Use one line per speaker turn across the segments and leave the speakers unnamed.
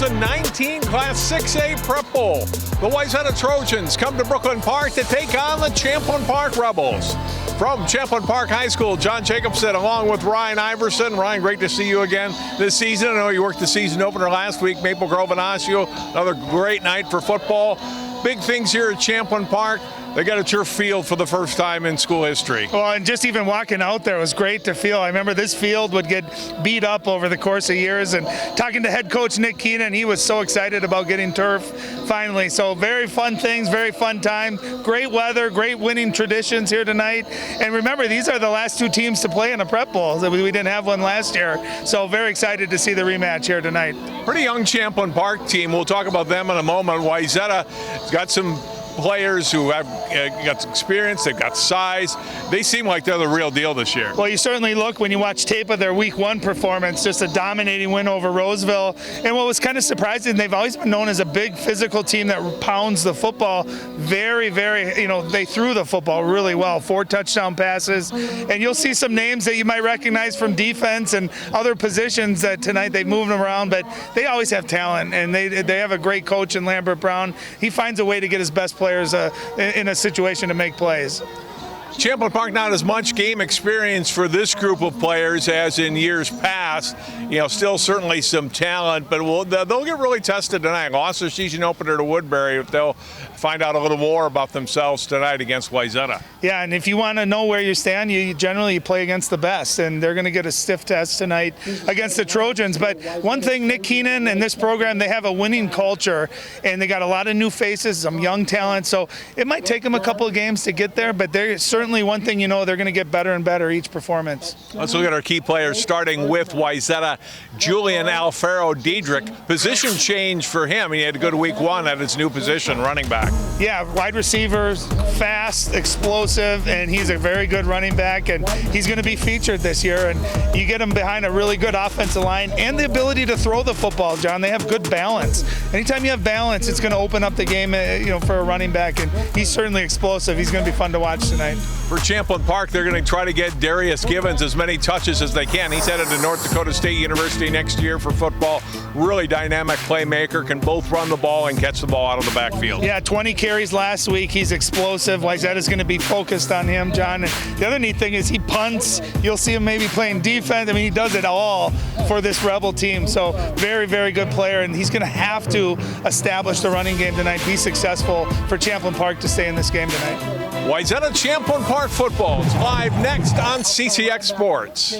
2019 Class 6A Prep Bowl. The Wayzata Trojans come to Brooklyn Park to take on the Champlin Park Rebels. From Champlin Park High School, John Jacobson along with Ryan Iverson. Ryan, great to see you again this season. I know you worked the season opener last week, Maple Grove and Osseo. Another great night for football. Big things here at Champlin Park. They got a turf field for the first time in school history.
Well, and just even walking out there was great to feel. I remember this field would get beat up over the course of years, and talking to head coach Nick Keenan, he was so excited about getting turf finally. So very fun things, very fun time. Great weather, great winning traditions here tonight. And remember, these are the last two teams to play in a prep bowl. We didn't have one last year. So very excited to see the rematch here tonight.
Pretty young Champlin Park team. We'll talk about them in a moment. Wayzata's got some players who have got experience, they've got size. They seem like they're the real deal this year.
Well, you certainly look when you watch tape of their week one performance, just a dominating win over Roseville. And what was kind of surprising, they've always been known as a big physical team that pounds the football very, they threw the football really well, 4 touchdown passes. And you'll see some names that you might recognize from defense and other positions that tonight they moved them around, but they always have talent, and they have a great coach in Lambert Brown. He finds a way to get his best players in a situation to make plays.
Champlin Park, not as much game experience for this group of players as in years past. You know, still certainly some talent, but they'll get really tested tonight. Lost their season opener to Woodbury. If they'll find out a little more about themselves tonight against Wayzata.
Yeah, and if you want to know where you stand, you generally play against the best, and they're going to get a stiff test tonight against the Trojans. But one thing, Nick Keenan and this program, they have a winning culture, and they got a lot of new faces, some young talent. So it might take them a couple of games to get there, but they're certainly one thing you know, they're going to get better and better each performance.
Let's look at our key players, starting with Wayzata. Julian Alfaro Diedrich, position change for him. He had a good week one at his new position, running back.
Yeah, wide receivers, fast, explosive, and he's a very good running back, and he's going to be featured this year. And you get him behind a really good offensive line and the ability to throw the football, John. They have good balance. Anytime you have balance, it's going to open up the game, for a running back, and he's certainly explosive. He's going to be fun to watch tonight.
For Champlin Park, they're going to try to get Darius Givens as many touches as they can. He's headed to North Dakota State University next year for football. Really dynamic playmaker, can both run the ball and catch the ball out of the backfield.
Yeah, 20 carries last week. He's explosive. Wayzata's going to be focused on him, John. And the other neat thing is he punts. You'll see him maybe playing defense. I mean, he does it all for this Rebel team. So very, very good player, and he's going to have to establish the running game tonight, be successful for Champlin Park to stay in this game tonight.
Wayzata Champlin Park football is live next on CCX Sports.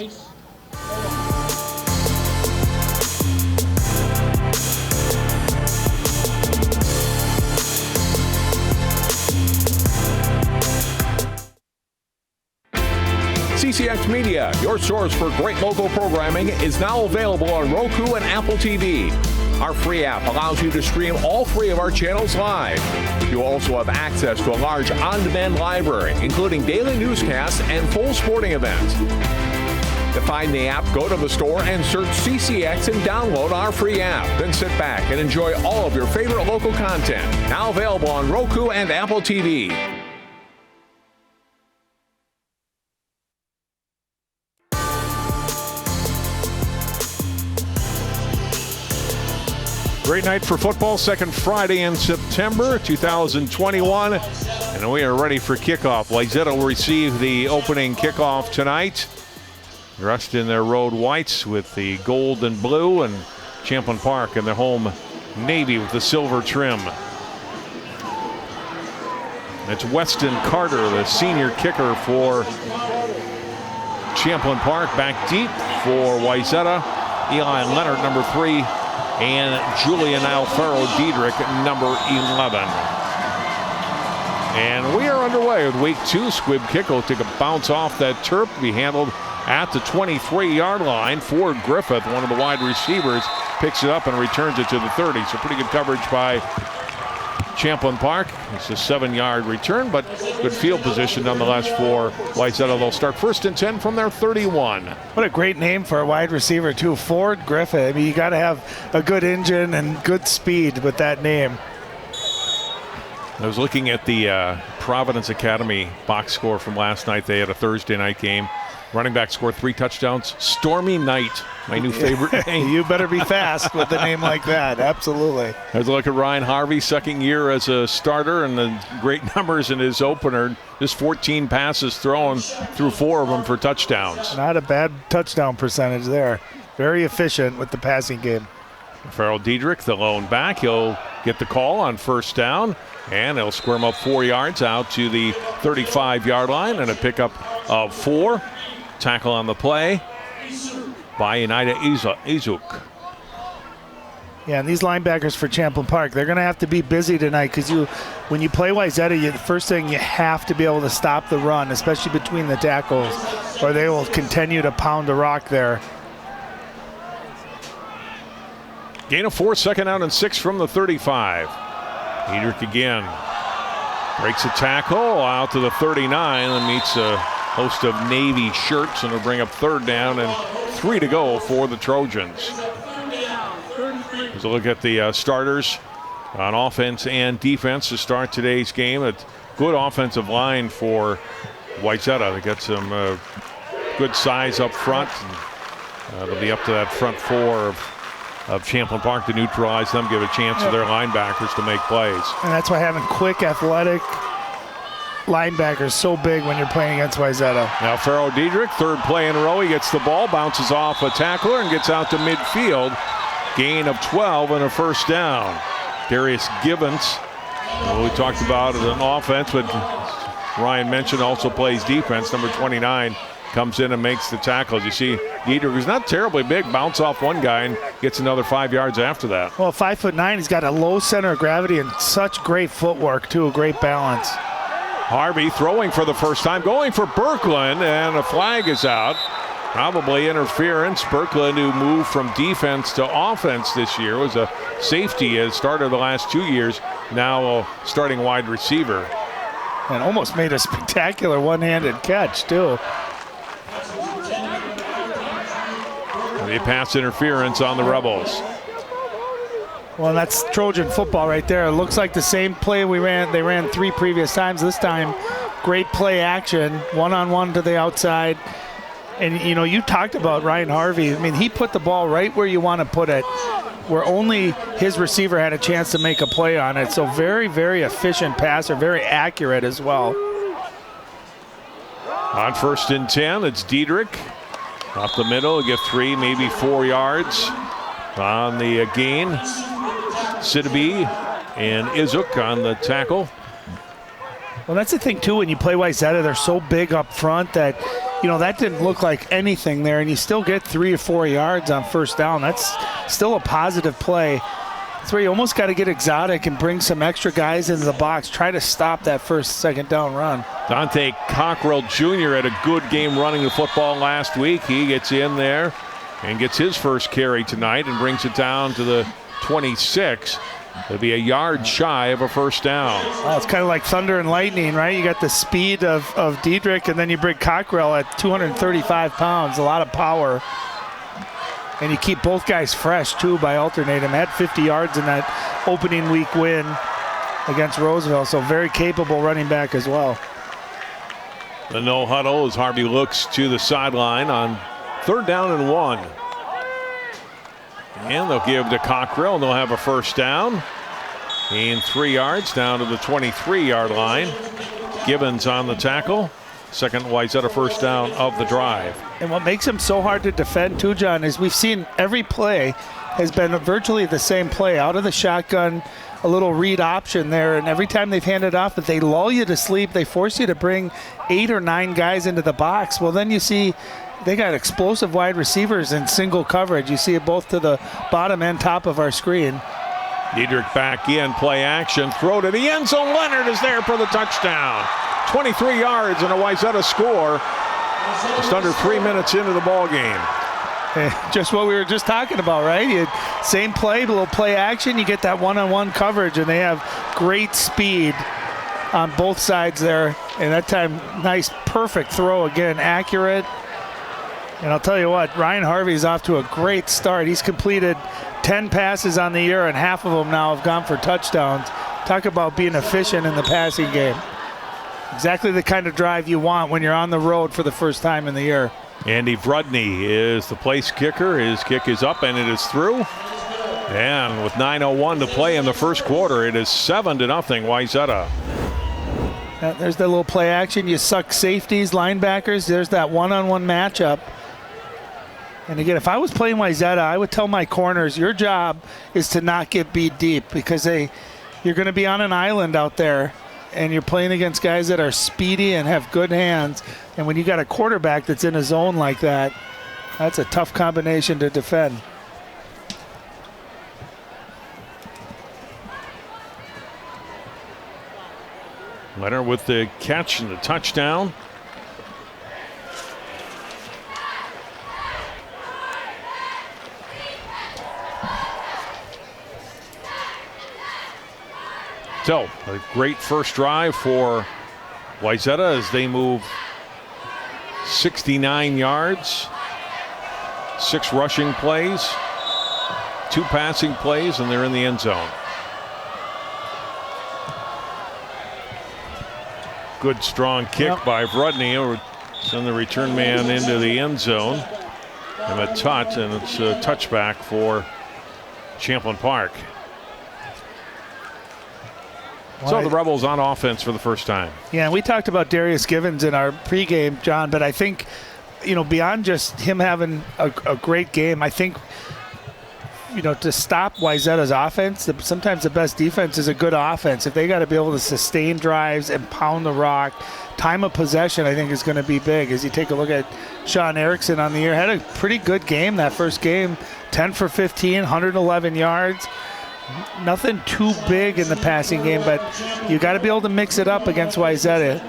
CCX Media, your source for great local programming, is now available on Roku and Apple TV. Our free app allows you to stream all 3 of our channels live. You also have access to a large on-demand library, including daily newscasts and full sporting events. To find the app, go to the store and search CCX and download our free app. Then sit back and enjoy all of your favorite local content. Now available on Roku and Apple TV. Great night for football, second Friday in September 2021, and we are ready for kickoff. Wayzata will receive the opening kickoff tonight, dressed in their road whites with the gold and blue, and Champlin Park in their home navy with the silver trim. It's Weston Carter, the senior kicker for Champlin Park, back deep for Wayzata. Eli Leonard, number 3. And Julian Alfaro Diedrich, number 11. And we are underway with week 2. Squib kick will take a bounce off that turf, be handled at the 23-yard line. Ford Griffith, one of the wide receivers, picks it up and returns it to the 30. So pretty good coverage by Champlin Park. It's a 7-yard return, but good field position nonetheless for Wayzata. They'll start 1st and 10 from their 31.
What a great name for a wide receiver, too. Ford Griffith. I mean, you got to have a good engine and good speed with that name.
I was looking at the Providence Academy box score from last night. They had a Thursday night game. Running back scored 3 touchdowns. Stormy Knight, my new favorite name.
You better be fast with a name like that. Absolutely.
There's a look at Ryan Harvey, second year as a starter, and the great numbers in his opener. Just 14 passes thrown, through 4 of them for touchdowns.
Not a bad touchdown percentage there. Very efficient with the passing game.
Farrell Diedrich, the lone back. He'll get the call on first down, and he'll squirm up 4 yards out to the 35-yard line, and a pickup of 4. Tackle on the play by United Izuk.
Yeah, and these linebackers for Champlin Park, they're going to have to be busy tonight because when you play Wayzata, the first thing you have to be able to stop the run, especially between the tackles, or they will continue to pound the rock there.
Gain of 4, second out and 6 from the 35. Diedrich again breaks a tackle out to the 39 and meets a host of Navy shirts, and will bring up third down and 3 to go for the Trojans. As a look at the starters on offense and defense to start today's game. A good offensive line for Wayzata. They got some good size up front. They'll be up to that front 4 of Champlin Park to neutralize them, give a chance to their linebackers to make plays.
And that's why having quick, athletic linebackers so big when you're playing against Wayzata.
Now Farrell Diedrich, third play in a row. He gets the ball, bounces off a tackler, and gets out to midfield. Gain of 12 and a first down. Darius Gibbons, we talked about it on offense, but Ryan mentioned also plays defense. Number 29 comes in and makes the tackle. As you see, Diedrich, who's not terribly big, bounce off one guy and gets another 5 yards after that.
Well, 5'9", he's got a low center of gravity and such great footwork too, great balance.
Harvey throwing for the first time, going for Berkland, and a flag is out. Probably interference. Berkland, who moved from defense to offense this year, was a safety as started the last 2 years, now a starting wide receiver.
And almost made a spectacular one-handed catch too.
The pass interference on the Rebels.
Well, that's Trojan football right there. It looks like the same play they ran 3 previous times. This time, great play action, one-on-one to the outside. And, you know, you talked about Ryan Harvey. I mean, he put the ball right where you want to put it, where only his receiver had a chance to make a play on it. So very, very efficient passer, very accurate as well.
On 1st and 10, it's Diedrich. Up the middle, get 3, maybe 4 yards on the gain. Sidibe and Izuk on the tackle.
Well, that's the thing, too, when you play Wayzata, they're so big up front that, you know, that didn't look like anything there, and you still get 3 or 4 yards on first down. That's still a positive play. That's where you almost got to get exotic and bring some extra guys into the box, try to stop that first, second down run.
Dante Cockrell Jr. had a good game running the football last week. He gets in there and gets his first carry tonight and brings it down to the 26. It'll be a yard shy of a first down.
Oh, it's kind of like thunder and lightning, right? You got the speed of Diedrich, and then you bring Cockrell at 235 pounds, a lot of power. And you keep both guys fresh, too, by alternating them. Had 50 yards in that opening week win against Roseville, so very capable running back as well.
The no huddle as Harvey looks to the sideline on 3rd down and 1. And they'll give to Cockrell, and they'll have a first down. And 3 yards down to the 23-yard line. Gibbons on the tackle. Second Wayzata first down of the drive.
And what makes him so hard to defend too, John, is we've seen every play has been virtually the same play. Out of the shotgun, a little read option there, and every time they've handed off, but they lull you to sleep. They force you to bring 8 or 9 guys into the box. Well, then you see they got explosive wide receivers in single coverage. You see it both to the bottom and top of our screen.
Diedrich back in, play action, throw to the end zone. Leonard is there for the touchdown. 23 yards and a Wayzata score. Just under 3 minutes into the ball game.
Just what we were just talking about, right? Same play, a little play action. You get that one-on-one coverage, and they have great speed on both sides there. And that time, nice, perfect throw again, accurate. And I'll tell you what, Ryan Harvey's off to a great start. He's completed 10 passes on the year, and half of them now have gone for touchdowns.
Talk about being efficient in the passing game. Exactly the kind of drive you want when you're on the road for the first time in the year.
Andy Vrudny is the place kicker. His kick is up and it is through. And with 9:01 to play in the first quarter, it is 7-0 Wayzata.
There's that little play action. You suck safeties, linebackers. There's that one-on-one matchup. And again, if I was playing Wayzata, I would tell my corners, your job is to not get beat deep, because you're going to be on an island out there, and you're playing against guys that are speedy and have good hands. And when you got a quarterback that's in a zone like that, that's a tough combination to defend.
Leonard with the catch and the touchdown. So, a great first drive for Wayzata as they move 69 yards, 6 rushing plays, 2 passing plays, and they're in the end zone. Good strong kick by Vrudny. Send the return man into the end zone. And a touch, and it's a touchback for Champlin Park. So the Rebels on offense for the first time.
Yeah, and we talked about Darius Givens in our pregame, John, but I think, beyond just him having a great game, I think, to stop Wayzata's offense, sometimes the best defense is a good offense. If they got to be able to sustain drives and pound the rock, time of possession, I think, is going to be big. As you take a look at Sean Erickson on the year, had a pretty good game that first game, 10 for 15, 111 yards. Nothing too big in the passing game, but you got to be able to mix it up against Wayzata.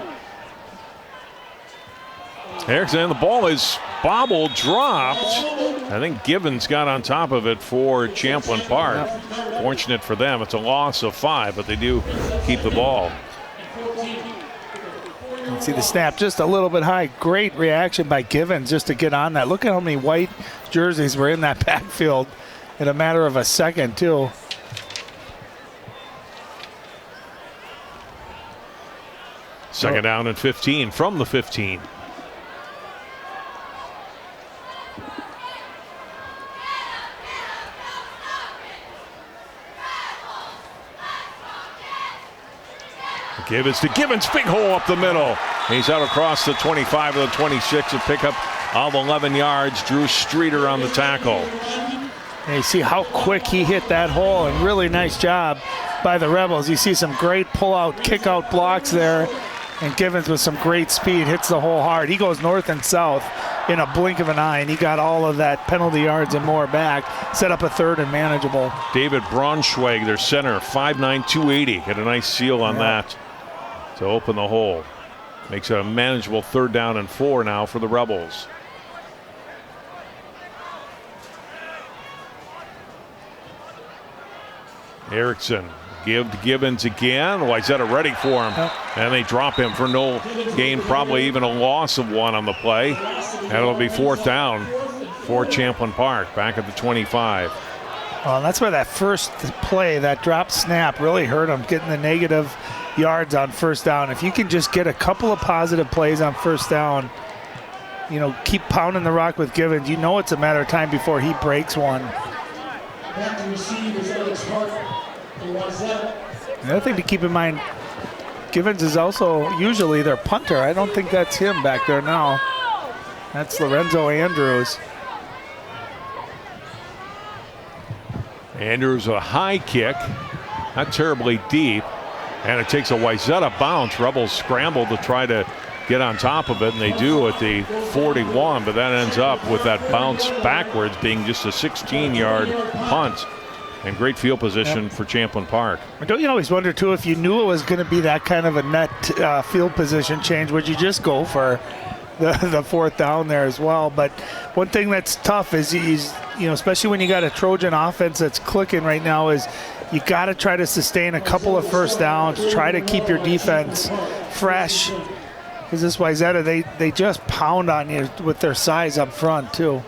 Erickson, and the ball is bobbled, dropped. I think Givens got on top of it for Champlin Park. Fortunate for them, it's a loss of 5, but they do keep the ball.
You can see the snap just a little bit high. Great reaction by Givens just to get on that. Look at how many white jerseys were in that backfield in a matter of a second, too.
Second down and 15 from the 15. Givens to Givens, big hole up the middle. He's out across the 25 of the 26, a pickup of 11 yards. Drew Streeter on the tackle.
And you see how quick he hit that hole, and really nice job by the Rebels. You see some great pull-out, kick-out blocks there, and Givens with some great speed hits the hole hard. He goes north and south in a blink of an eye, and he got all of that penalty yards and more back, set up a third and manageable.
David Braunschweig, their center, 5'9", 280. Had a nice seal on that to open the hole. Makes it a manageable 3rd down and 4 now for the Rebels. Erickson give to Givens again. Wayzata ready for him. And they drop him for no gain, probably even a loss of 1 on the play. And it'll be 4th down for Champlin Park, back at the 25.
Well, that's where that first play, that drop snap, really hurt him, getting the negative yards on 1st down. If you can just get a couple of positive plays on 1st down, keep pounding the rock with Givens, it's a matter of time before he breaks one. The other thing to keep in mind, Givens is also usually their punter. I don't think that's him back there now. That's Lorenzo Andrews.
Andrews, a high kick, not terribly deep, and it takes a Wayzata bounce. Rebels scramble to try to get on top of it, and they do at the 41, but that ends up with that bounce backwards being just a 16-yard punt. And great field position for Champlin Park.
Don't you always wonder, too, if you knew it was going to be that kind of a net field position change, would you just go for the 4th down there as well? But one thing that's tough is, especially when you got a Trojan offense that's clicking right now, is you got to try to sustain a couple of 1st downs, try to keep your defense fresh. Because this Wayzata, they just pound on you with their size up front, too.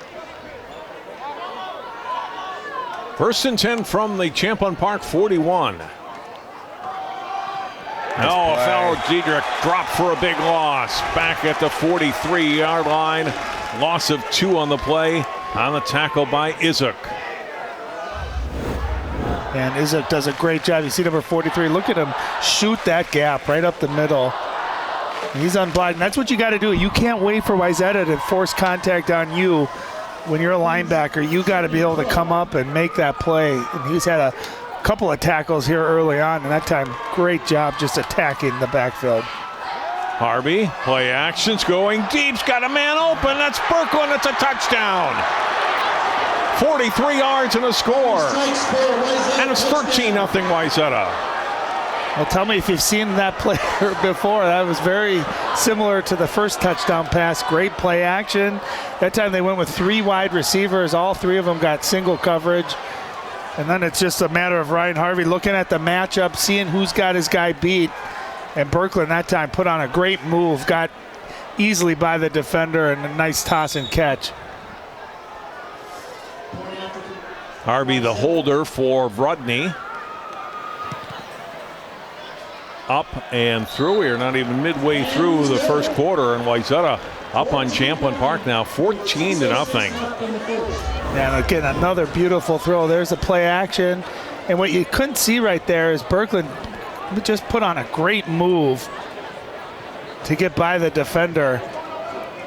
1st and 10 from the Champlin Park 41. Oh, Fellow Diedrich dropped for a big loss. Back at the 43-yard line. Loss of 2 on the play. On the tackle by Izuk.
And Izuk does a great job. You see number 43. Look at him shoot that gap right up the middle. He's unblocked. And that's what you got to do. You can't wait for Wayzata to force contact on you when you're a linebacker. You got to be able to come up and make that play. And he's had a couple of tackles here early on, and that time, great job just attacking the backfield.
Harvey, play actions going deep's got a man open. That's Berkland. It's a touchdown. 43 yards and a score. And it's 13-0 Wayzata.
Well, tell me if you've seen that play before. That was very similar to the first touchdown pass. Great play action. That time they went with 3 wide receivers. All 3 of them got single coverage. And then it's just a matter of Ryan Harvey looking at the matchup, seeing who's got his guy beat. And Berkland that time put on a great move, got easily by the defender, and a nice toss and catch.
Harvey the holder for Brudney. Up and through. We are not even midway through the first quarter, and Wayzata up on Champlin Park now, 14-0.
And again, another beautiful throw. There's a play action. And what you couldn't see right there is Berkland just put on a great move to get by the defender.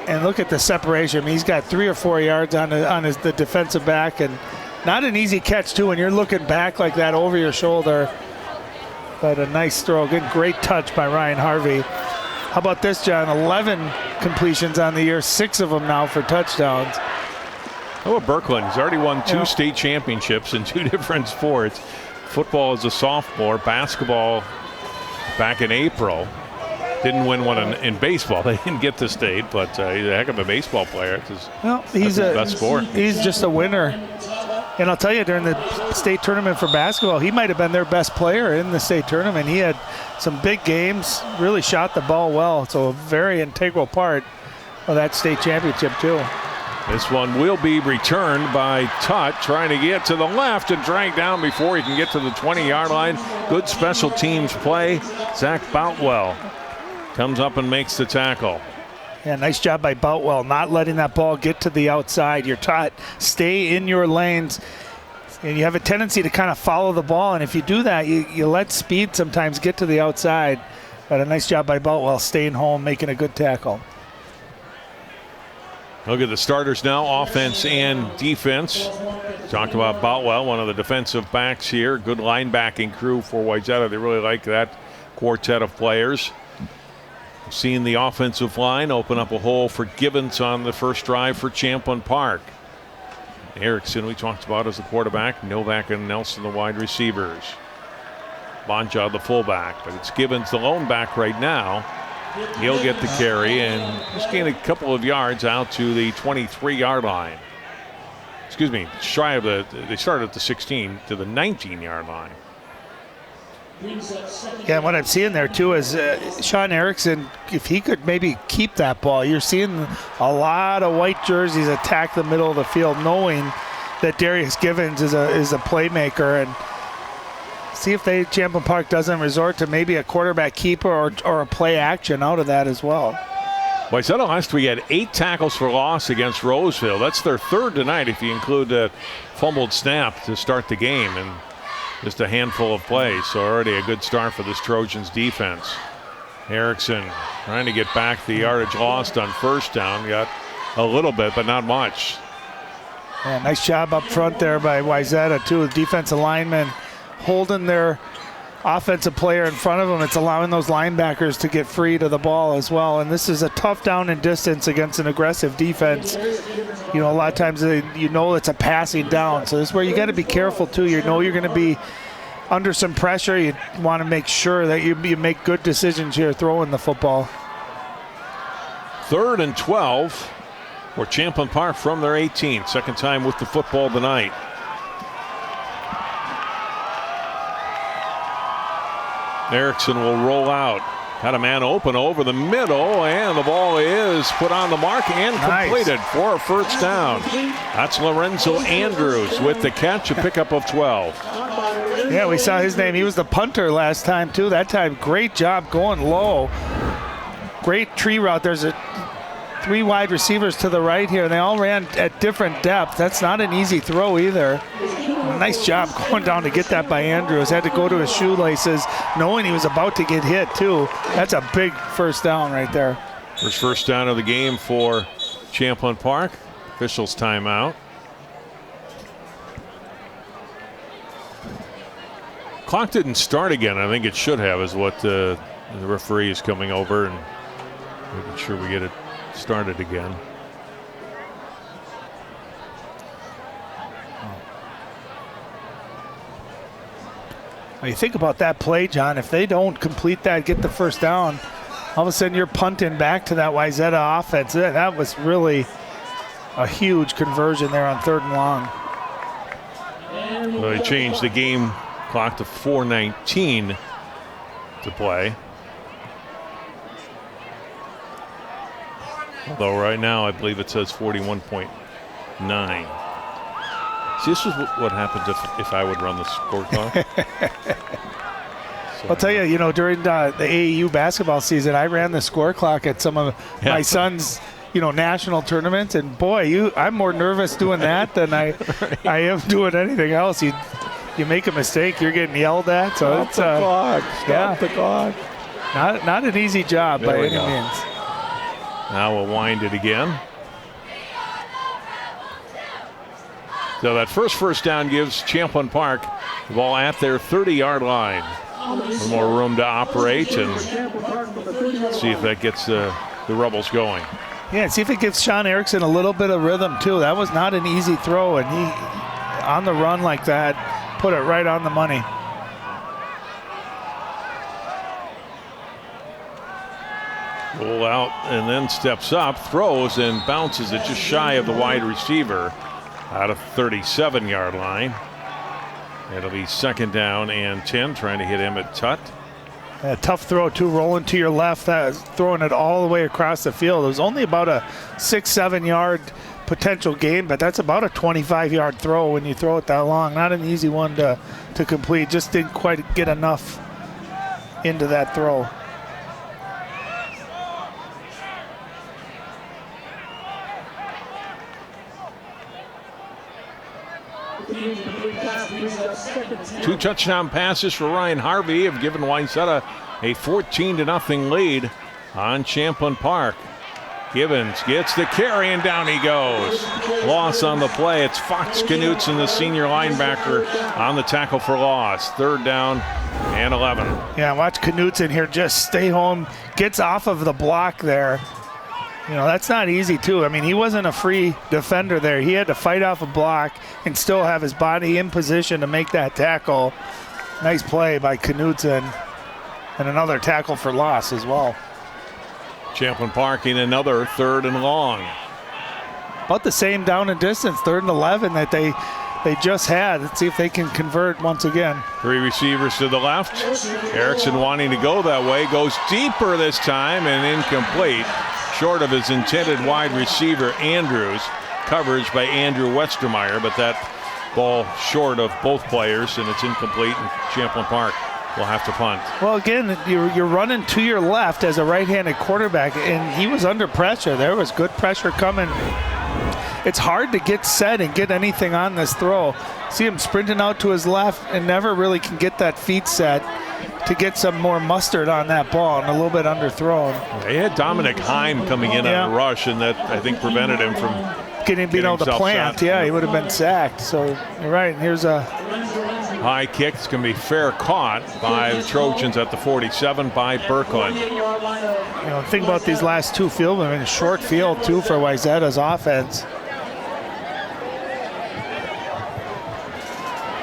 And look at the separation. I mean, he's got 3 or 4 yards on the defensive back, and not an easy catch too when you're looking back like that over your shoulder. But a nice throw. Good, great touch by Ryan Harvey. How about this, John? 11 completions on the year, 6 of them now for touchdowns.
Oh, Berkland, he's already won 2 state championships in 2 different sports. Football as a sophomore, basketball back in April. Didn't win one in baseball. They didn't get to state, but he's a heck of a baseball player.
He's
the best sport.
He's just a winner. And I'll tell you, during the state tournament for basketball, he might have been their best player in the state tournament. He had some big games, really shot the ball well. So a very integral part of that state championship too.
This one will be returned by Tutt, trying to get to the left and drag down before he can get to the 20-yard line. Good special teams play. Zach Boutwell comes up and makes the tackle.
Yeah, nice job by Boutwell, not letting that ball get to the outside. You're taught, stay in your lanes. And you have a tendency to kind of follow the ball. And if you do that, you let speed sometimes get to the outside. But a nice job by Boutwell, staying home, making a good tackle.
Look at the starters now, offense and defense. Talked about Boutwell, one of the defensive backs here. Good linebacking crew for Wayzata. They really like that quartet of players. Seeing the offensive line open up a hole for Gibbons on the first drive for Champlin Park. Erickson, we talked about as the quarterback. Novak and Nelson, the wide receivers. Bonja, the fullback. But it's Gibbons, the lone back right now. He'll get the carry and just gain a couple of yards out to the 23-yard line. Excuse me, shy of they started at the 16 to the 19-yard line.
Yeah, what I'm seeing there too is Sean Erickson, if he could maybe keep that ball, you're seeing a lot of white jerseys attack the middle of the field, knowing that Darius Givens is a playmaker, and see if Champlin Park doesn't resort to maybe a quarterback keeper or a play action out of that as well.
Wayzata last week had 8 tackles for loss against Roseville. That's their 3rd tonight if you include the fumbled snap to start the game, and just a handful of plays. So already a good start for this Trojans defense. Erickson trying to get back the yardage lost on first down. Got a little bit, but not much.
Yeah, nice job up front there by Wayzata too. The defensive linemen holding their offensive player in front of them. It's allowing those linebackers to get free to the ball as well. And this is a tough down and distance against an aggressive defense. You know, a lot of times you know it's a passing down. So this is where you got to be careful too. You know you're going to be under some pressure. You want to make sure that you make good decisions here throwing the football.
3rd and 12 for Champlin Park from their 18. Second time with the football tonight. Erickson will roll out. Got a man open over the middle, and the ball is put on the mark and completed for a first down. That's Lorenzo Andrews with the catch, a pickup of 12.
Yeah, we saw his name. He was the punter last time, too. That time, great job going low. Great tree route. There's 3 wide receivers to the right here, and they all ran at different depth. That's not an easy throw either. Nice job going down to get that by Andrews. Had to go to his shoelaces, knowing he was about to get hit, too. That's a big first down right there.
First down of the game for Champlin Park. Officials timeout. Clock didn't start again. I think it should have, is what the referee is coming over and making sure we get it started again.
Well, you think about that play, John. If they don't complete that, get the first down, all of a sudden you're punting back to that Wayzata offense. That was really a huge conversion there on 3rd and long.
Well, they changed the game clock to 4:19 to play. Although right now I believe it says 41.9. See, this is what happens if I would run the score clock.
I'll tell you, during the AAU basketball season, I ran the score clock at some of my son's, national tournaments, and boy, I'm more nervous doing that than I am doing anything else. You make a mistake, you're getting yelled at. So it's
the clock.
Not an easy job by any means.
Now we'll wind it again. So that first down gives Champlin Park the ball at their 30-yard line. A little more room to operate and see if that gets the Rebels going.
Yeah, see if it gives Sean Erickson a little bit of rhythm too. That was not an easy throw, and he, on the run like that, put it right on the money.
Roll out and then steps up, throws and bounces it just shy of the wide receiver out of 37-yard line. It'll be 2nd down and 10, trying to hit Emmett Tutt.
A tough throw too, rolling to your left, throwing it all the way across the field. It was only about a 6-7 yard potential gain, but that's about a 25-yard throw when you throw it that long. Not an easy one to complete. Just didn't quite get enough into that throw.
Two touchdown passes for Ryan Harvey have given Wayzata a 14-0 lead on Champlin Park. Gibbons gets the carry and down he goes. Loss on the play. It's Fox Knutson, the senior linebacker, on the tackle for loss. 3rd down and 11.
Yeah, watch Knutson here just stay home, gets off of the block there. That's not easy too. I mean, he wasn't a free defender there. He had to fight off a block and still have his body in position to make that tackle. Nice play by Knutson, and another tackle for loss as well.
Champlin Park in another 3rd and long.
About the same down and distance, 3rd and 11 that they just had. Let's see if they can convert once again.
3 receivers to the left. Erickson wanting to go that way, goes deeper this time and incomplete. Short of his intended wide receiver, Andrews. Coverage by Andrew Westermeyer, but that ball short of both players, and it's incomplete, and Champlin Park will have to punt.
Well, again, you're running to your left as a right-handed quarterback, and he was under pressure. There was good pressure coming. It's hard to get set and get anything on this throw. See him sprinting out to his left and never really can get that feet set to get some more mustard on that ball, and a little bit underthrown.
He had Dominic Heim coming in on a rush, and that, I think, prevented him from
being able to plant. Yeah, he would have been sacked. So you're right. Here's a
high kick. It's going to be fair caught by the Trojans at the 47 by Birkland.
Think about these last 2 field. I mean, short field too for Wayzata's offense.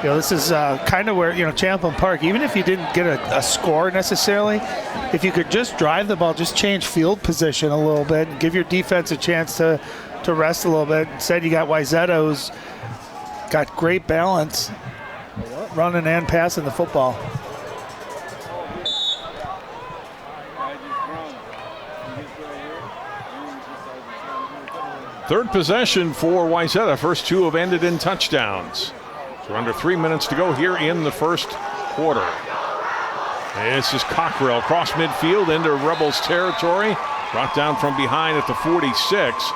This is kind of where, Champlin Park, even if you didn't get a score necessarily, if you could just drive the ball, just change field position a little bit and give your defense a chance to rest a little bit. Instead, you got Wayzata, who's got great balance, running and passing the football.
Third possession for Wayzata. First 2 have ended in touchdowns. So under 3 minutes to go here in the first quarter. This is Cockrell across midfield into Rebels territory. Brought down from behind at the 46.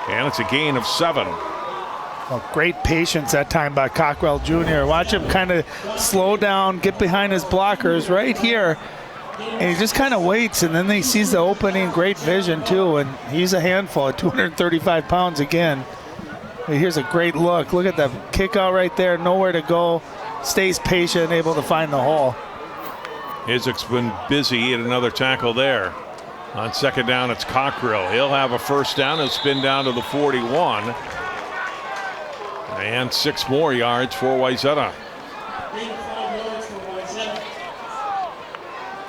And it's a gain of 7.
Well, great patience that time by Cockrell Jr. Watch him kind of slow down, get behind his blockers right here. And he just kind of waits, and then he sees the opening. Great vision, too. And he's a handful at 235 pounds again. Here's a great look. Look at the kick out right there. Nowhere to go. Stays patient, able to find the hole.
Isaac's been busy at another tackle there. On second down, it's Cockrell. He'll have a first down. He'll spin down to the 41. And 6 more yards for Wayzata.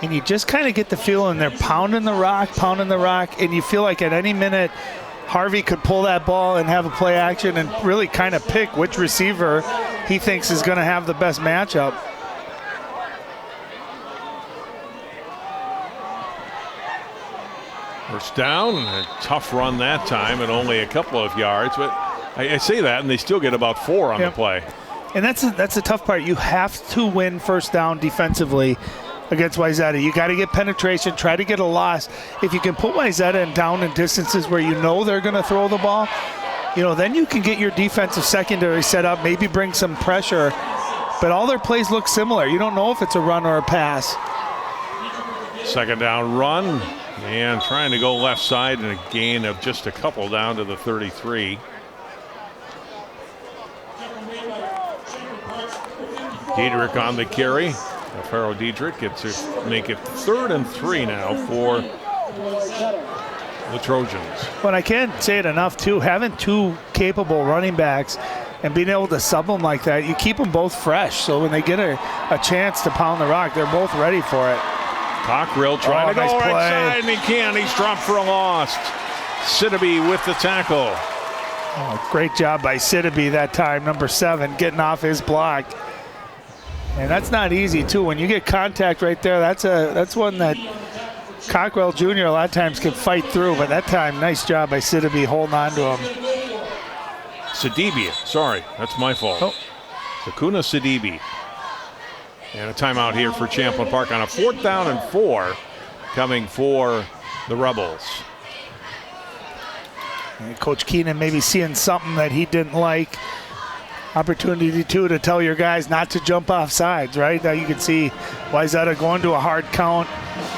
And you just kind of get the feeling they're pounding the rock, and you feel like at any minute Harvey could pull that ball and have a play action and really kind of pick which receiver he thinks is going to have the best matchup.
First down, a tough run that time and only a couple of yards, but I say that and they still get about 4 on the play.
And that's the tough part. You have to win first down defensively against Wayzata. You got to get penetration, try to get a loss. If you can put Wayzata down in distances where you know they're going to throw the ball, then you can get your defensive secondary set up, maybe bring some pressure. But all their plays look similar. You don't know if it's a run or a pass.
Second down run, and trying to go left side, and a gain of just a couple down to the 33. Diedrich on the carry. Alfaro Diedrich gets to make it 3rd and 3 now for the Trojans.
But I can't say it enough, too. Having 2 capable running backs and being able to sub them like that, you keep them both fresh. So when they get a chance to pound the rock, they're both ready for it.
Cockrell trying to go
nice
right
play.
side, and he can't. He's dropped for a loss. Sidibe with the tackle.
Oh, great job by Sidibe that time, number 7, getting off his block. And that's not easy, too. When you get contact right there, that's one that Cockrell Jr. a lot of times can fight through. But that time, nice job by Sidibe holding on to him.
Sidibe, sorry, that's my fault.
Oh.
Sakuna Sidibe. And a timeout here for Champlin Park on a 4th down and 4 coming for the Rebels.
And Coach Keenan maybe seeing something that he didn't like. Opportunity, too, to tell your guys not to jump off sides, right? Now you can see Wayzata going to a hard count.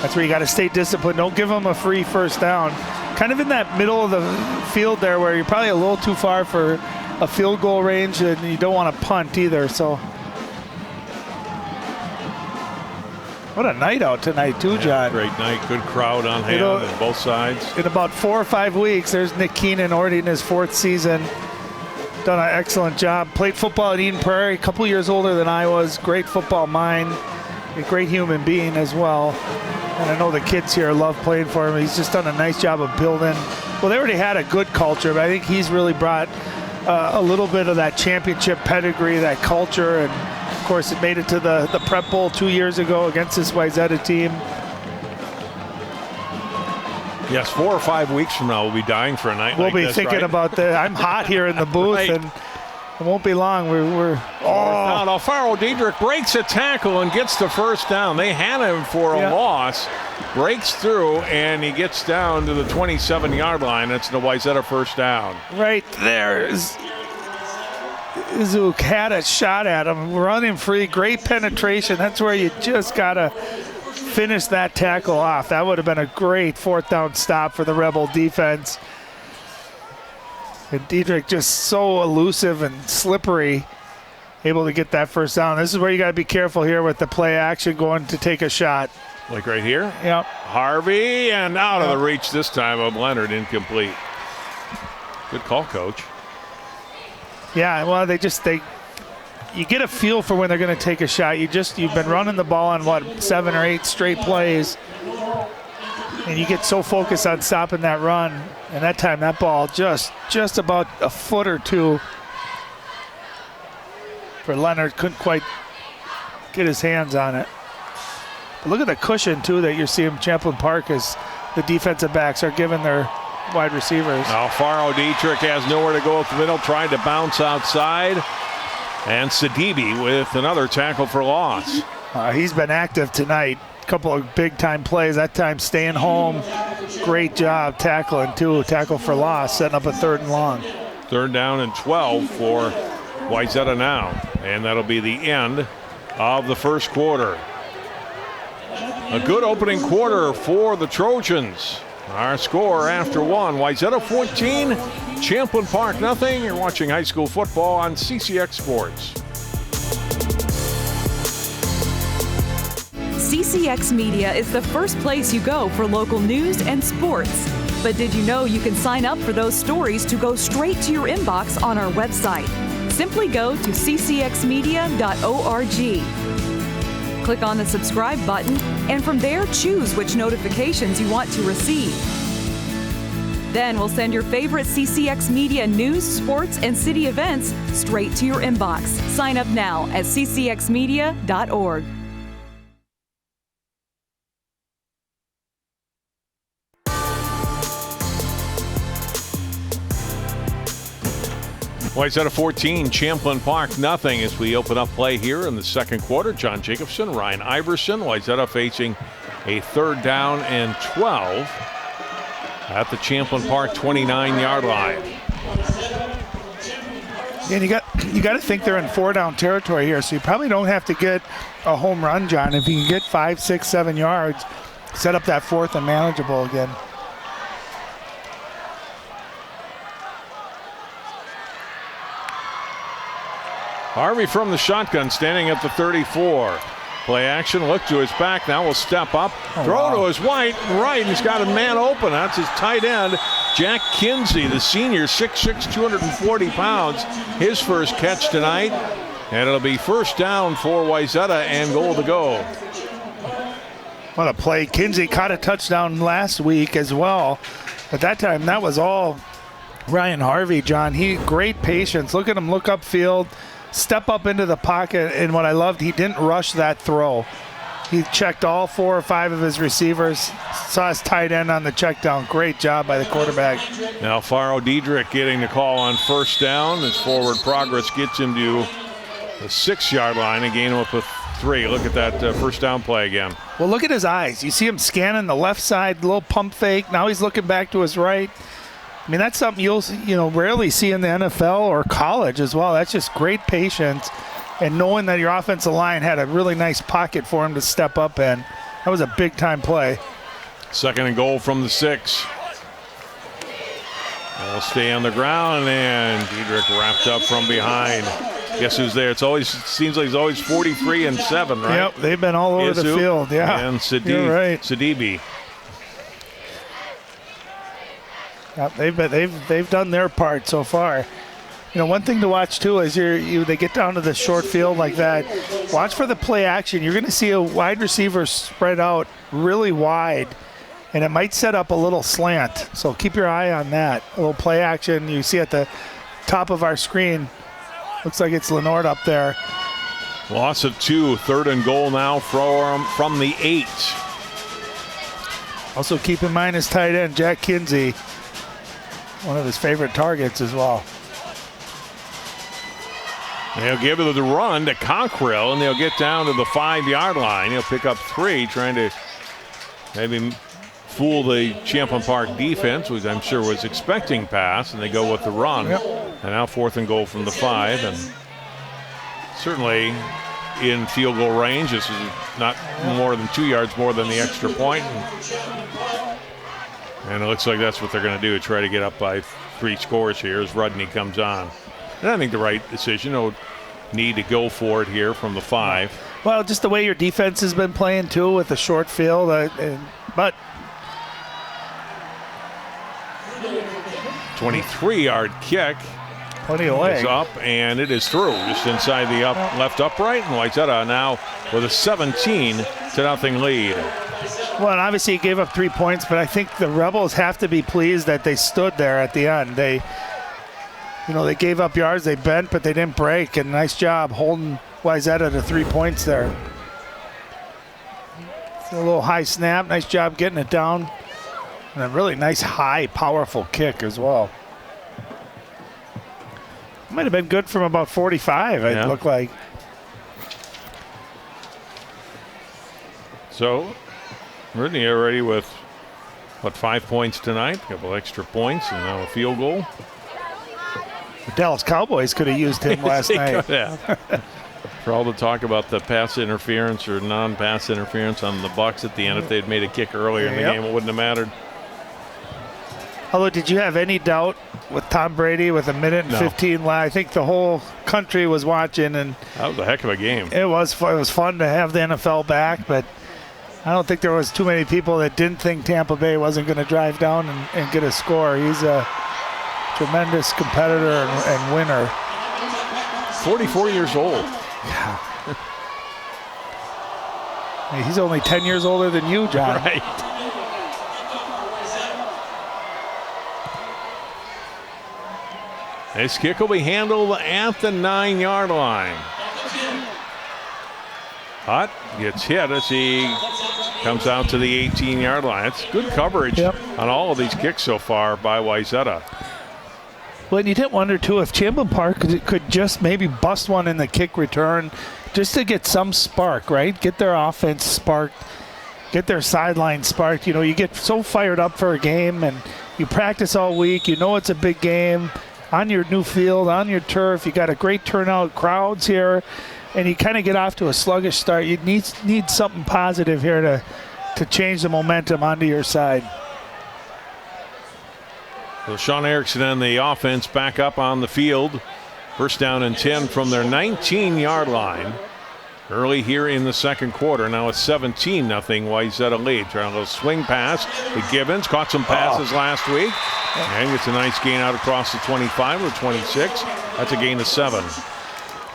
That's where you got to stay disciplined. Don't give them a free first down. Kind of in that middle of the field there where you're probably a little too far for a field goal range, and you don't want to punt either. So what a night out tonight, too, John.
Great night. Good crowd on hand on both sides.
In about 4 or 5 weeks, there's Nick Keenan already in his 4th season. Done an excellent job. Played football at Eden Prairie, a couple years older than I was. Great football mind, a great human being as well. And I know the kids here love playing for him. He's just done a nice job of building. Well, they already had a good culture, but I think he's really brought a little bit of that championship pedigree, that culture. And, of course, it made it to the Prep Bowl 2 years ago against this Wayzata team.
Yes, 4 or 5 weeks from now, we'll be dying for a night
We'll
like
be
this,
thinking
right?
about that. I'm hot here in the booth,
Right.
and it won't be long.
Down. Alfaro Diedrich breaks a tackle and gets the first down. They had him for a loss. Breaks through, and he gets down to the 27-yard line. It's the Wayzata first down.
Right there. Zook had a shot at him, running free, great penetration. That's where you just got to finish that tackle off. That would have been a great 4th down stop for the Rebel defense. And Diedrich just so elusive and slippery, able to get that first down. This is where you got to be careful here with the play action going to take a shot.
Like right here?
Yep.
Harvey, and out of the reach this time of Leonard, incomplete. Good call, Coach.
Yeah, well, you get a feel for when they're going to take a shot. You've been running the ball on 7 or 8 straight plays, and you get so focused on stopping that run. And that time, that ball just about a foot or 2 for Leonard. Couldn't quite get his hands on it. But look at the cushion too that you're seeing Champlin Park as the defensive backs are giving their wide receivers.
Alfaro Diedrich has nowhere to go up the middle, trying to bounce outside. And Sidibe with another tackle for loss.
He's been active tonight. A couple of big-time plays. That time staying home. Great job tackling, too. Tackle for loss, setting up a 3rd and long.
3rd down and 12 for Wayzata now. And that'll be the end of the first quarter. A good opening quarter for the Trojans. Our score after one, Wayzata 14, Champlin Park nothing. You're watching high school football on CCX Sports.
CCX Media is the first place you go for local news and sports. But did you know you can sign up for those stories to go straight to your inbox on our website? Simply go to ccxmedia.org. Click on the subscribe button, and from there, choose which notifications you want to receive. Then we'll send your favorite CCX Media news, sports, and city events straight to your inbox. Sign up now at ccxmedia.org.
Wayzata 14, Champlin Park nothing as we open up play here in the second quarter. John Jacobson, Ryan Iverson. Wayzata facing a 3rd down and 12 at the Champlin Park 29-yard line.
And you got to think they're in 4-down territory here, so you probably don't have to get a home run, John. If you can get 5, 6, 7 yards, set up that 4th and manageable again.
Harvey from the shotgun, standing at the 34. Play action, look to his back, now will step up, throw to his right, and he's got a man open. That's his tight end, Jack Kinsey, the senior, 6'6", 240 pounds. His first catch tonight, and it'll be 1st down for Wayzata and goal to go.
What a play. Kinsey caught a touchdown last week as well, but that time that was all Ryan Harvey, John. Great patience. Look at him look upfield, step up into the pocket, and what I loved, he didn't rush that throw. He checked all 4 or 5 of his receivers, saw his tight end on the check down. Great job by the quarterback.
Now Faro Diedrich getting the call on 1st down. His forward progress gets him to the 6-yard line and gain him up with 3. Look at that 1st down play again.
Well, look at his eyes. You see him scanning the left side, little pump fake. Now he's looking back to his right. I mean, that's something you'll rarely see in the NFL or college as well. That's just great patience, and knowing that your offensive line had a really nice pocket for him to step up in. That was a big-time play.
2nd and goal from the 6. They'll stay on the ground, and Diedrich wrapped up from behind. Guess who's there? It seems like it's always 43 and 7, right?
Yep, they've been all over the field. Yeah,
and
you're right.
Sidibe.
Yep, they've done their part so far. You know, one thing to watch too is they get down to the short field like that. Watch for the play action. You're going to see a wide receiver spread out really wide, and it might set up a little slant. So keep your eye on that. A little play action. You see at the top of our screen. Looks like it's Lenord up there.
Loss of 2. 3rd and goal now from the 8.
Also keep in mind his tight end, Jack Kinsey. One of his favorite targets as well.
They'll give it the run to Cockrell, and they'll get down to the 5-yard line. He'll pick up 3, trying to maybe fool the Champlin Park defense, which I'm sure was expecting pass, and they go with the run.
Yep.
And now 4th and goal from the 5, and certainly in field goal range. This is not more than 2 yards more than the extra point. And it looks like that's what they're going to do, try to get up by 3 scores here as Rudney comes on. And I think the right decision. No need to go for it here from the 5.
Well, just the way your defense has been playing too with the short field. But
23-yard kick.
Plenty of leg.
Is up, and it is through just inside the left upright. And Wayzata now with a 17-0 lead.
Well, and obviously he gave up 3 points, but I think the Rebels have to be pleased that they stood there at the end. They gave up yards, they bent, but they didn't break. And nice job holding Wayzata to 3 points there. A little high snap, nice job getting it down. And a really nice, high, powerful kick as well. I'm might have been good from about 45, it looked like.
So, Brittany already with, 5 points tonight? A couple extra points and now a field goal.
The Dallas Cowboys could have used him last night.
For all the talk about the pass interference or non-pass interference on the Bucs at the end, if they'd made a kick earlier in the game, it wouldn't have mattered.
Although, did you have any doubt with Tom Brady with 1:15 left? I think the whole country was watching, and
that was a heck of a game.
It was fun to have the NFL back, but I don't think there was too many people that didn't think Tampa Bay wasn't going to drive down and get a score. He's a tremendous competitor and winner.
44 years old.
Yeah. He's only 10 years older than you, John.
Right. This kick will be handled at the 9-yard line. Hutt gets hit as he comes out to the 18-yard line. It's good coverage on all of these kicks so far by Wayzata.
Well, and you didn't wonder, too, if Champlin Park could just maybe bust one in the kick return just to get some spark, right? Get their offense sparked, get their sideline sparked. You know, you get so fired up for a game and you practice all week. You know it's a big game on your new field, on your turf. You got a great turnout, crowds here, and you kind of get off to a sluggish start. You need something positive here to change the momentum onto your side.
So Sean Erickson and the offense back up on the field. First down and 10 from their 19-yard line. Early here in the second quarter. Now it's 17-0 Wayzata lead. Trying a little swing pass to Givens. Caught some passes last week. And gets a nice gain out across the 25 or 26. That's a gain of 7.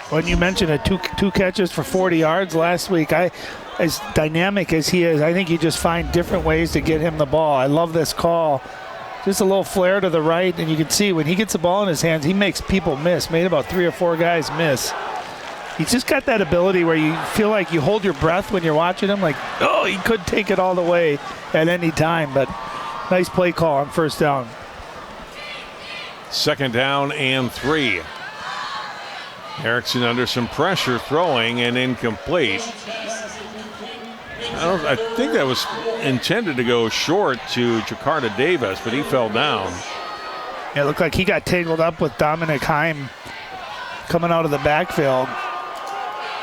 When you mentioned two catches for 40 yards last week, as dynamic as he is, I think you just find different ways to get him the ball. I love this call. Just a little flare to the right, and you can see when he gets the ball in his hands, he makes people miss. Made about 3 or 4 guys miss. He's just got that ability where you feel like you hold your breath when you're watching him, like, oh, he could take it all the way at any time. But nice play call on first down.
Second down and 3. Erickson under some pressure, throwing and incomplete. I think that was intended to go short to Jakarta Davis, but he fell down.
Yeah, it looked like he got tangled up with Dominic Heim coming out of the backfield.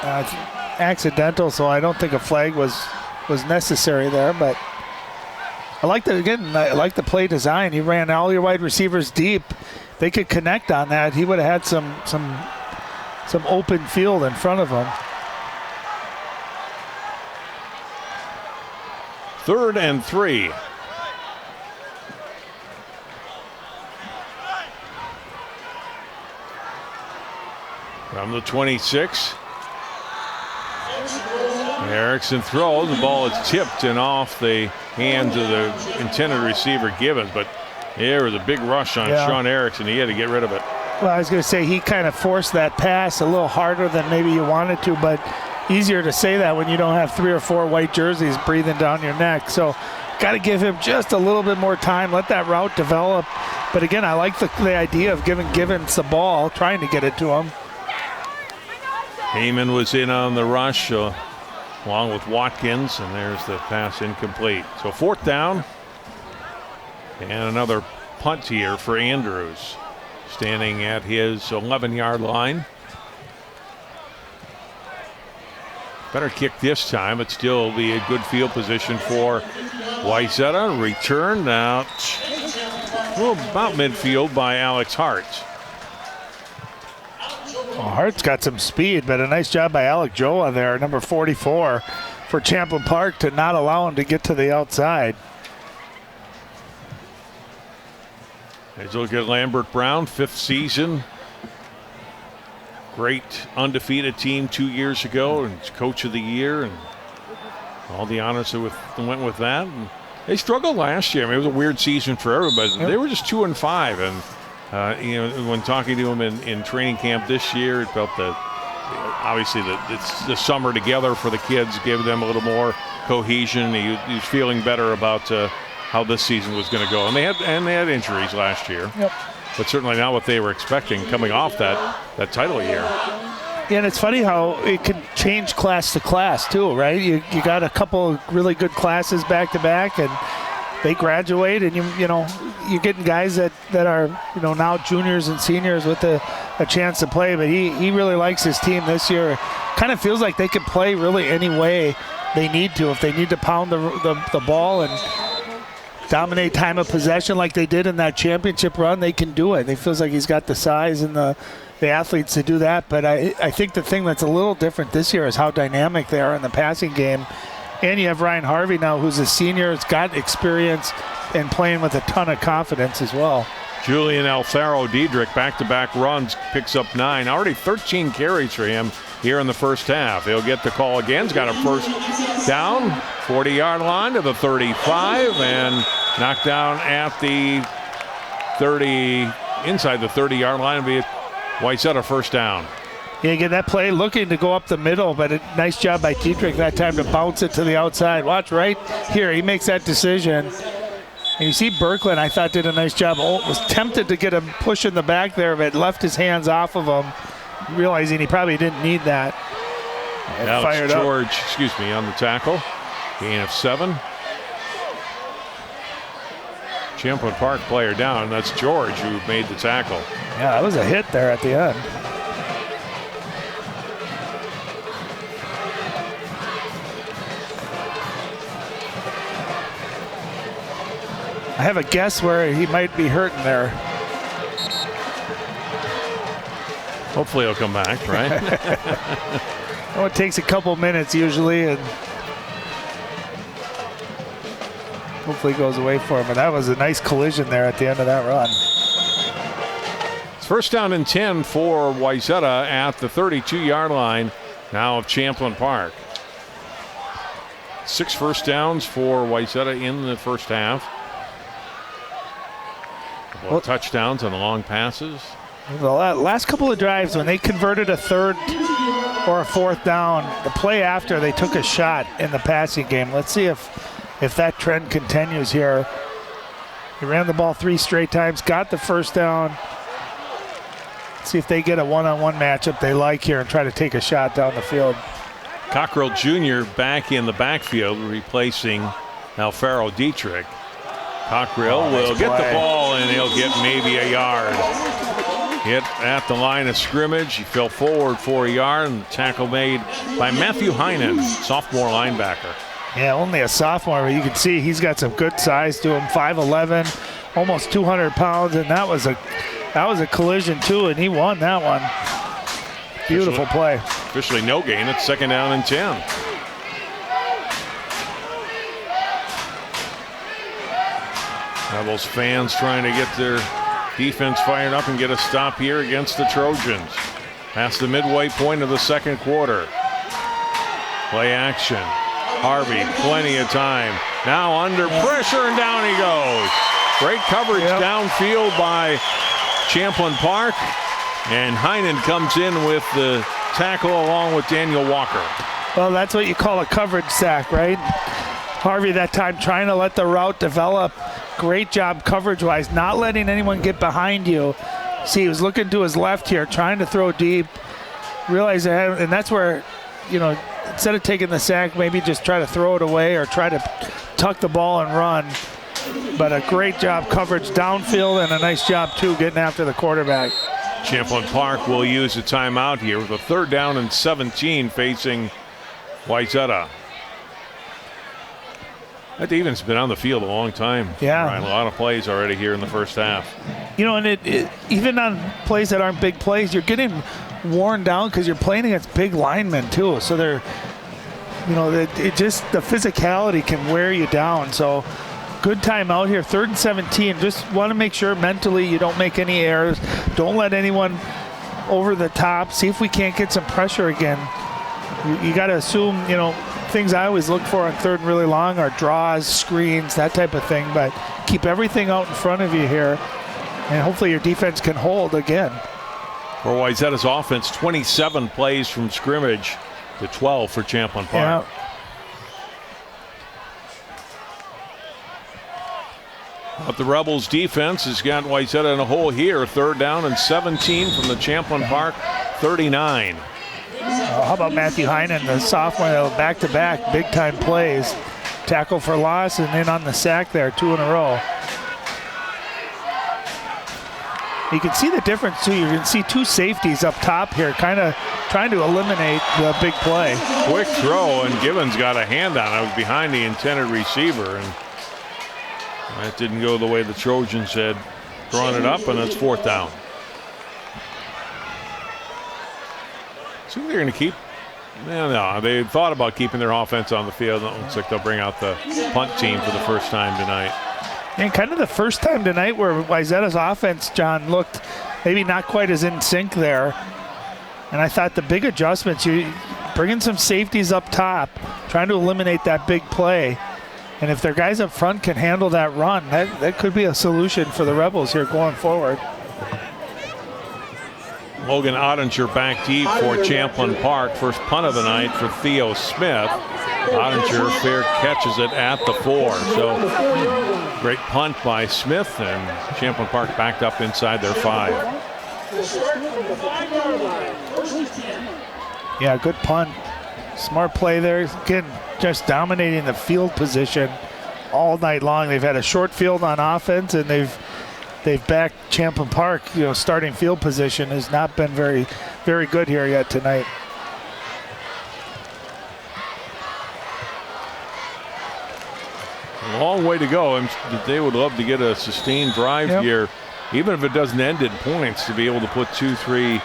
Accidental, so I don't think a flag was necessary there. But I like the play design. He ran all your wide receivers deep. They could connect on that. He would have had some open field in front of him.
3rd and 3. From the 26. Erickson throws. The ball is tipped and off the hands of the intended receiver Givens, but there was a big rush on Sean Erickson. He had to get rid of it.
Well, I was going to say he kind of forced that pass a little harder than maybe you wanted to, but easier to say that when you don't have 3 or 4 white jerseys breathing down your neck. So got to give him just a little bit more time, let that route develop. But again, I like the idea of giving Givens the ball, trying to get it to him.
Heyman was in on the rush along with Watkins, and there's the pass incomplete. So 4th down and another punt here for Andrews, standing at his 11-yard line. Better kick this time, but still be a good field position for Wayzata. Returned out about midfield by Alex Hart.
Well, Hart's got some speed, but a nice job by Alec Joa there, number 44, for Champlin Park to not allow him to get to the outside.
Let's look at Lambert Brown, 5th season. Great undefeated team 2 years ago, and coach of the year, and all the honors that went with that. And they struggled last year. I mean, it was a weird season for everybody. They were just 2-5, and when talking to him in training camp this year, it felt that obviously it's the summer together for the kids gave them a little more cohesion. He was feeling better about how this season was going to go. And they had injuries last year.
Yep.
But certainly not what they were expecting coming off that title year.
Yeah, and it's funny how it can change class to class too, right? You got a couple of really good classes back to back, and they graduate, and you're getting guys that are now juniors and seniors with a chance to play. But he really likes his team this year. Kind of feels like they can play really any way they need to. If they need to pound the ball and dominate time of possession like they did in that championship run, they can do it. It feels like he's got the size and the athletes to do that. But I think the thing that's a little different this year is how dynamic they are in the passing game. And you have Ryan Harvey now, who's a senior, has got experience and playing with a ton of confidence as well.
Julian Alfaro-Diedrich, back-to-back runs, picks up 9. Already 13 carries for him here in the first half. He'll get the call again. He's got a first down, 40-yard line to the 35, and knocked down at the 30, inside the 30-yard line. It'll be Wayzata first down.
Yeah, again, that play looking to go up the middle, but a nice job by Diedrich that time to bounce it to the outside. Watch right here. He makes that decision. And you see Berkland, I thought, did a nice job. Was tempted to get him push in the back there, but left his hands off of him, realizing he probably didn't need that. And
Alex George, on the tackle. Gain of 7. Champlin Park player down. That's George who made the tackle.
Yeah, that was a hit there at the end. I have a guess where he might be hurting there.
Hopefully he'll come back, right?
Oh, it takes a couple minutes usually, and hopefully it goes away for him. But that was a nice collision there at the end of that run.
It's first down and 10 for Wayzata at the 32-yard line now of Champlin Park. 6 first downs for Wayzata in the first half. Touchdowns on the long passes.
The last couple of drives, when they converted a third or a fourth down, the play after they took a shot in the passing game. Let's see if that trend continues here. He ran the ball 3 straight times, got the first down. Let's see if they get a one-on-one matchup they like here and try to take a shot down the field.
Cockrell Jr. back in the backfield, replacing Alfaro-Diedrich. Cockrell will get the ball, and he'll get maybe a yard. Hit at the line of scrimmage. He fell forward for a yard, and the tackle made by Matthew Heinen, sophomore linebacker.
Yeah, only a sophomore, but you can see he's got some good size to him. 5'11", almost 200 pounds, and that was a collision too, and he won that one. Beautiful play.
Officially no gain. It's second down and 10. Rebels fans trying to get their defense fired up and get a stop here against the Trojans. Past the midway point of the second quarter. Play action. Harvey, plenty of time. Now under pressure, and down he goes. Great coverage downfield by Champlin Park. And Heinen comes in with the tackle along with Daniel Walker.
Well, that's what you call a coverage sack, right? Harvey that time trying to let the route develop. Great job coverage-wise, not letting anyone get behind you. See, he was looking to his left here, trying to throw deep. Realize that, and that's where, instead of taking the sack, maybe just try to throw it away or try to tuck the ball and run. But a great job coverage downfield, and a nice job, too, getting after the quarterback.
Champlin Park will use a timeout here with a 3rd down and 17 facing Wayzata. That defense has been on the field a long time.
Yeah.
Ryan, a lot of plays already here in the first half.
And even on plays that aren't big plays, you're getting worn down because you're playing against big linemen too. So they're, it just, the physicality can wear you down. So good timeout here, 3rd and 17. Just want to make sure mentally you don't make any errors. Don't let anyone over the top. See if we can't get some pressure again. You got to assume, things I always look for on 3rd and really long are draws, screens, that type of thing. But keep everything out in front of you here, and hopefully your defense can hold again.
For Wayzata's offense, 27 plays from scrimmage to 12 for Champlin Park. But the Rebels defense has got Wayzata in a hole here. 3rd down and 17 from the Champlin Park 39.
How about Matthew Heinen, the sophomore, back-to-back big-time plays. Tackle for loss and then on the sack there, 2 in a row. You can see the difference too. You can see 2 safeties up top here, kind of trying to eliminate the big play.
Quick throw, and Givens got a hand on it. It was behind the intended receiver, and that didn't go the way the Trojans had drawn it up, and it's 4th down. So they're going to keep. No, they thought about keeping their offense on the field. It looks like they'll bring out the punt team for the first time tonight.
And kind of the first time tonight where Wayzata's offense, John, looked maybe not quite as in sync there. And I thought the big adjustments, you bring in some safeties up top, trying to eliminate that big play. And if their guys up front can handle that run, that could be a solution for the Rebels here going forward.
Logan Ottinger back deep for Champlin Park. First punt of the night for Theo Smith. Ottinger fair catches it at the 4. So great punt by Smith, and Champlin Park backed up inside their 5.
Yeah, good punt. Smart play there. Again, just dominating the field position all night long. They've had a short field on offense, and they've backed Champlin Park. Starting field position has not been very, very good here yet tonight.
A long way to go. And they would love to get a sustained drive here, even if it doesn't end in points, to be able to put 2, 3,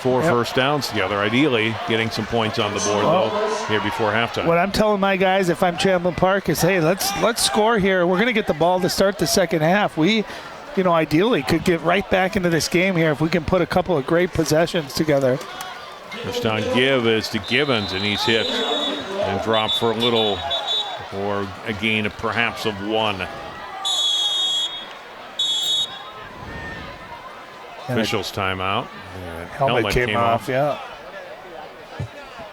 4 first downs together. Ideally, getting some points on the board though here before halftime.
What I'm telling my guys, if I'm Champlin Park, is hey, let's score here. We're going to get the ball to start the second half. We, ideally could get right back into this game here if we can put a couple of great possessions together.
First down give is to Givens, and he's hit and dropped for a little, or a gain of perhaps of 1. Officials timeout.
Helmet came off, yeah.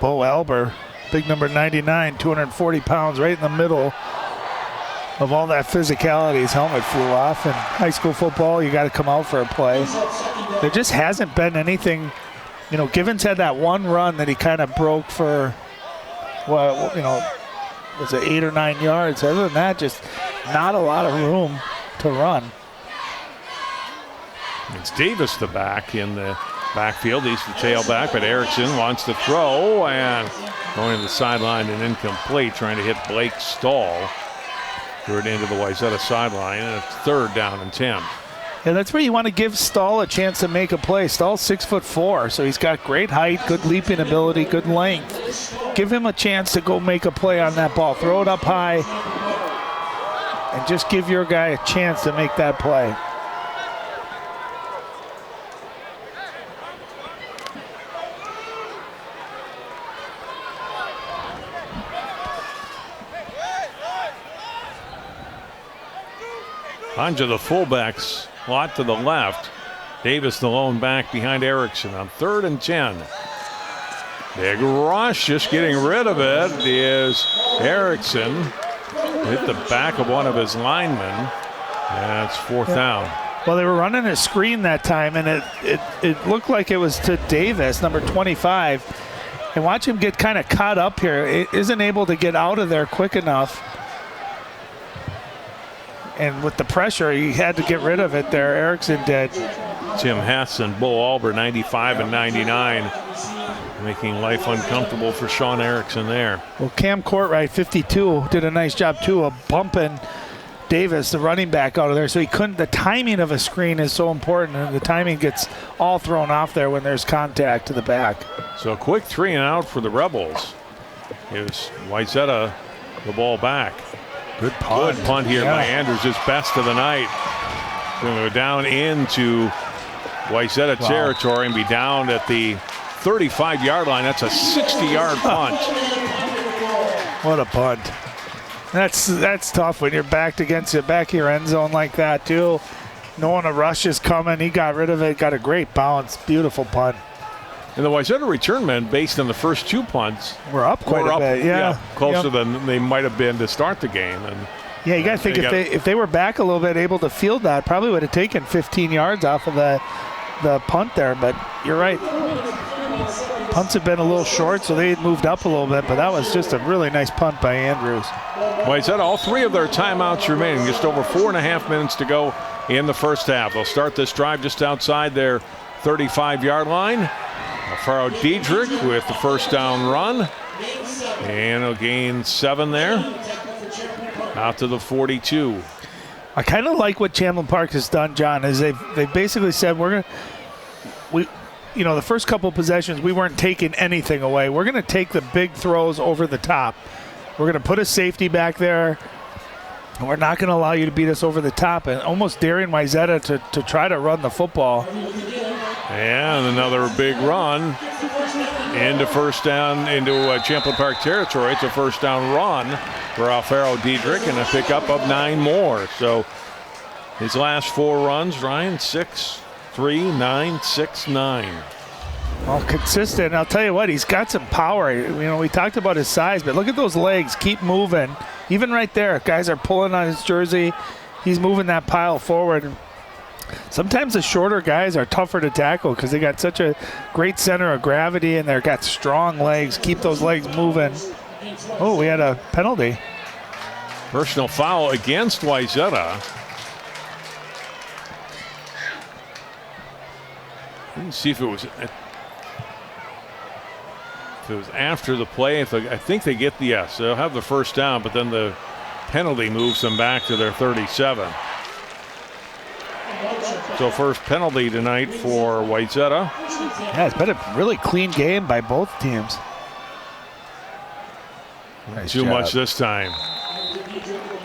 Bo Elber, big number 99, 240 pounds, right in the middle of all that physicality. His helmet flew off. In high school football, you got to come out for a play. There just hasn't been anything. Givens had that one run that he kind of broke for, was it 8 or 9 yards? Other than that, just not a lot of room to run.
It's Davis the back in the backfield. He's the tailback, but Erickson wants to throw, and going to the sideline and incomplete, trying to hit Blake Stahl. Threw it into the Wayzata sideline, and it's 3rd down and 10.
And that's where you want to give Stahl a chance to make a play. Stahl's 6'4", so he's got great height, good leaping ability, good length. Give him a chance to go make a play on that ball. Throw it up high, and just give your guy a chance to make that play.
Onto the fullbacks, lot to the left. Davis the lone back behind Erickson on 3rd and 10. Big rush, just getting rid of it is Erickson. Hit the back of one of his linemen. And it's 4th down.
Well, they were running a screen that time, and it looked like it was to Davis, number 25. And watch him get kind of caught up here. It isn't able to get out of there quick enough. And with the pressure, he had to get rid of it there. Erickson did.
Tim Hess and Bo Alber, 95 and 99, making life uncomfortable for Sean Erickson there.
Well, Cam Courtright, 52, did a nice job too of bumping Davis, the running back, out of there. So he couldn't. The timing of a screen is so important, and the timing gets all thrown off there when there's contact to the back.
So a quick 3 and out for the Rebels. Gives Wayzata the ball back.
Good punt.
Good punt here by Andrews, his best of the night. Going to go down into Wayzata territory and be down at the 35-yard line. That's a 60-yard punt.
What a punt. That's tough when you're backed against the back of your end zone like that too. Knowing a rush is coming, he got rid of it, got a great bounce. Beautiful punt.
And the Wayzata return men, based on the first 2 punts,
we're up quite a bit. Yeah.
Closer than they might have been to start the game. And
Yeah, you got to think if they were back a little bit, able to field that, probably would have taken 15 yards off of the punt there. But you're right. Punts have been a little short, so they had moved up a little bit. But that was just a really nice punt by Andrews.
Wayzata, all 3 of their timeouts remaining. Just over 4.5 minutes to go in the first half. They'll start this drive just outside their 35-yard line. Alfaro Diedrich with the first down run. And he'll gain 7 there. Out to the 42.
I kind of like what Champlin Park has done, John, is they've basically said the first couple possessions we weren't taking anything away. We're going to take the big throws over the top. We're going to put a safety back there. And we're not going to allow you to beat us over the top, and almost daring Wayzata to try to run the football.
And another big run into first down into Champlin Park territory. It's a first down run for Alfaro Diedrich and a pickup of 9 more. So his last 4 runs, Ryan, 6, 3, 9, 6, 9.
Well, consistent. I'll tell you what, he's got some power. We talked about his size, but look at those legs. Keep moving. Even right there, guys are pulling on his jersey. He's moving that pile forward. Sometimes the shorter guys are tougher to tackle because they got such a great center of gravity and they've got strong legs. Keep those legs moving. Oh, we had a penalty.
Personal foul against Wayzata. Let's see if it was after the play. I think they get the yes. They'll have the first down, but then the penalty moves them back to their 37. So first penalty tonight for Wayzata.
Yeah, it's been a really clean game by both teams.
Nice Too job. Much this time.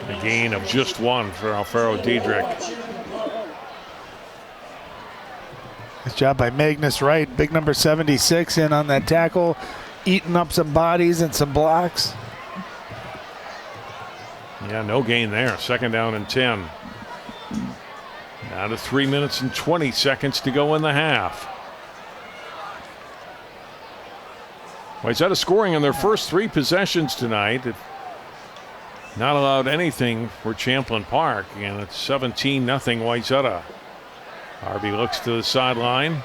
A gain of just 1 for Alfaro Diedrich.
Nice job by Magnus Wright, big number 76 in on that tackle, eating up some bodies and some blocks.
Yeah, no gain there. Second down and 10. Down to 3 minutes and 20 seconds to go in the half. Wayzata scoring on their first 3 possessions tonight. Not allowed anything for Champlin Park, and it's 17-0 Wayzata. Harvey looks to the sideline.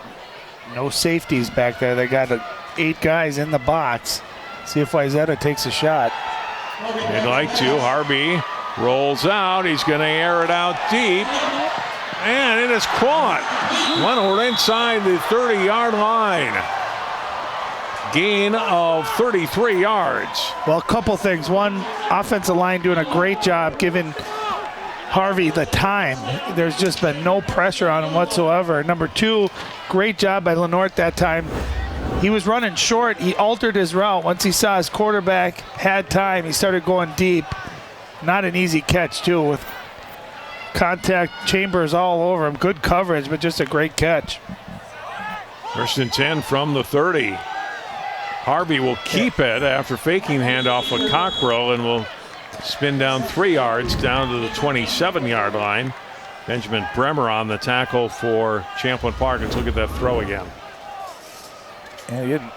No safeties back there. They got 8 guys in the box. See if Wayzata takes a shot.
They'd like to. Harvey rolls out. He's going to air it out deep. And it is caught. Went inside the 30-yard line. Gain of 33 yards.
Well, a couple things. One, offensive line doing a great job giving Harvey the time. There's just been no pressure on him whatsoever. Number 2, great job by Lenort that time. He was running short. He altered his route. Once he saw his quarterback had time, he started going deep. Not an easy catch, too, with contact chambers all over him. Good coverage, but just a great catch.
First and 10 from the 30. Harvey will keep it after faking handoff with Cockrell and will spin down 3 yards down to the 27-yard line. Benjamin Bremer on the tackle for Champlin Park. Let's look at that throw again.
Yeah,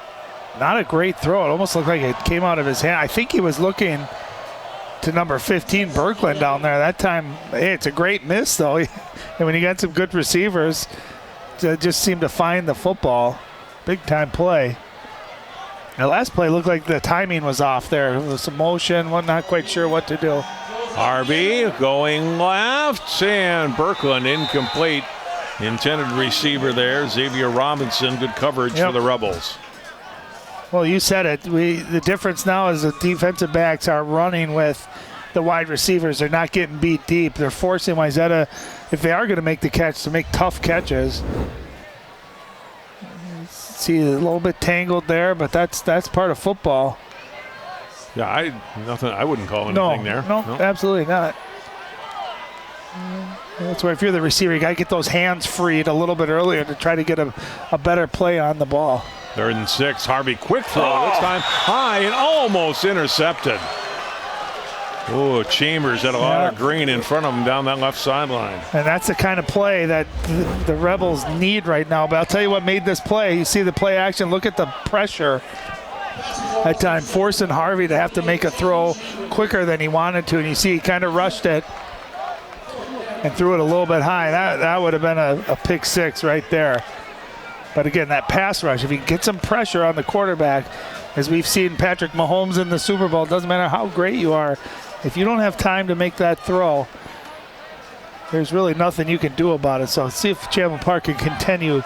not a great throw. It almost looked like it came out of his hand. I think he was looking to number 15, Berkland, down there. That time, hey, it's a great miss, though. And when you got some good receivers, just seemed to find the football. Big-time play. The last play looked like the timing was off there. There was some motion, not quite sure what to do.
Harvey going left, and Berkland incomplete. Intended receiver there, Xavier Robinson. Good coverage for the Rebels.
Well, you said it. The difference now is the defensive backs are running with the wide receivers. They're not getting beat deep. They're forcing Wayzata, if they are going to make the catch, to make tough catches. See, a little bit tangled there, but that's part of football.
Yeah, I wouldn't call anything there.
No, absolutely not. That's why if you're the receiver, you got to get those hands freed a little bit earlier to try to get a better play on the ball.
3rd and 6. Harvey, quick throw. This time high and almost intercepted. Oh, Chambers had a lot of green in front of him down that left sideline.
And that's the kind of play that the Rebels need right now. But I'll tell you what made this play. You see the play action. Look at the pressure that time, forcing Harvey to have to make a throw quicker than he wanted to. And you see he kind of rushed it and threw it a little bit high. That would have been a pick six right there. But again, that pass rush, if you get some pressure on the quarterback, as we've seen Patrick Mahomes in the Super Bowl, it doesn't matter how great you are, if you don't have time to make that throw, there's really nothing you can do about it. So let's see if Champlin Park can continue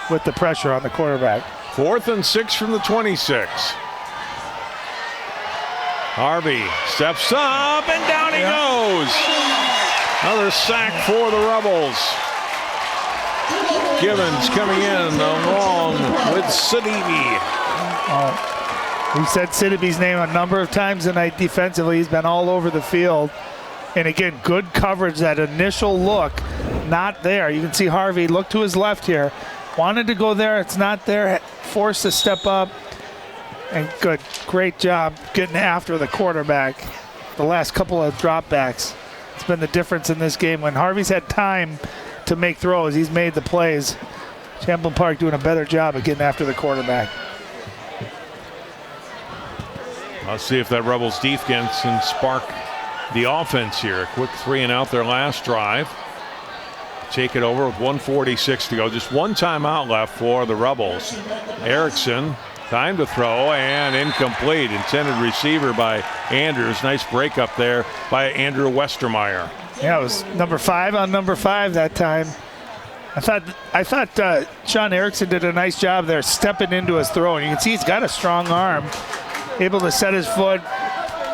with the pressure on the quarterback.
4th and 6 from the 26. Harvey steps up and down he goes. Another sack for the Rebels. Givens coming in along with Sidibe.
We said Sidibe's name a number of times tonight defensively. He's been all over the field. And again, good coverage. That initial look, not there. You can see Harvey look to his left here. Wanted to go there, it's not there. Forced to step up. And good, great job getting after the quarterback. The last couple of dropbacks. It's been the difference in this game. When Harvey's had time to make throws, he's made the plays. Champlin Park doing a better job of getting after the quarterback.
Let's see if that Rebels defense can spark the offense here. Quick 3 and out their last drive. Take it over with 1:46 to go. Just one timeout left for the Rebels. Erickson, time to throw and incomplete. Intended receiver by Andrews. Nice break up there by Andrew Westermeyer.
Yeah, it was number 5 on number 5 that time. I thought Sean Erickson did a nice job there stepping into his throw. And you can see he's got a strong arm. Able to set his foot.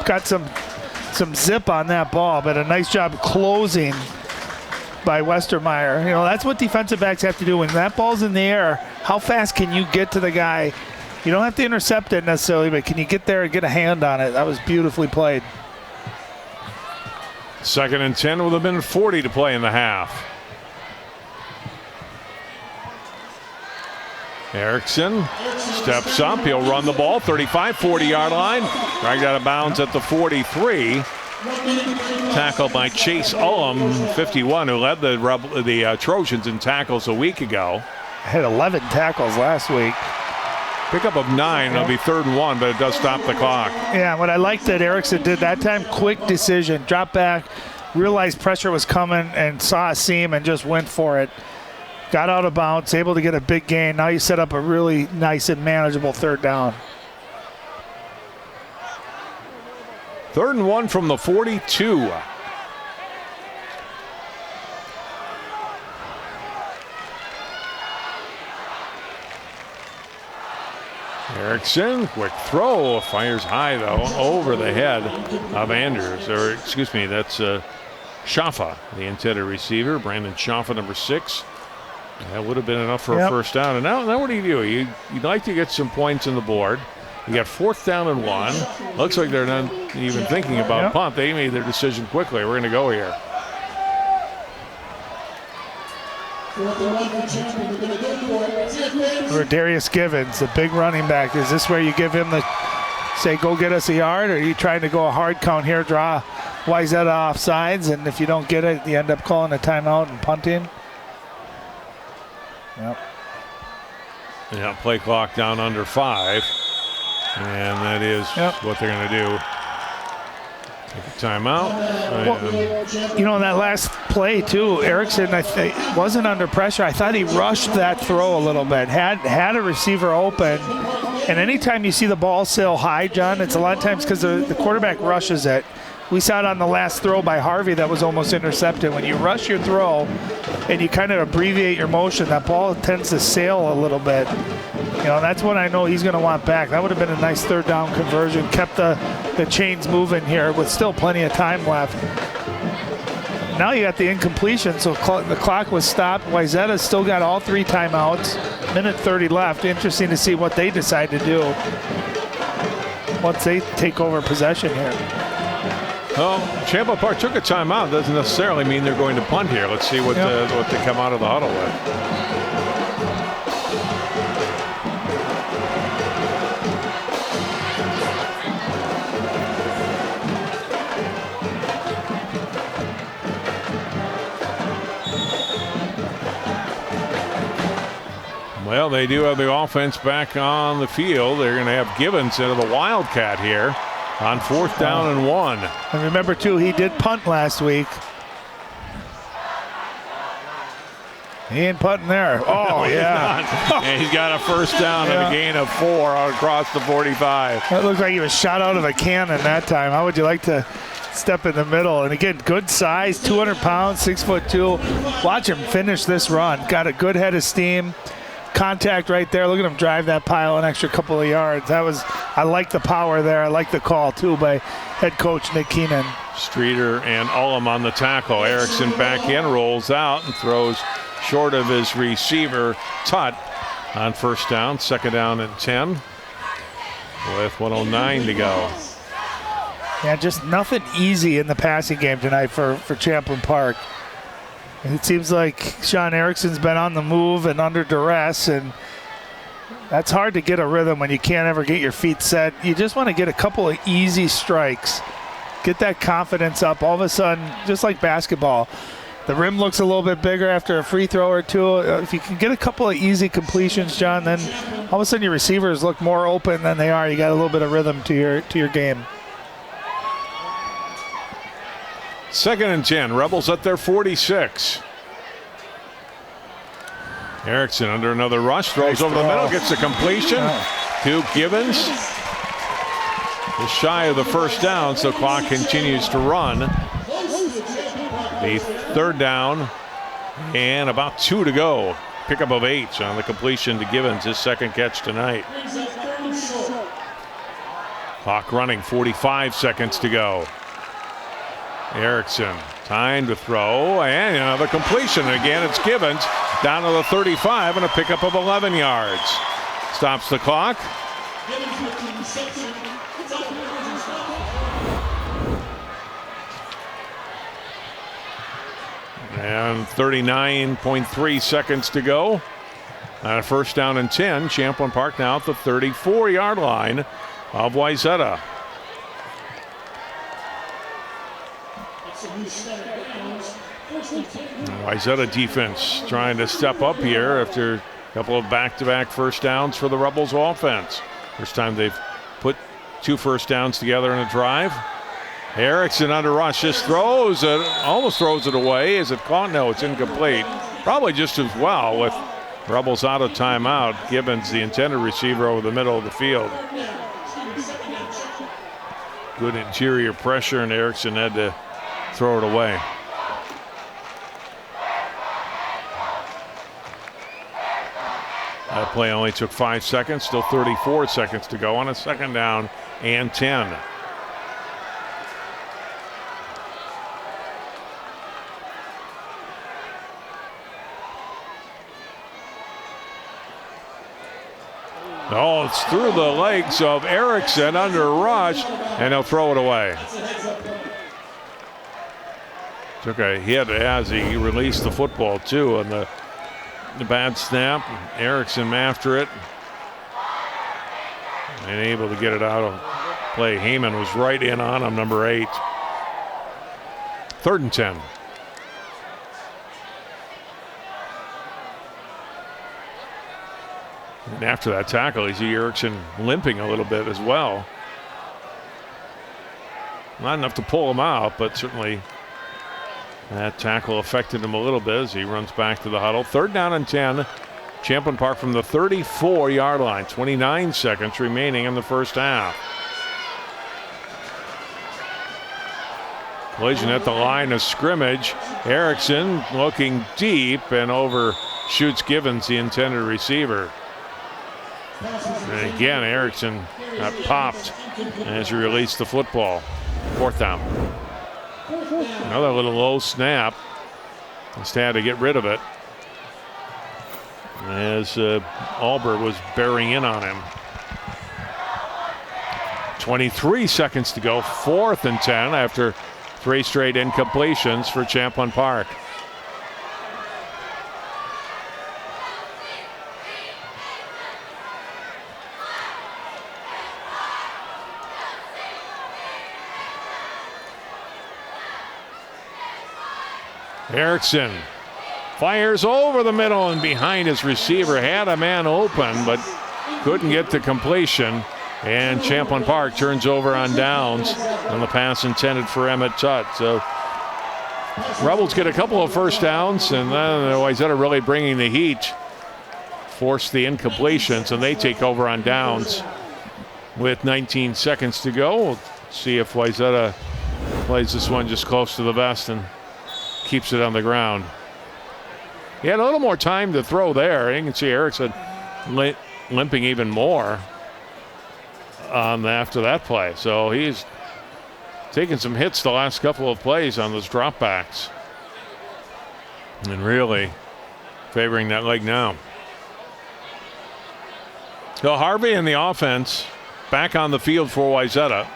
Got some zip on that ball, but a nice job closing by Westermeyer. You know, that's what defensive backs have to do. When that ball's in the air, how fast can you get to the guy? You don't have to intercept it necessarily, but can you get there and get a hand on it? That was beautifully played.
2nd and 10 with a minute 40 to play in the half. Erickson steps up. He'll run the ball. 35, 40-yard line. Dragged out of bounds at the 43. Tackled by Chase Ullum, 51, who led the Trojans in tackles a week ago.
Had 11 tackles last week.
Pickup of 9. It'll be 3rd and 1, but it does stop the clock.
Yeah, what I liked that Erickson did that time, quick decision. Drop back, realized pressure was coming, and saw a seam and just went for it. Got out of bounds, able to get a big gain. Now you set up a really nice and manageable 3rd down.
3rd and 1 from the 42. Erickson, quick throw, fires high though, over the head of Andrews, or excuse me, that's Schaffa, the intended receiver. Brandon Schaffa, number 6. That would have been enough for a 1st down. And now what do? You'd like to get some points on the board. You got 4th down and 1. Looks like they're not even thinking about punt. They made their decision quickly. We're going to go here.
For Darius Givens, the big running back. Is this where you give him the, say, go get us a yard? Or are you trying to go a hard count here, draw Wayzata off sides, and if you don't get it, you end up calling a timeout and punting? Yep.
Yeah, play clock down under 5. And that is what they're going to do. Take a timeout.
Well, you know, in that last play, too, Erickson, I think, wasn't under pressure. I thought he rushed that throw a little bit. Had a receiver open. And anytime you see the ball sail high, John, it's a lot of times because the quarterback rushes it. We saw it on the last throw by Harvey that was almost intercepted. When you rush your throw and you kind of abbreviate your motion, that ball tends to sail a little bit. You know, that's what I know he's going to want back. That would have been a nice 3rd down conversion. Kept the chains moving here with still plenty of time left. Now you got the incompletion, so the clock was stopped. Wayzata's still got all 3 timeouts. Minute 30 left. Interesting to see what they decide to do once they take over possession here.
Well, Champlin Park took a timeout. Doesn't necessarily mean they're going to punt here. Let's see what they come out of the huddle with. Well, they do have the offense back on the field. They're going to have Givens into the Wildcat here on 4th down and 1.
And remember, too, he did punt last week. He ain't punting there. Oh, yeah.
And he's got a first down and a gain of 4 across the 45.
That looked like he was shot out of a cannon that time. How would you like to step in the middle? And again, good size, 200 pounds, 6'2". Watch him finish this run. Got a good head of stream. Contact right there. Look at him drive that pile an extra couple of yards. I like the power there. I like the call, too, by head coach Nick Keenan.
Streeter and Ullum on the tackle. Erickson back in, rolls out, and throws short of his receiver, Tutt, on first down. 2nd down and 10 with 1:09 to go.
Yeah, just nothing easy in the passing game tonight for Champlin Park. It seems like Sean Erickson's been on the move and under duress, and that's hard to get a rhythm when you can't ever get your feet set. You just want to get a couple of easy strikes, get that confidence up. All of a sudden, just like basketball, the rim looks a little bit bigger after a free throw or two. If you can get a couple of easy completions, John, then all of a sudden your receivers look more open than they are. You got a little bit of rhythm to your game.
2nd and 10. Rebels at their 46. Erickson under another rush. Throws over the middle. Gets the completion to Givens. Just shy of the first down, so clock continues to run. The 3rd down and about 2 to go. Pickup of 8 on the completion to Givens. His 2nd catch tonight. Clock running. 45 seconds to go. Erickson, time to throw, and another completion. Again, it's Givens down to the 35 and a pickup of 11 yards. Stops the clock. And 39.3 seconds to go. And a 1st down and 10. Champlin Park now at the 34-yard line of Wayzata. Wayzata defense trying to step up here after a couple of back-to-back first downs for the Rebels offense. First time they've put 2 first downs together in a drive. Erickson under rush, just throws it, almost throws it away. Is it caught? No, it's incomplete. Probably just as well with Rebels out of timeout. Gibbons, the intended receiver, over the middle of the field. Good interior pressure, and Erickson had to throw it away. That play only took 5 seconds, still 34 seconds to go on a 2nd down and 10. Oh, it's through the legs of Erickson under rush, and he'll throw it away. Took a hit as he released the football, too, on the bad snap. Erickson after it. And able to get it out of play. Heyman was right in on him, number 8. 3rd and 10. And after that tackle, you see Erickson limping a little bit as well. Not enough to pull him out, but certainly that tackle affected him a little bit as he runs back to the huddle. 3rd down and 10. Champlin Park from the 34-yard line. 29 seconds remaining in the first half. Collision at the line of scrimmage. Erickson looking deep and overshoots Givens, the intended receiver. And again, Erickson got popped as he released the football. 4th down. Another little low snap. Just had to get rid of it as Albert was bearing in on him. 23 seconds to go. 4th and 10 after 3 straight incompletions for Champlin Park. Erickson Fires over the middle and behind his receiver. Had a man open, but couldn't get to completion. And Champlin Park turns over on downs on the pass intended for Emmett Tutt. So Rebels get a couple of first downs, and then Wayzata really bringing the heat. Force the incompletions, and they take over on downs with 19 seconds to go. We'll see if Wayzata plays this one just close to the vest and keeps it on the ground. He had a little more time to throw there. You can see Erickson limping even more after that play. So he's taken some hits the last couple of plays on those dropbacks. And really favoring that leg now. So Harvey in the offense back on the field for Wayzata.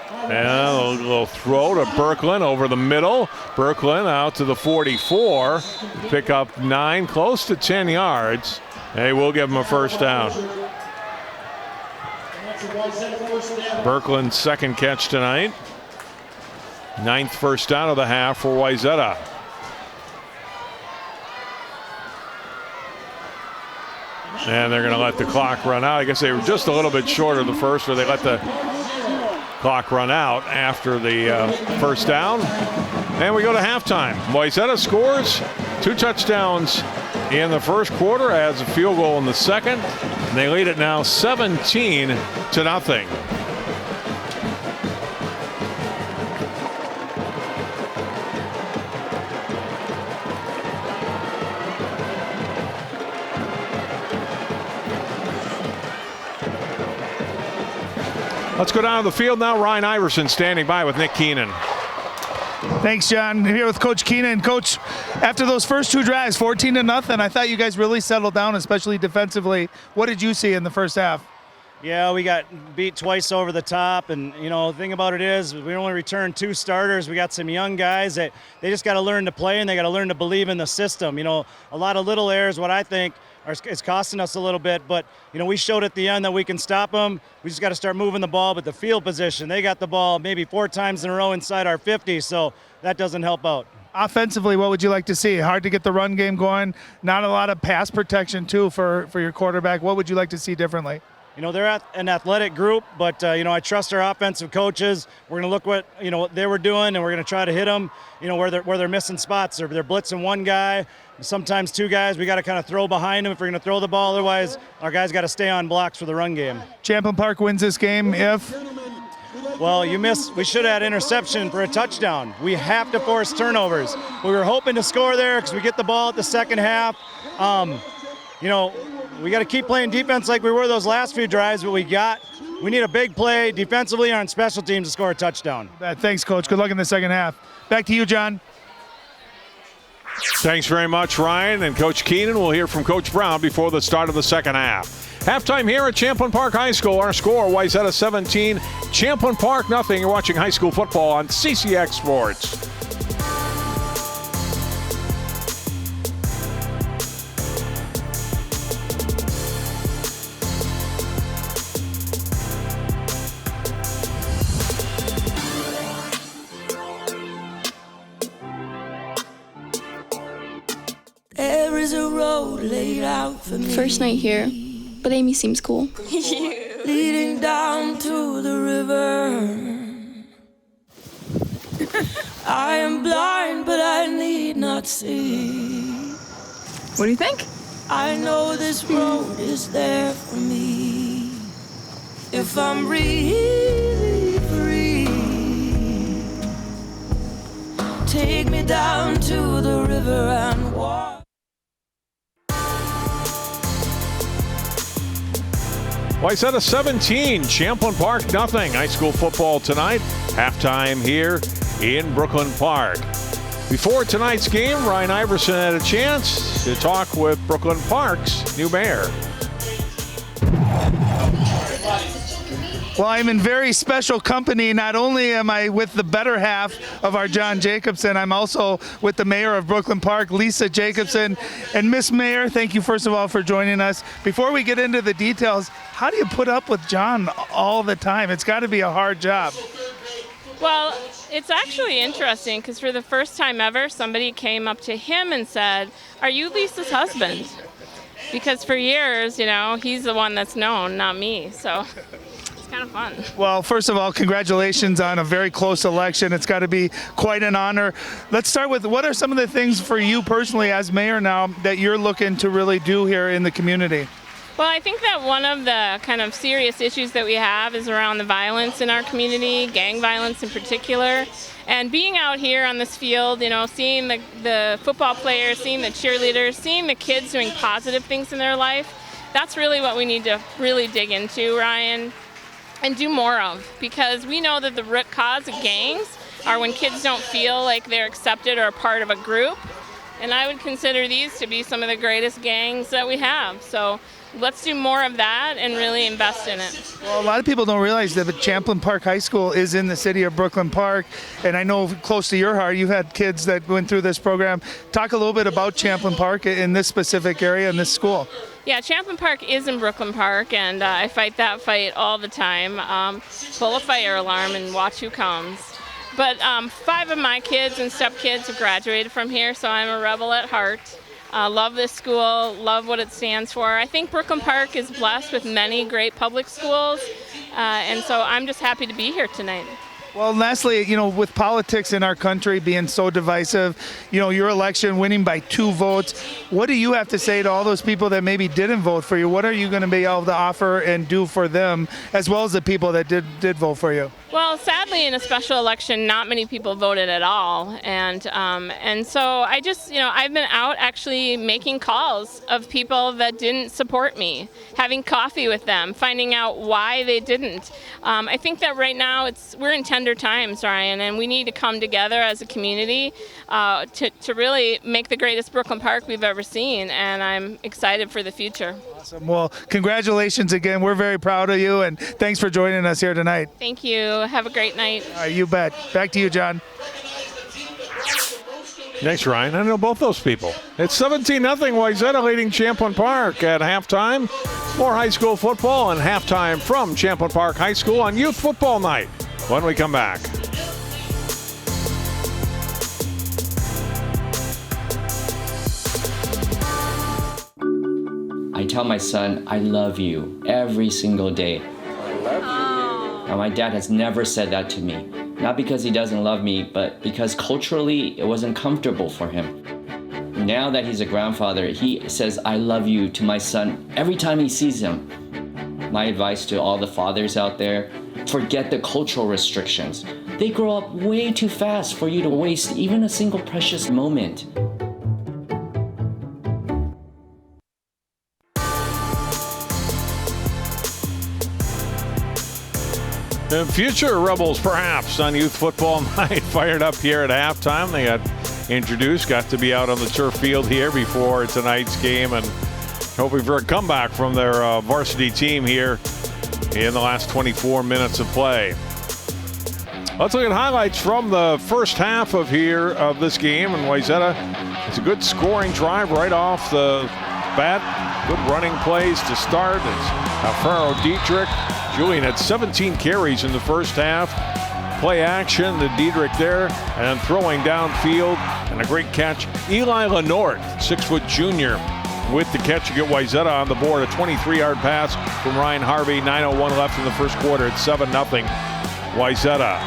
And a little throw to Berklin over the middle. Berklin out to the 44. Pick up 9, close to 10 yards. They will give him a first down. Berklin's second catch tonight. 9th first down of the half for Wayzata. And they're going to let the clock run out. I guess they were just a little bit short of the first, where they let the clock run out after the first down. And we go to halftime. Wayzata scores 2 touchdowns in the first quarter, adds a field goal in the second. And they lead it now 17-0. Let's go down to the field now. Ryan Iverson standing by with Nick Keenan.
Thanks, John. I'm here with Coach Keenan. Coach, after those first 2 drives, 14-0, I thought you guys really settled down, especially defensively. What did you see in the first half?
Yeah, we got beat twice over the top, and the thing about it is we only returned 2 starters. We got some young guys that they just got to learn to play, and they got to learn to believe in the system. A lot of little errors, what I think it's costing us a little bit, but we showed at the end that we can stop them. We just got to start moving the ball. But the field position, they got the ball maybe 4 times in a row inside our 50, so that doesn't help out.
Offensively, what would you like to see? Hard to get the run game going. Not a lot of pass protection too for your quarterback. What would you like to see differently?
They're an athletic group, but I trust our offensive coaches. We're going to look what they were doing, and we're going to try to hit them. Where they're missing spots. They're blitzing 1 guy, sometimes 2 guys. We got to kind of throw behind them if we're going to throw the ball. Otherwise, our guys got to stay on blocks for the run game.
Champlin Park wins this game if?
Well, we should have had interception for a touchdown. We have to force turnovers. We were hoping to score there because we get the ball at the second half. We got to keep playing defense like we were those last few drives, but we need a big play defensively on special teams to score a touchdown.
Thanks, Coach. Good luck in the second half. Back to you, John.
Thanks very much, Ryan. And Coach Keenan, we'll hear from Coach Brown before the start of the second half. Halftime here at Champlin Park High School. Our score, Wayzata 17, Champlin Park 0. You're watching high school football on CCX Sports.
There is a road laid out for me.
First night here, but Amy seems cool.
Leading down to the river. I am blind, but I need not see.
What do you think?
I know this road is there for me. If I'm really free, take me down to the river and walk.
Wayzata 17, Champlin Park 0. High school football tonight. Halftime here in Brooklyn Park. Before tonight's game, Ryan Iverson had a chance to talk with Brooklyn Park's new mayor.
Well, I'm in very special company. Not only am I with the better half of our John Jacobson, I'm also with the mayor of Brooklyn Park, Lisa Jacobson. And Miss Mayor, thank you first of all for joining us. Before we get into the details, how do you put up with John all the time? It's got to be a hard job.
Well, It's actually interesting because for the first time ever, somebody came up to him and said, "Are you Lisa's husband?" Because for years, he's the one that's known, not me. So it's kind of fun.
Well, first of all, congratulations on a very close election. It's got to be quite an honor. Let's start with, what are some of the things for you personally as mayor now that you're looking to really do here in the community?
Well, I think that one of the kind of serious issues that we have is around the violence in our community, gang violence in particular. And being out here on this field, seeing the football players, seeing the cheerleaders, seeing the kids doing positive things in their life, that's really what we need to really dig into, Ryan, and do more of. Because we know that the root cause of gangs are when kids don't feel like they're accepted or a part of a group. And I would consider these to be some of the greatest gangs that we have. So let's do more of that and really invest in it.
Well, a lot of people don't realize that Champlin Park High School is in the city of Brooklyn Park, and I know close to your heart, you've had kids that went through this program. Talk a little bit about Champlin Park in this specific area and this school.
Yeah, Champlin Park is in Brooklyn Park, and I fight that fight all the time. Pull a fire alarm and watch who comes. But 5 of my kids and stepkids have graduated from here, so I'm a rebel at heart. Love this school, love what it stands for. I think Brooklyn Park is blessed with many great public schools, and so I'm just happy to be here tonight.
Well, lastly, with politics in our country being so divisive, your election winning by 2 votes, what do you have to say to all those people that maybe didn't vote for you? What are you going to be able to offer and do for them, as well as the people that did vote for you?
Well, sadly, in a special election, not many people voted at all, and so I just, I've been out actually making calls of people that didn't support me, having coffee with them, finding out why they didn't. I think that right now we're in tender times, Ryan, and we need to come together as a community to really make the greatest Brooklyn Park we've ever seen, and I'm excited for the future.
Awesome. Well, congratulations again. We're very proud of you, and thanks for joining us here tonight.
Thank you. Have a great night.
You bet. Back to you, John.
Thanks, Ryan. I know both those people. It's 17-0 Wayzata leading Champlin Park at halftime. More high school football and halftime from Champlin Park High School on Youth Football Night when we come back.
I tell my son, I love you every single day. I love you. Now, my dad has never said that to me. Not because he doesn't love me, but because culturally it wasn't comfortable for him. Now that he's a grandfather, he says, I love you to my son every time he sees him. My advice to all the fathers out there, forget the cultural restrictions. They grow up way too fast for you to waste even a single precious moment.
The future Rebels, perhaps, on Youth Football Night, fired up here at halftime. They got introduced, got to be out on the turf field here before tonight's game, and hoping for a comeback from their varsity team here in the last 24 minutes of play. Let's look at highlights from the first half of this game. And Wayzata, it's a good scoring drive right off the bat. Good running plays to start. It's Alfaro Dietrich. Julian had 17 carries in the first half. Play action to Dietrich there, and throwing downfield, and a great catch. Eli Lenort, 6-foot junior, with the catch to get Wayzata on the board. A 23-yard pass from Ryan Harvey. 9:01 left in the first quarter. It's 7-0 Wayzata.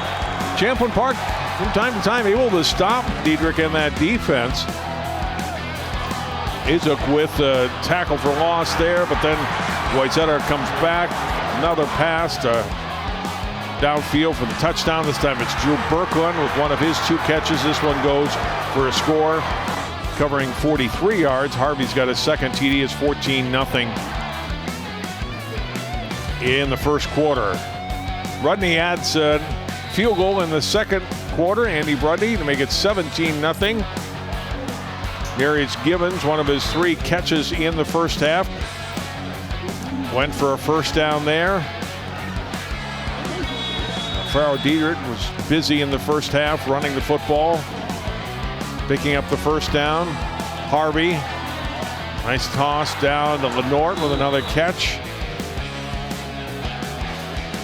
Champlin Park, from time to time, able to stop Dietrich in that defense. Izuk with a tackle for loss there, but then Wayzata comes back. Another pass to downfield for the touchdown. This time it's Drew Birkeland with one of his 2 catches. This one goes for a score, covering 43 yards. Harvey's got his second TD. It's 14-0 in the first quarter. Rudney adds a field goal in the second quarter. Andy Rudney to make it 17-0. Darius Gibbons, one of his 3 catches in the first half, went for a first down there. Farrell Dietrich was busy in the first half running the football, picking up the first down. Harvey, nice toss down to Lenort with another catch.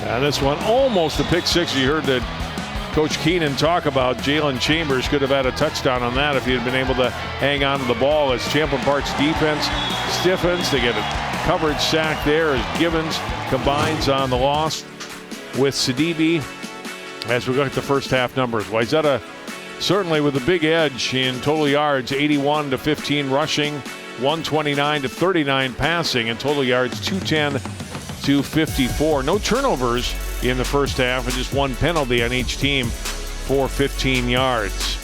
And this one almost a pick six. You heard the Coach Keenan talk about Jalen Chambers could have had a touchdown on that if he had been able to hang on to the ball as Champlin Park's defense stiffens. They get a coverage sack there as Gibbons combines on the loss with Sidibe. As we look at the first half numbers, Wayzata certainly with a big edge in total yards, 81 to 15 rushing, 129 to 39 passing, and total yards 210 to 54. No turnovers in the first half, and just one penalty on each team for 15 yards.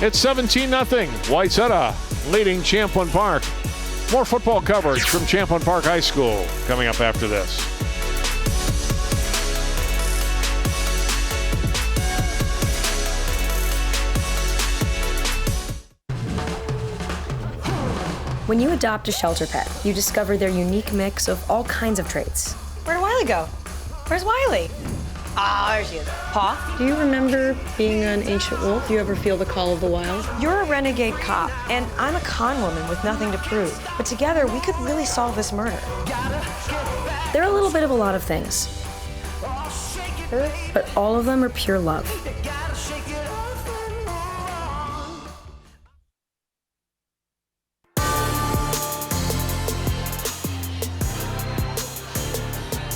It's 17-0. Wayzata leading Champlin Park. More football coverage from Champlin Park High School coming up after this.
When you adopt a shelter pet, you discover their unique mix of all kinds of traits.
Where'd Wiley go? Where's Wiley? Ah, there she is. Paw?
Do you remember being an ancient wolf? Do you ever feel the call of the wild?
You're a renegade cop, and I'm a con woman with nothing to prove. But together, we could really solve this murder.
They're a little bit of a lot of things, but all of them are pure love.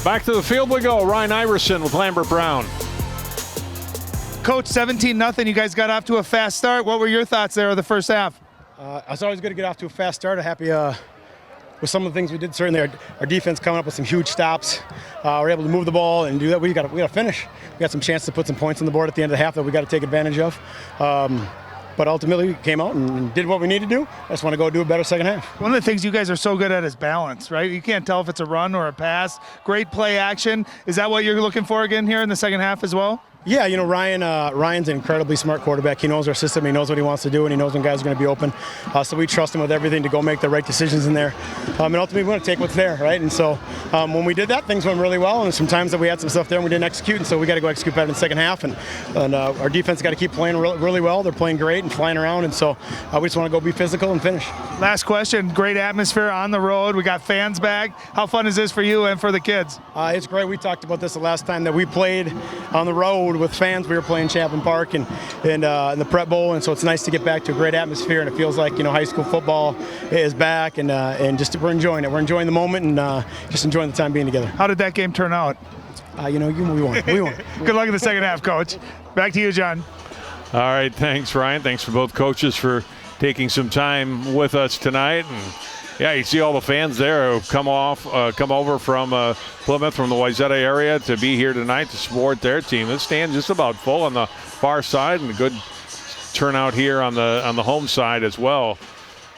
Back to the field we go. Ryan Iverson with Lambert Brown.
Coach, 17-0. You guys got off to a fast start. What were your thoughts there of the first half?
It's always good to get off to a fast start. I'm happy with some of the things we did. Certainly our defense coming up with some huge stops. We're able to move the ball and do that. We got to finish. We got some chance to put some points on the board at the end of the half that we got to take advantage of. But ultimately, we came out and did what we need to do. I just want to go do a better second half.
One of the things you guys are so good at is balance, right? You can't tell if it's a run or a pass. Great play action. Is that what you're looking for again here in the second half as well?
Yeah, you know, Ryan's an incredibly smart quarterback. He knows our system. He knows what he wants to do, and he knows when guys are going to be open. So we trust him with everything to go make the right decisions in there. And ultimately, we want to take what's there, right? And so when we did that, things went really well. And sometimes that we had some stuff there and we didn't execute, and so we got to go execute better in the second half. And our defense got to keep playing really well. They're playing great and flying around, and so we just want to go be physical and finish.
Last question. Great atmosphere on the road. We got fans back. How fun is this for you and for the kids?
It's great. We talked about this the last time that we played on the road with fans. We were playing Champlin Park and in the Prep Bowl, and so it's nice to get back to a great atmosphere, and it feels like, you know, high school football is back, and just we're enjoying it. We're enjoying the moment and just enjoying the time being together.
How did that game turn out?
We won.
Good luck in the second half, Coach. Back to you, John.
All right, thanks, Ryan. Thanks for both coaches for taking some time with us tonight. And yeah, you see all the fans there who come over from Plymouth, from the Wayzata area to be here tonight to support their team. This stand's just about full on the far side, and a good turnout here on the home side as well.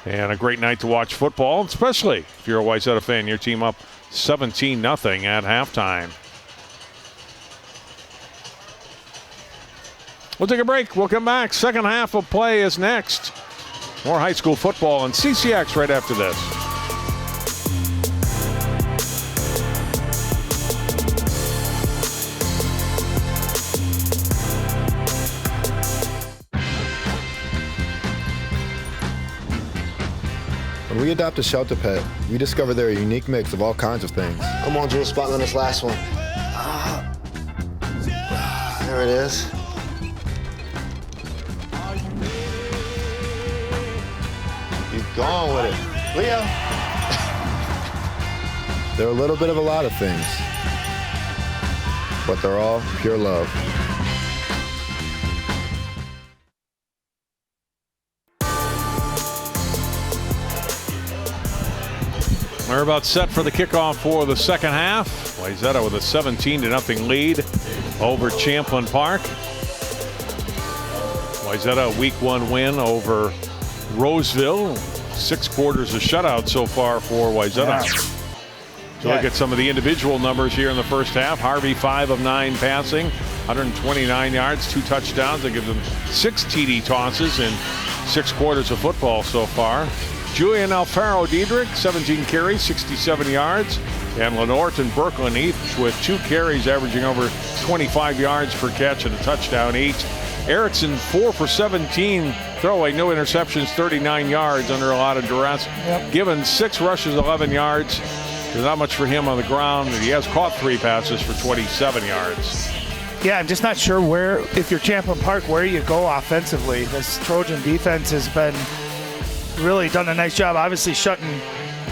And a great night to watch football, especially if you're a Wayzata fan. Your team up 17-0 at halftime. We'll take a break. We'll come back. Second half of play is next. More high school football and CCX right after this.
When we adopt a shelter pet, we discover they're a unique mix of all kinds of things.
Come on, Drew, spot on this last one. There it is. Keep going with it. Leo.
They're a little bit of a lot of things, but they're all pure love.
We're about set for the kickoff for the second half. Wayzata with a 17-0 lead over Champlin Park. Wayzata a week 1 win over Roseville. 6 quarters of shutout so far for Wayzata. So look at some of the individual numbers here in the first half. Harvey 5 of 9 passing, 129 yards, 2 touchdowns. That gives them 6 TD tosses in 6 quarters of football so far. Julian Alfaro Diedrich, 17 carries, 67 yards. And Lenort and Brooklyn each with 2 carries, averaging over 25 yards per catch and a touchdown each. Erickson 4 for 17, throwaway, no interceptions, 39 yards under a lot of duress. Given 6 rushes, 11 yards. There's not much for him on the ground. He has caught 3 passes for 27 yards.
Yeah, I'm just not sure where, if you're Champlin Park, where you go offensively. This Trojan defense has been really done a nice job, obviously shutting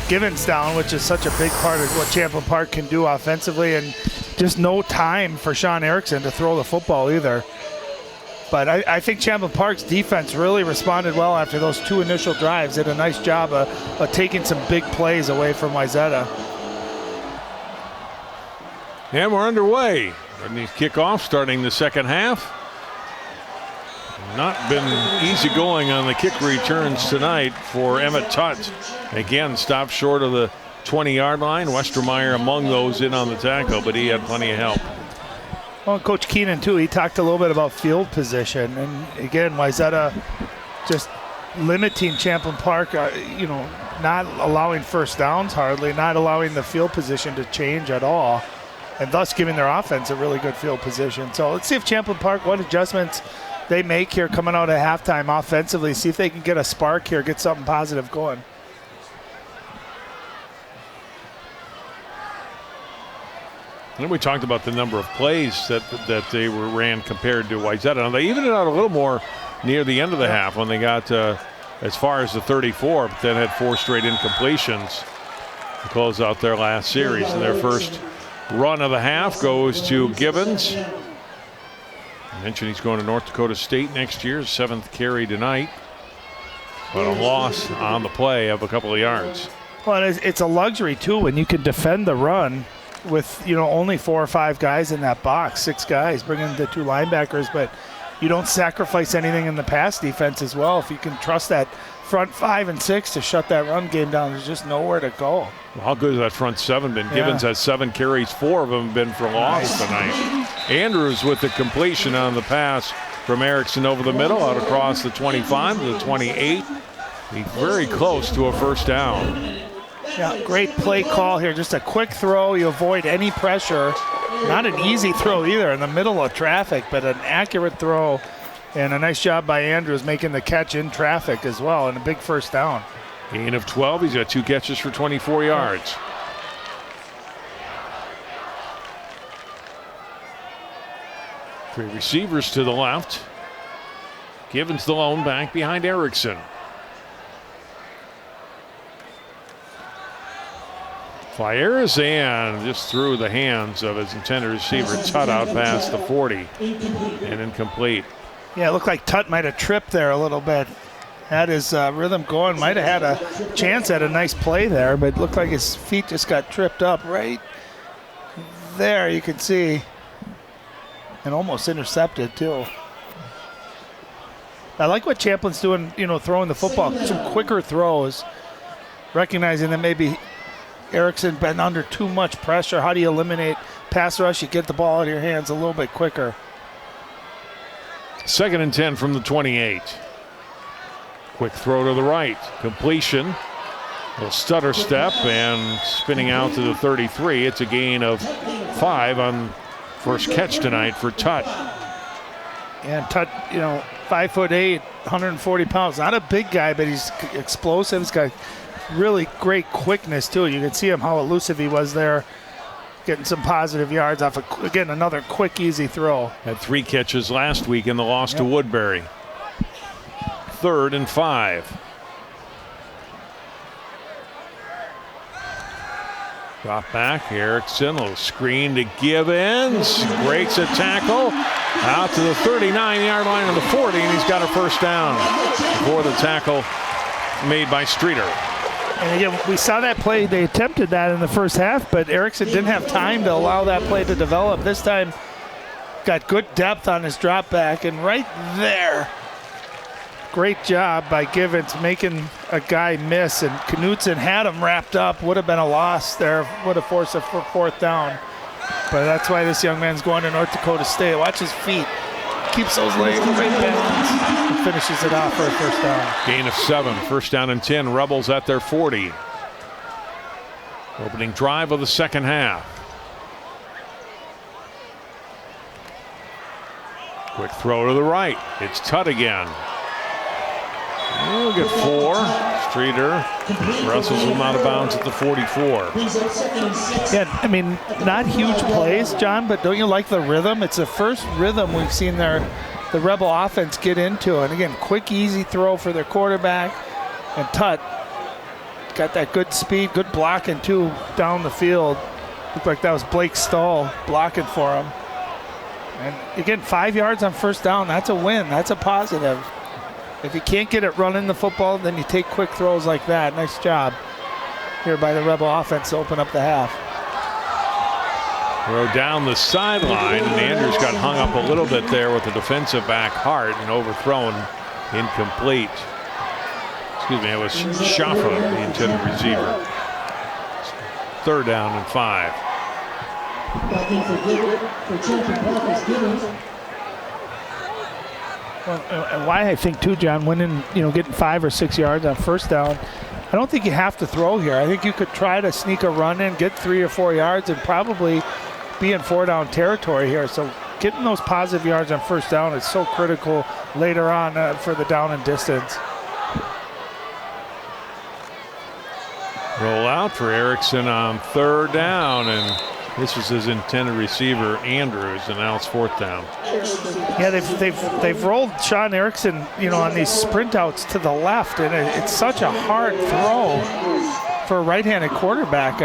Givens down, which is such a big part of what Champlin Park can do offensively, and just no time for Sean Erickson to throw the football either. But I think Champlin Park's defense really responded well after those 2 initial drives. Did a nice job of taking some big plays away from Wayzata.
And we're underway. Rodney's kickoff starting the second half. Not been easy going on the kick returns tonight for Emmett Tutt. Again, stopped short of the 20-yard line. Westermeyer among those in on the tackle, but he had plenty of help.
Well, Coach Keenan, too, he talked a little bit about field position. And, again, Wayzata just limiting Champlin Park, not allowing first downs hardly, not allowing the field position to change at all, and thus giving their offense a really good field position. So let's see if Champlin Park, what adjustments they make here coming out at halftime offensively, see if they can get a spark here, get something positive going.
And we talked about the number of plays that they ran compared to Wayzata. Now, they evened it out a little more near the end of the half when they got as far as the 34, but then had 4 straight incompletions to close out their last series. And their first run of the half goes to Givens. I mentioned he's going to North Dakota State next year, 7th carry tonight. But a loss on the play of a couple of yards.
Well, it's a luxury, too, when you can defend the run with, only 4 or 5 guys in that box, 6 guys, bringing the 2 linebackers, but you don't sacrifice anything in the pass defense as well. If you can trust that front 5 and 6 to shut that run game down, there's just nowhere to go.
Well, how good has that front 7 been? Yeah. Givens has 7 carries, 4 of them have been for loss tonight. Andrews with the completion on the pass from Erickson over the middle, out across the 25 to the 28. He's very close to a first down.
Yeah, great play call here. Just a quick throw. You avoid any pressure. Not an easy throw either in the middle of traffic, but an accurate throw. And a nice job by Andrews making the catch in traffic as well, and a big first down.
Gain of 12. He's got 2 catches for 24 yards. Three receivers to the left. Givens the lone back behind Erickson. Fires and just through the hands of his intended receiver, Tutt, out past the 40 and incomplete.
Yeah, it looked like Tutt might have tripped there a little bit. Had his rhythm going, might have had a chance at a nice play there, but it looked like his feet just got tripped up right there, you can see. And almost intercepted, too. I like what Champlin's doing, throwing the football, some quicker throws, recognizing that maybe Erickson been under too much pressure. How do you eliminate pass rush? You get the ball out of your hands a little bit quicker.
2nd and 10 from the 28. Quick throw to the right. Completion. A stutter step and spinning out to the 33. It's a gain of 5 on first catch tonight for Tutt.
And Tutt, 5'8", 140 pounds. Not a big guy, but he's explosive. He's got really great quickness, too. You can see him how elusive he was there, getting some positive yards off, again, another quick, easy throw.
Had 3 catches last week in the loss to Woodbury. 3rd and 5. Drop back, Erickson, little screen to Givens, breaks a tackle, out to the 39-yard line of the 40, and he's got a first down before the tackle made by Streeter.
And again, we saw that play. They attempted that in the first half, but Erickson didn't have time to allow that play to develop. This time, got good depth on his drop back, and right there, great job by Givens making a guy miss, and Knutson had him wrapped up. Would have been a loss there, would have forced a 4th down. But that's why this young man's going to North Dakota State. Watch his feet. Keeps those legs in great balance and finishes it off for a first down.
Gain of 7, 1st down and 10. Rebels at their 40. Opening drive of the second half. Quick throw to the right. It's Tutt again. He'll get 4. Streeter wrestles him out of bounds at the 44.
Yeah, I mean, not huge plays, John, but don't you like the rhythm? It's the first rhythm we've seen the Rebel offense get into. And again, quick, easy throw for their quarterback. And Tut got that good speed, good blocking too down the field. Looked like that was Blake Stahl blocking for him. And again, 5 yards on first down, that's a win. That's a positive. If you can't get it running the football, then you take quick throws like that. Nice job here by the Rebel offense to open up the half.
Throw down the sideline, and Andrews got hung up a little bit there with the defensive back Hart and overthrown, incomplete. Excuse me, it was Schaffer, the intended receiver. 3rd down and 5.
Well, and why I think too, John, winning, getting 5 or 6 yards on first down, I don't think you have to throw here. I think you could try to sneak a run in, get 3 or 4 yards, and probably be in 4-down territory here. So getting those positive yards on first down is so critical later on for the down and distance.
Roll out for Erickson on 3rd down, and this was his intended receiver, Andrews, and now it's 4th down.
Yeah, they've rolled Sean Erickson, on these sprint outs to the left, and it's such a hard throw for a right-handed quarterback.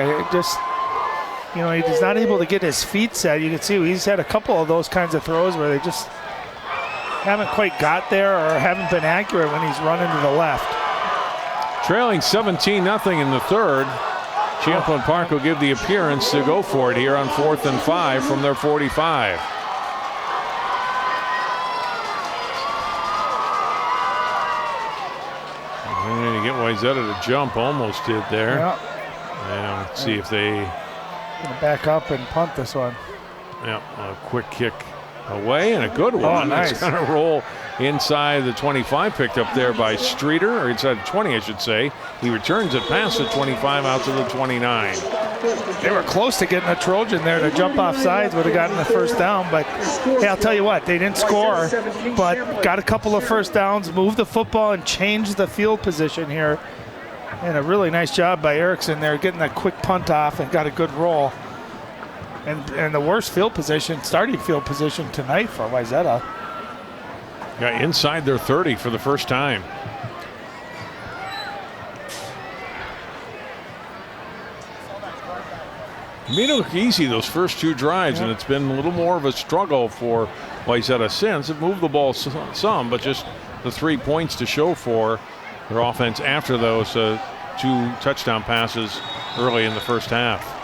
He's not able to get his feet set. You can see he's had a couple of those kinds of throws where they just haven't quite got there or haven't been accurate when he's running to the left.
Trailing 17-0 in the 3rd. Champlin Park will give the appearance to go for it here on 4th and 5 from their 45. And to get Wayzata to jump, almost did there.
Yeah.
And let's see if they
gonna back up and punt this one.
Yeah, a quick kick away and a good one.
Nice.
It's going to roll inside the 25, picked up there by Streeter, or inside the 20, I should say. He returns it past the 25 out to the 29.
They were close to getting a Trojan there to jump off sides, would have gotten the first down, but hey, I'll tell you what, they didn't score, but got a couple of first downs, moved the football and changed the field position here. And a really nice job by Erickson there, getting that quick punt off and got a good roll. And the worst field position, starting field position tonight for Wayzata.
Got inside their 30 for the first time. It made it look easy those first 2 drives, and it's been a little more of a struggle for Wayzata since. It moved the ball some, but just the 3 points to show for their offense after those 2 touchdown passes early in the first half.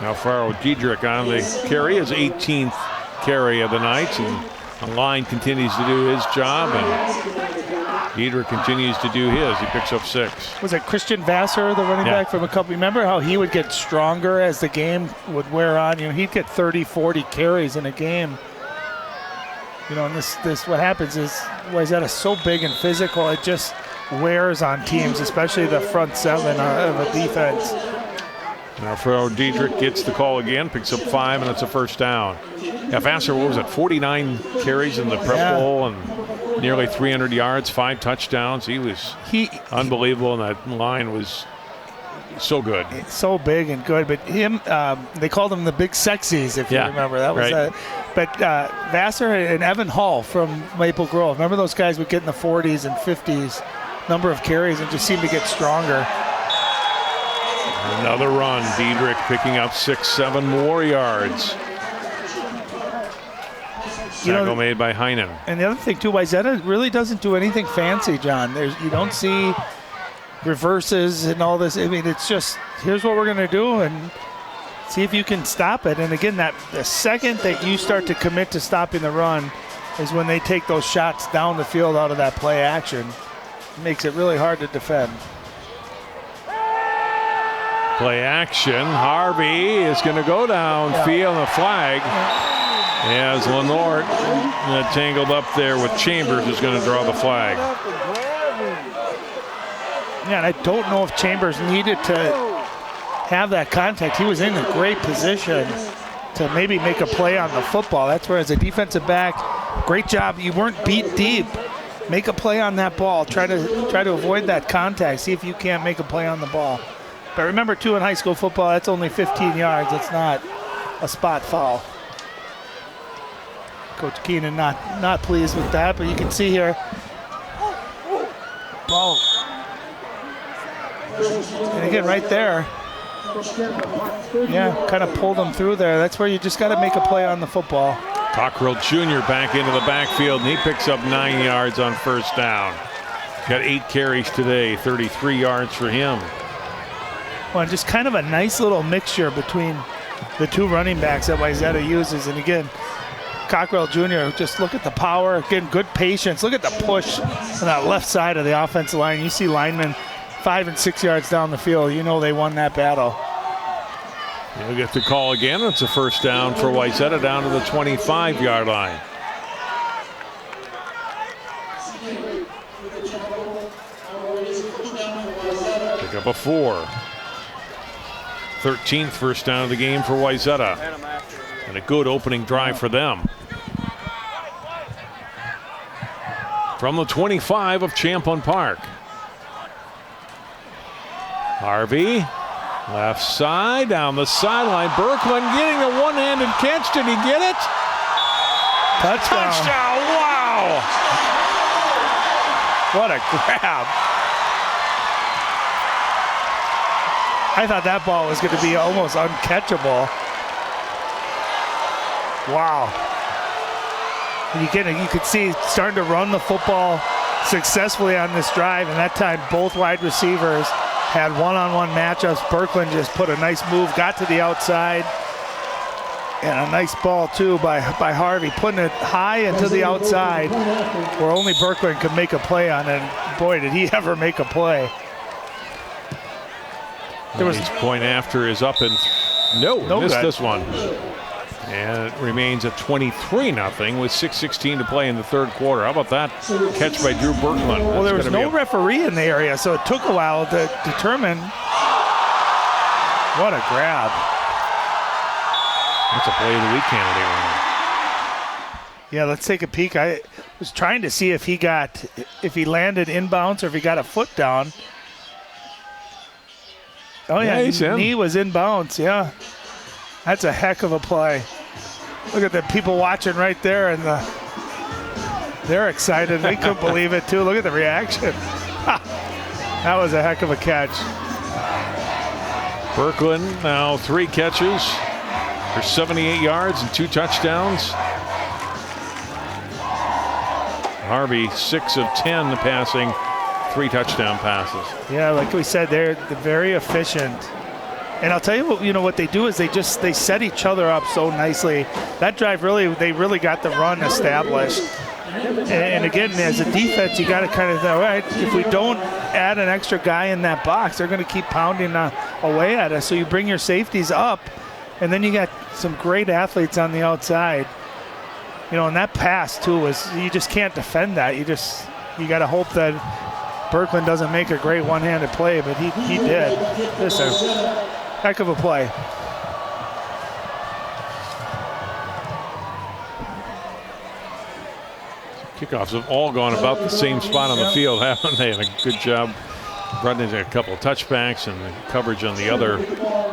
Now Faro Diedrich on the carry, his 18th carry of the night, and the line continues to do his job, and Diedrich continues to do his. He picks up 6.
Was it Christian Vassar, the running back from a couple? Remember how he would get stronger as the game would wear on? He'd get 30, 40 carries in a game. And this what happens is Wayzata so big and physical, it just wears on teams, especially the front 7 of a defense.
Now Faro Diedrich gets the call again, picks up 5, and it's a first down. Yeah, Vassar, what was it, 49 carries in the Prep Bowl and nearly 300 yards, 5 touchdowns. He was unbelievable, and that line was so good.
So big and good, but him, they called him the Big Sexies, if you remember. That was
right.
But Vassar and Evan Hall from Maple Grove, remember those guys would get in the 40s and 50s number of carries and just seem to get stronger.
Another run, Diedrich picking up 6, 7 more yards. Tackle made by Heinen.
And the other thing too, Wayzata really doesn't do anything fancy, John. You don't see reverses and all this. I mean, it's just, here's what we're going to do and see if you can stop it. And again, the second that you start to commit to stopping the run is when they take those shots down the field out of that play action. It makes it really hard to defend.
Play action. Harvey is going to go downfield and a flag. As Lenore tangled up there with Chambers is going to draw the flag.
Yeah, and I don't know if Chambers needed to have that contact. He was in a great position to maybe make a play on the football. That's where, as a defensive back, great job. You weren't beat deep, Make a play on that ball. Try to avoid that contact. See if you can't make a play on the ball. But remember, too, in high school football, that's only 15 yards. It's not a spot foul. Coach Keenan not pleased with that, but you can see here. Ball. And again, right there. Yeah, kind of pulled him through there. That's where you just got to make a play on the football.
Cockrell Jr. back into the backfield, and he picks up 9 yards on first down. Got 8 carries today, 33 yards for him.
Well, just kind of a nice little mixture between the two running backs that Wayzata uses. And again, Cockrell Jr., just look at the power. Again, good patience. Look at the push on that left side of the offensive line. You see linemen 5 and 6 yards down the field. You know they won that battle.
You'll get the call again. It's a first down for Wayzata down to the 25-yard line. Pick up a 4. 13th first down of the game for Wayzata. And a good opening drive for them. From the 25 of Champlin Park. Harvey, left side, down the sideline. Berkman getting a one-handed catch. Did he get it?
Touchdown.
Touchdown, wow.
What a grab. I thought that ball was going to be almost uncatchable. Wow. And you could see starting to run the football successfully on this drive, and that time both wide receivers had one-on-one matchups. Berkman just put a nice move, got to the outside, and a nice ball too by Harvey, putting it high into the outside where only Berkman could make a play on it. And boy, did he ever make a play.
There was point after is up and missed this one. And it remains at 23-0 with 6:16 to play in the third quarter. How about that catch by Drew Berkman?
Well, there was no referee in the area, so it took a while to determine. What a grab.
That's a play of the week candidate.
Yeah, let's take a peek. I was trying to see if he landed inbounds or if he got a foot down. Oh yeah, his knee was inbounds, yeah. That's a heck of a play. Look at the people watching right there, and they're excited. They couldn't believe it too. Look at the reaction. That was a heck of a catch.
Berkman now 3 catches for 78 yards and 2 touchdowns. Harvey 6 of 10 passing, 3 touchdown passes.
Yeah, like we said, they're very efficient. And I'll tell you what they do is they set each other up so nicely. That drive they really got the run established. And again, as a defense, you got to kind of know, all right, if we don't add an extra guy in that box, they're going to keep pounding away at us. So you bring your safeties up, and then you got some great athletes on the outside. And that pass too you just can't defend that. You got to hope that Berkman doesn't make a great one-handed play, but he did. Just a heck of a play.
Kickoffs have all gone about the same spot on the field, haven't they? And a good job running a couple of touchbacks, and the coverage on the other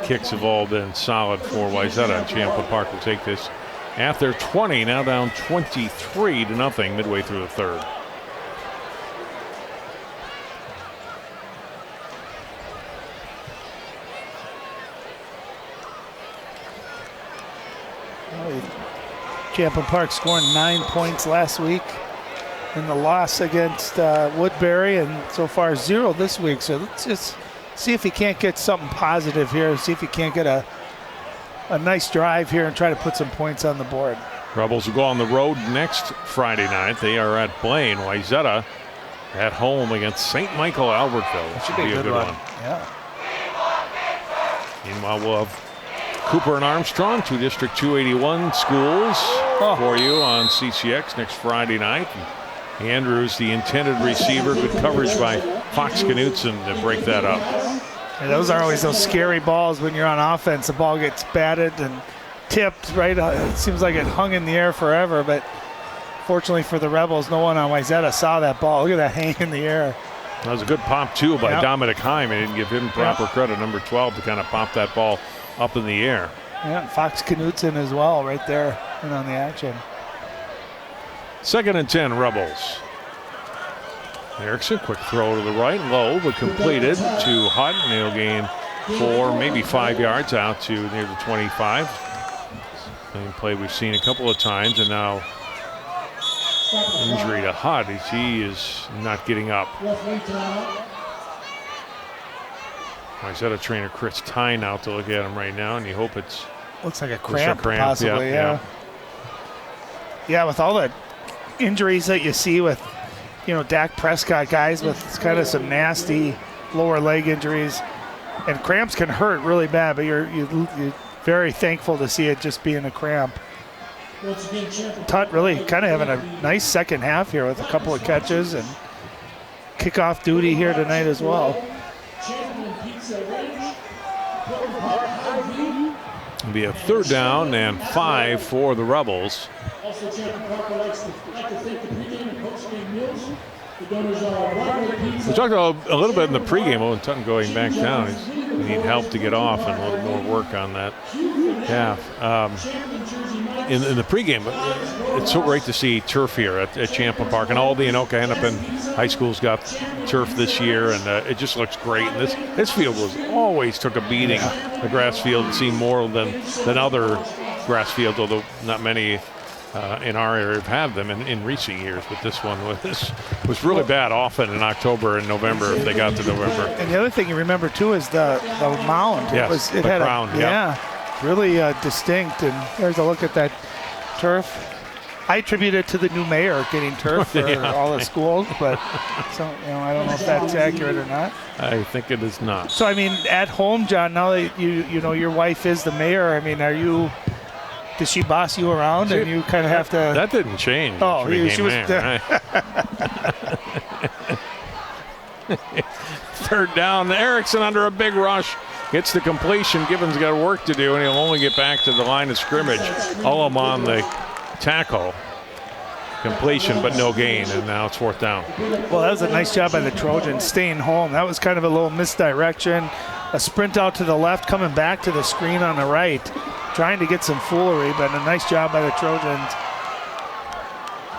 kicks have all been solid for Wayzata. Champlin Park will take this at their 20, now down 23-0 midway through the third.
Champlin Park scoring 9 points last week in the loss against Woodbury, and so far 0 this week. So let's just see if he can't get something positive here. See if he can't get a nice drive here and try to put some points on the board.
Rebels will go on the road next Friday night. They are at Blaine. Wayzata at home against St. Michael Albertville.
That should be a good one. Yeah.
Meanwhile, we'll have Cooper and Armstrong, 2 District 281 schools for you on CCX next Friday night. And Andrews, the intended receiver, good coverage by Fox Knutson to break that up.
And those are always those scary balls when you're on offense. The ball gets batted and tipped, right? It seems like it hung in the air forever, but Fortunately for the Rebels, no one on Wayzata saw that ball. Look at that hang in the air.
That was a good pop, too, by Dominic Heim. They didn't give him proper credit, number 12, to kind of pop that ball up in the air.
Yeah, Fox Knutson as well right there and on the action.
2nd and 10, Rebels. Erickson, quick throw to the right, low, but completed to Hutt, and he'll gain 4, maybe 5 yards out to near the 25. Same play we've seen a couple of times, and now injury to Hutt as he is not getting up. Wayzata trainer Chris Tyne out to look at him right now, and you hope it's
looks like a cramp possibly. Yeah, with all the injuries that you see with, Dak Prescott, guys with kind of some nasty lower leg injuries, and cramps can hurt really bad, but you're very thankful to see it just being a cramp. Tutt really kind of having a nice second half here with a couple of catches and kickoff duty here tonight as well.
It'll be a 3rd down and 5 for the Rebels. We talked a little bit in the pregame. Owen Tutton going back down. We need help to get off and a little more work on that calf. In the pregame, it's so great to see turf here at Champlin Park. And all the Hennepin high schools got turf this year, and it just looks great. And this field always took a beating. The grass field seemed more than other grass fields, although not many in our area have had them in recent years. But this one was really bad often in October and November if they got to November.
And the other thing you remember too is the mound.
Yes,
it had
crown.
Really distinct. And there's a look at that turf. I attribute it to the new mayor getting turf for all the schools, but I don't know if that's accurate or not.
I think it is not.
So I mean, at home, John, now that your wife is the mayor, I mean, does she boss you around and you kind of have to?
That didn't change.
Oh, she was.
Right? 3rd down. Erickson under a big rush. Gets the completion. Gibbons got work to do, and he'll only get back to the line of scrimmage. Ullum on the tackle. Completion, but no gain, and now it's 4th down.
Well, that was a nice job by the Trojans staying home. That was kind of a little misdirection. A sprint out to the left, coming back to the screen on the right, trying to get some foolery, but a nice job by the Trojans.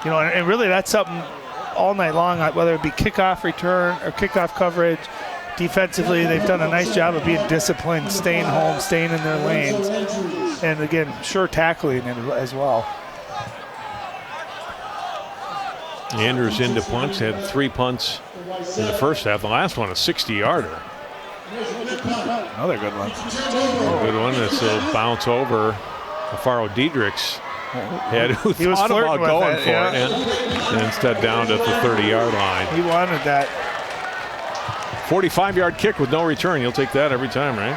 And really that's something all night long, whether it be kickoff return or kickoff coverage. Defensively, they've done a nice job of being disciplined, staying home, staying in their lanes, and again, sure tackling it as well.
Andrews into punts, had 3 punts in the first half. The last one a 60-yarder.
Another good one.
Good one. This will bounce over Alfaro Diedrich's head, who thought about going for it, and instead down at the 30-yard line.
He wanted that.
45-yard kick with no return. You'll take that every time, right?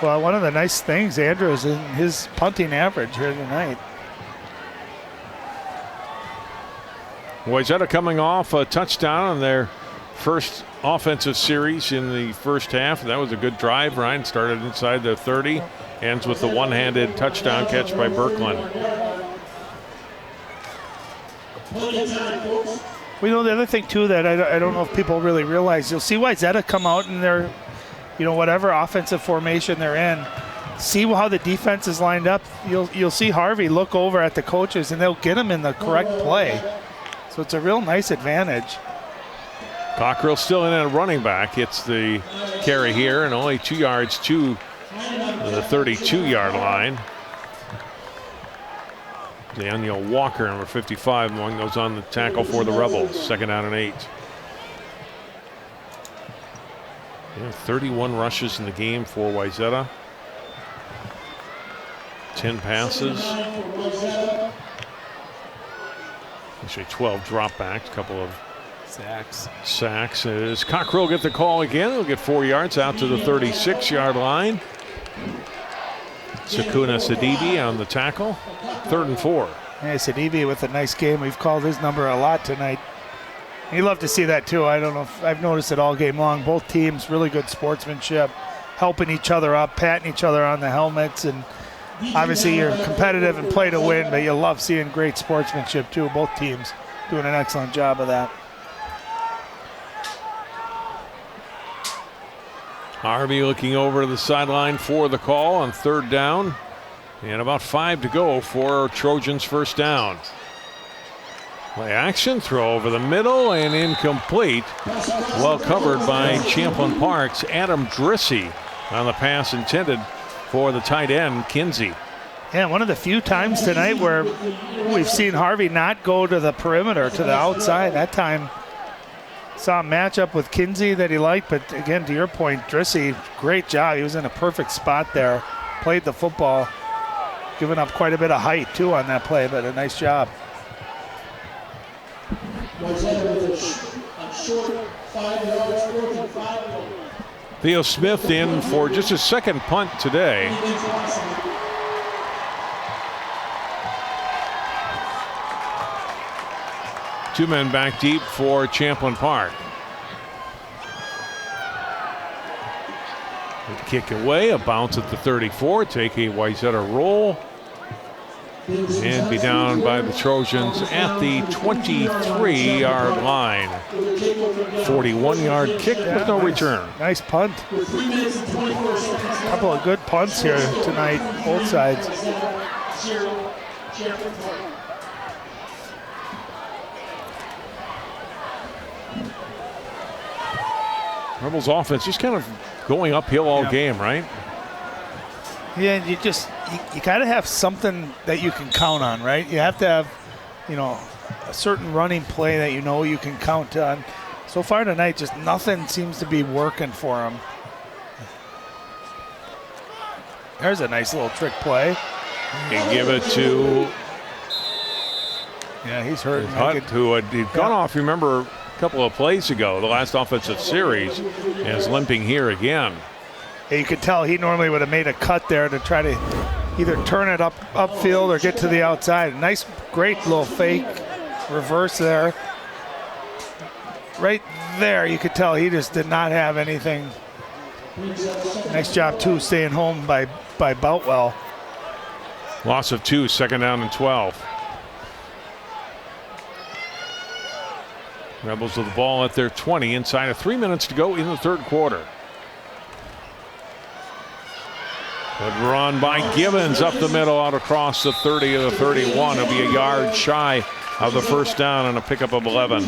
Well, one of the nice things, Andrews, is his punting average here tonight.
Wayzata coming off a touchdown on their first offensive series in the first half. That was a good drive. Ryan started inside the 30, ends with the one-handed touchdown catch by Birkeland.
We know the other thing too that I don't know if people really realize. You'll see Wayzata come out in their, whatever offensive formation they're in. See how the defense is lined up. You'll see Harvey look over at the coaches and they'll get him in the correct play. So it's a real nice advantage.
Cockrell still in at running back. It's the carry here and only 2 yards to the 32-yard line. Daniel Walker, number 55, among those on the tackle for the Rebels. 2nd down and 8. 31 rushes in the game for Wayzata. 10 passes. Actually 12 dropbacks, a couple of sacks. As Cockrell get the call again, he'll get 4 yards out to the 36-yard line. Sakuna Sidibe on the tackle. 3rd and 4.
Hey, Sidibe with a nice game. We've called his number a lot tonight. You love to see that too. I don't know if I've noticed it all game long. Both teams really good sportsmanship, helping each other up, patting each other on the helmets, and obviously you're competitive and play to win, but you love seeing great sportsmanship too. Both teams doing an excellent job of that.
Harvey looking over to the sideline for the call on 3rd down. And about 5 to go for Trojans' first down. Play action, throw over the middle and incomplete. Well covered by Champlin Park's Adam Drissy on the pass intended for the tight end, Kinsey.
Yeah, one of the few times tonight where we've seen Harvey not go to the perimeter, to the outside. That time saw a matchup with Kinsey that he liked, but again, to your point, Drissy, great job. He was in a perfect spot there, played the football, giving up quite a bit of height too on that play, but a nice job.
Theo Smith in for just his 2nd punt today. Two men back deep for Champlin Park. Kick away, a bounce at the 34, take a Wayzata roll, and be down by the Trojans at the 23-yard line. 41-yard kick with no return.
Nice punt. A couple of good punts here tonight, both sides.
Rebels offense just kind of going uphill all game, right?
Yeah, you got to have something that you can count on, right? You have to have, a certain running play that you can count on. So far tonight, just nothing seems to be working for them. There's a nice little trick play.
You give it to
he's hurt.
Hutt, who had gone off, remember, a couple of plays ago, the last offensive series, and is limping here again.
Yeah, you could tell he normally would have made a cut there to try to either turn it upfield or get to the outside. Nice, great little fake reverse there. Right there, you could tell he just did not have anything. Nice job, too, staying home by Boutwell.
Loss of 2, 2nd down and 12. Rebels with the ball at their 20, inside of 3 minutes to go in the 3rd quarter. Good run by Givens up the middle, out across the 30 to the 31. It'll be a yard shy of the first down and a pickup of 11.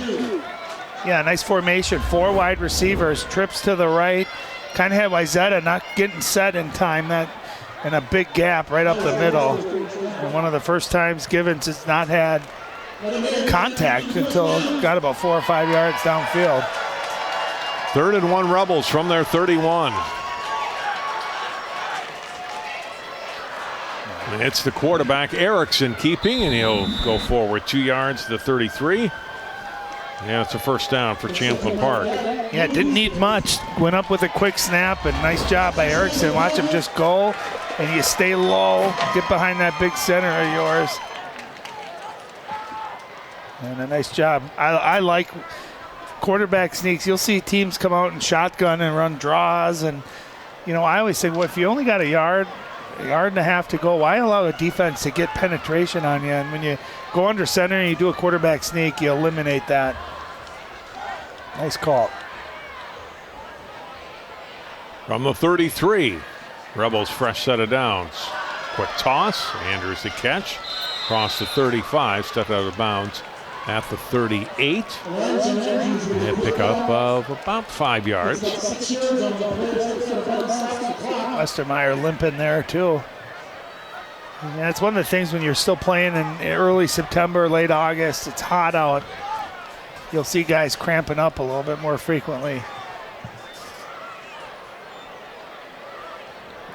Yeah, nice formation. 4 wide receivers, trips to the right. Kind of had Wayzata not getting set in time, and a big gap right up the middle. And one of the first times Givens has not had contact until got about 4 or 5 yards downfield.
3rd and 1 Rebels from their 31. And it's the quarterback Erickson keeping, and he'll go forward 2 yards to the 33. Yeah, it's a first down for Champlin Park.
Yeah, didn't need much. Went up with a quick snap, and nice job by Erickson. Watch him just go, and you stay low, get behind that big center of yours. And a nice job. I like quarterback sneaks. You'll see teams come out and shotgun and run draws. And, I always say, well, if you only got a yard and a half to go, why allow a defense to get penetration on you? And when you go under center and you do a quarterback sneak, you eliminate that. Nice call.
From the 33, Rebels fresh set of downs. Quick toss. Andrews the catch. Across the 35, stepped out of bounds at the 38. And a pickup of about 5 yards.
Westermeyer limping there too. Yeah, it's one of the things when you're still playing in early September, late August, it's hot out. You'll see guys cramping up a little bit more frequently.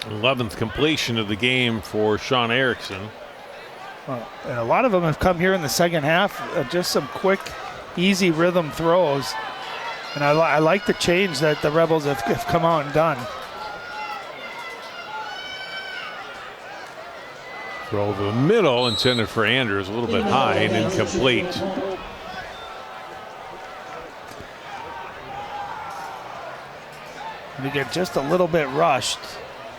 11th completion of the game for Sean Erickson.
Well, and a lot of them have come here in the second half, just some quick, easy rhythm throws. And I like the change that the Rebels have come out and done.
Throw over the middle, intended for Andrews, a little bit high and incomplete.
And you get just a little bit rushed.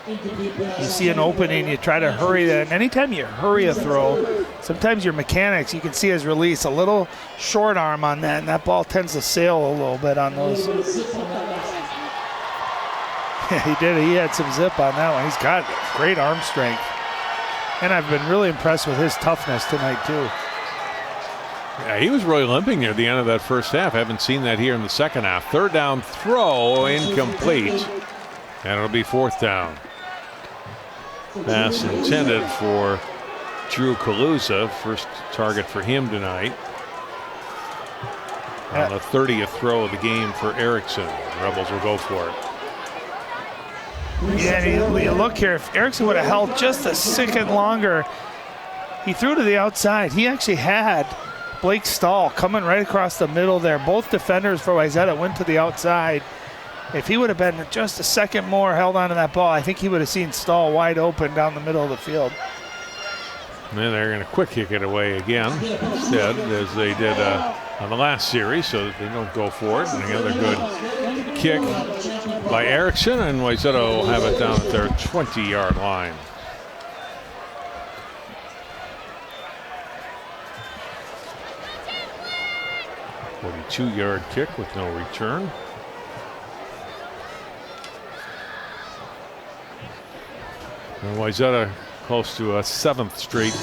You see an opening, you try to hurry that. And anytime you hurry a throw, sometimes your mechanics, you can see his release, a little short arm on that, and that ball tends to sail a little bit on those. Yeah, he did. He had some zip on that one. He's got great arm strength. And I've been really impressed with his toughness tonight, too.
Yeah, he was really limping near the end of that first half. Haven't seen that here in the second half. Third down throw, incomplete. And it'll be fourth down. Pass intended for Drew Kaluza. First target for him tonight. On the 30th throw of the game for Erickson. The Rebels will go for it.
Yeah, and you look here, if Erickson would have held just a second longer, he threw to the outside. He actually had Blake Stahl coming right across the middle there. Both defenders for Wayzata went to the outside. If he would have been just a second more held onto that ball, I think he would have seen Stahl wide open down the middle of the field.
And then they're going to quick kick it away again instead, as they did on the last series, so that they don't go for it. And another good kick by Erickson, and Wayzata will have it down at their 20-yard line. A 42-yard kick with no return. And Wayzata close to a 7th straight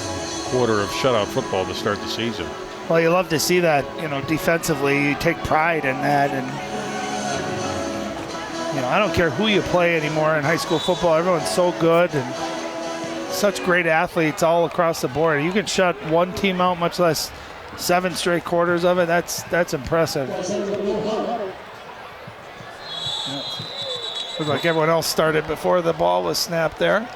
quarter of shutout football to start the season.
Well, you love to see that, defensively. You take pride in that. And, I don't care who you play anymore in high school football. Everyone's so good and such great athletes all across the board. You can shut one team out, much less 7 straight quarters of it. That's impressive. Looks like everyone else started before the ball was snapped there.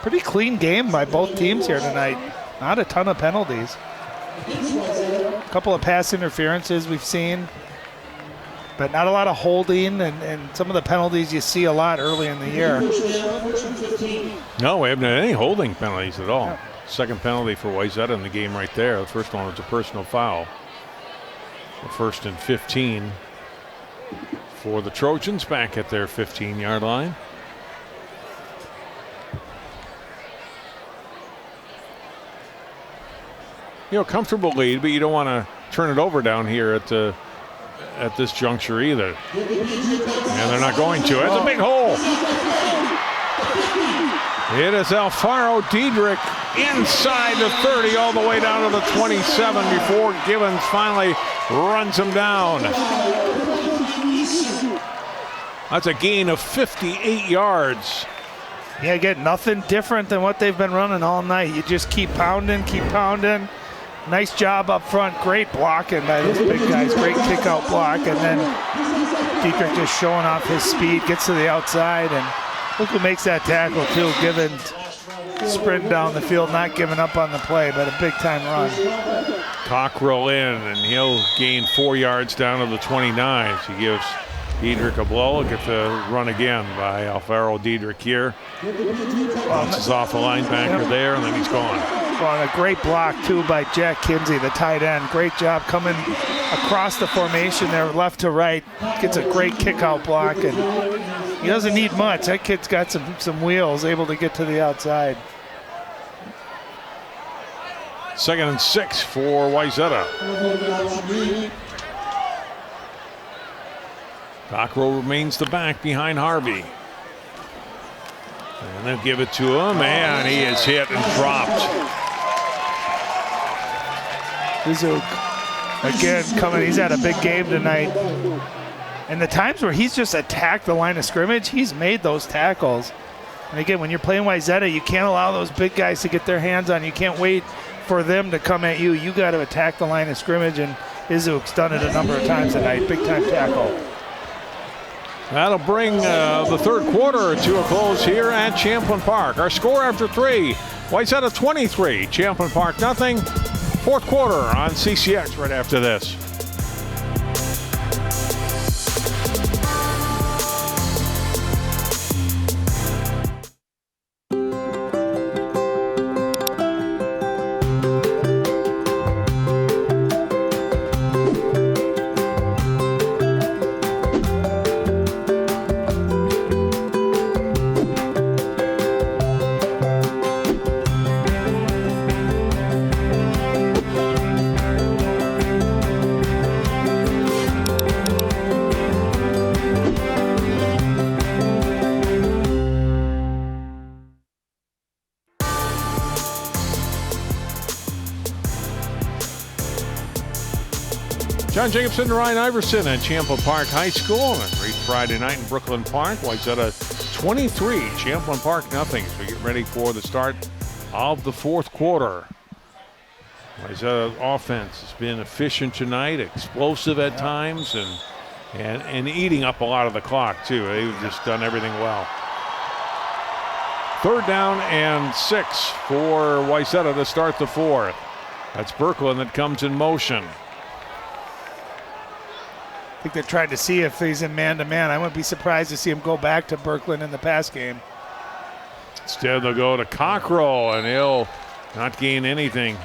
Pretty clean game by both teams here tonight. Not a ton of penalties. A couple of pass interferences we've seen, but not a lot of holding and some of the penalties you see a lot early in the year.
No, we haven't had any holding penalties at all. Second penalty for Wayzata in the game right there. The first one was a personal foul. The first and 15 for the Trojans back at their 15-yard line. Comfortable lead, but you don't want to turn it over down here at this juncture either. And they're not going to. It's a big hole. It is Alfaro Diedrich inside the 30 all the way down to the 27 before Givens finally runs him down. That's a gain of 58 yards.
Yeah, again, nothing different than what they've been running all night. You just keep pounding, keep pounding. Nice job up front. Great blocking by those big guys. Great kick out block. And then Dietrich just showing off his speed, gets to the outside. And look who makes that tackle, too. Givens sprinting down the field, not giving up on the play, but a big-time run.
Cockrell in, and he'll gain 4 yards down to the 29. He gives Diedrich a blow. Look at the run again by Alfaro Diedrich here. Bounces off the linebacker there, and then he's gone.
Well, a great block, too, by Jack Kinsey, the tight end. Great job coming across the formation there, left to right. Gets a great kick-out block, and he doesn't need much. That kid's got some wheels, able to get to the outside.
2nd and 6 for Wayzata. Cockrell remains the back behind Harvey. And they'll give it to him, and he is hit and dropped.
Izuk again coming. He's had a big game tonight. And the times where he's just attacked the line of scrimmage, he's made those tackles. And again, when you're playing Wayzata, you can't allow those big guys to get their hands on you. You can't wait for them to come at you. You got to attack the line of scrimmage, and Izuk's done it a number of times tonight. Big time tackle.
That'll bring the third quarter to a close here at Champlin Park. Our score after 3, Wayzata 23, Champlin Park nothing. Fourth quarter on CCX right after this. John Jacobson and Ryan Iverson at Champlin Park High School on a great Friday night in Brooklyn Park. Wayzata 23, Champlin Park nothing. So we get ready for the start of the fourth quarter. Wayzata's offense has been efficient tonight, explosive at times, and eating up a lot of the clock too. They've just done everything well. 3rd down and 6 for Wayzata to start the fourth. That's Berkland that comes in motion.
I think they're trying to see if he's in man-to-man. I wouldn't be surprised to see him go back to Berkland in the pass game.
Instead, they'll go to Cockrell, and he'll not gain anything.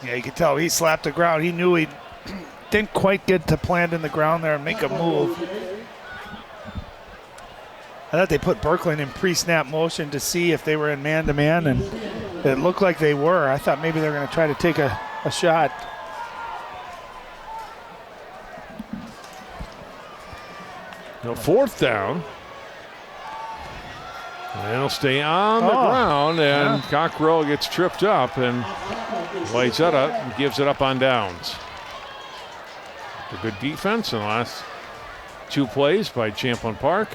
Yeah, you can tell he slapped the ground. He knew he didn't quite get to plant in the ground there and make a move. I thought they put Berkland in pre-snap motion to see if they were in man-to-man, and it looked like they were. I thought maybe they were going to try to take a shot.
No, 4th down. And it'll stay on the ground, and Cockrell gets tripped up, and Wayzata gives it up on downs. A good defense in the last 2 plays by Champlin Park.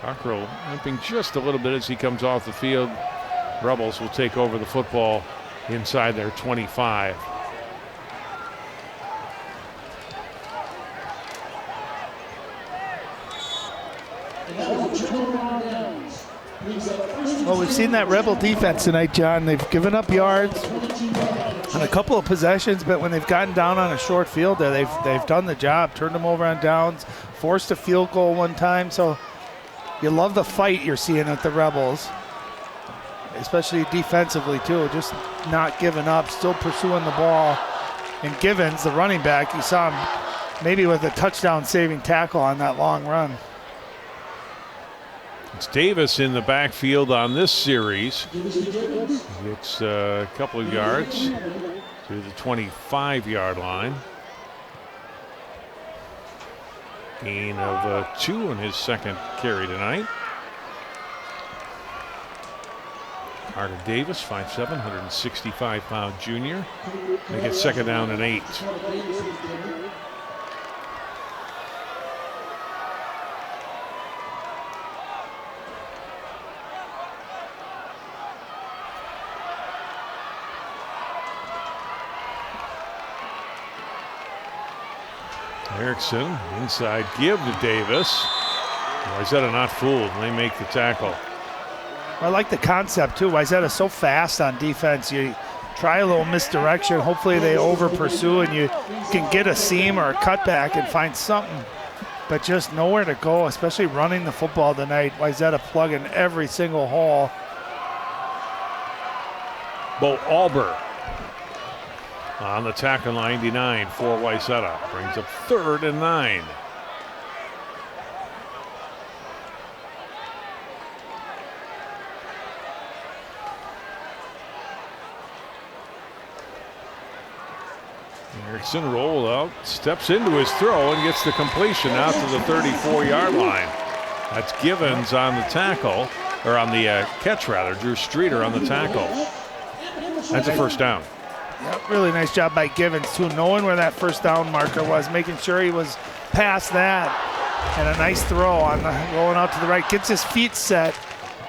Cockrell limping just a little bit as he comes off the field. Rebels will take over the football inside their 25.
Well, we've seen that Rebel defense tonight, John. They've given up yards on a couple of possessions, but when they've gotten down on a short field there, they've done the job, turned them over on downs, forced a field goal one time. So you love the fight you're seeing at the Rebels, especially defensively too, just not giving up, still pursuing the ball. And Givens, the running back, you saw him maybe with a touchdown-saving tackle on that long run.
It's Davis in the backfield on this series. Gets a couple of yards to the 25-yard line. Gain of 2 in his second carry tonight. Carter Davis, 5'7", 165-pound junior. They get 2nd down and 8. Erickson, inside give to Davis. Wayzata not fooled. They make the tackle.
I like the concept too. Wayzata so fast on defense. You try a little misdirection. Hopefully they over pursue and you can get a seam or a cutback and find something. But just nowhere to go, especially running the football tonight. Wayzata plugging every single hole.
Bo Alber on the tackle, 99 for Wayzata. Brings up 3rd and 9. Erickson rolled out, steps into his throw and gets the completion out to the 34-yard line. That's Givens on the tackle, or on the catch rather. Drew Streeter on the tackle. That's a 1st down.
Yep, really nice job by Givens too, knowing where that 1st down marker was, making sure he was past that, and a nice throw on the rolling out to the right. Gets his feet set,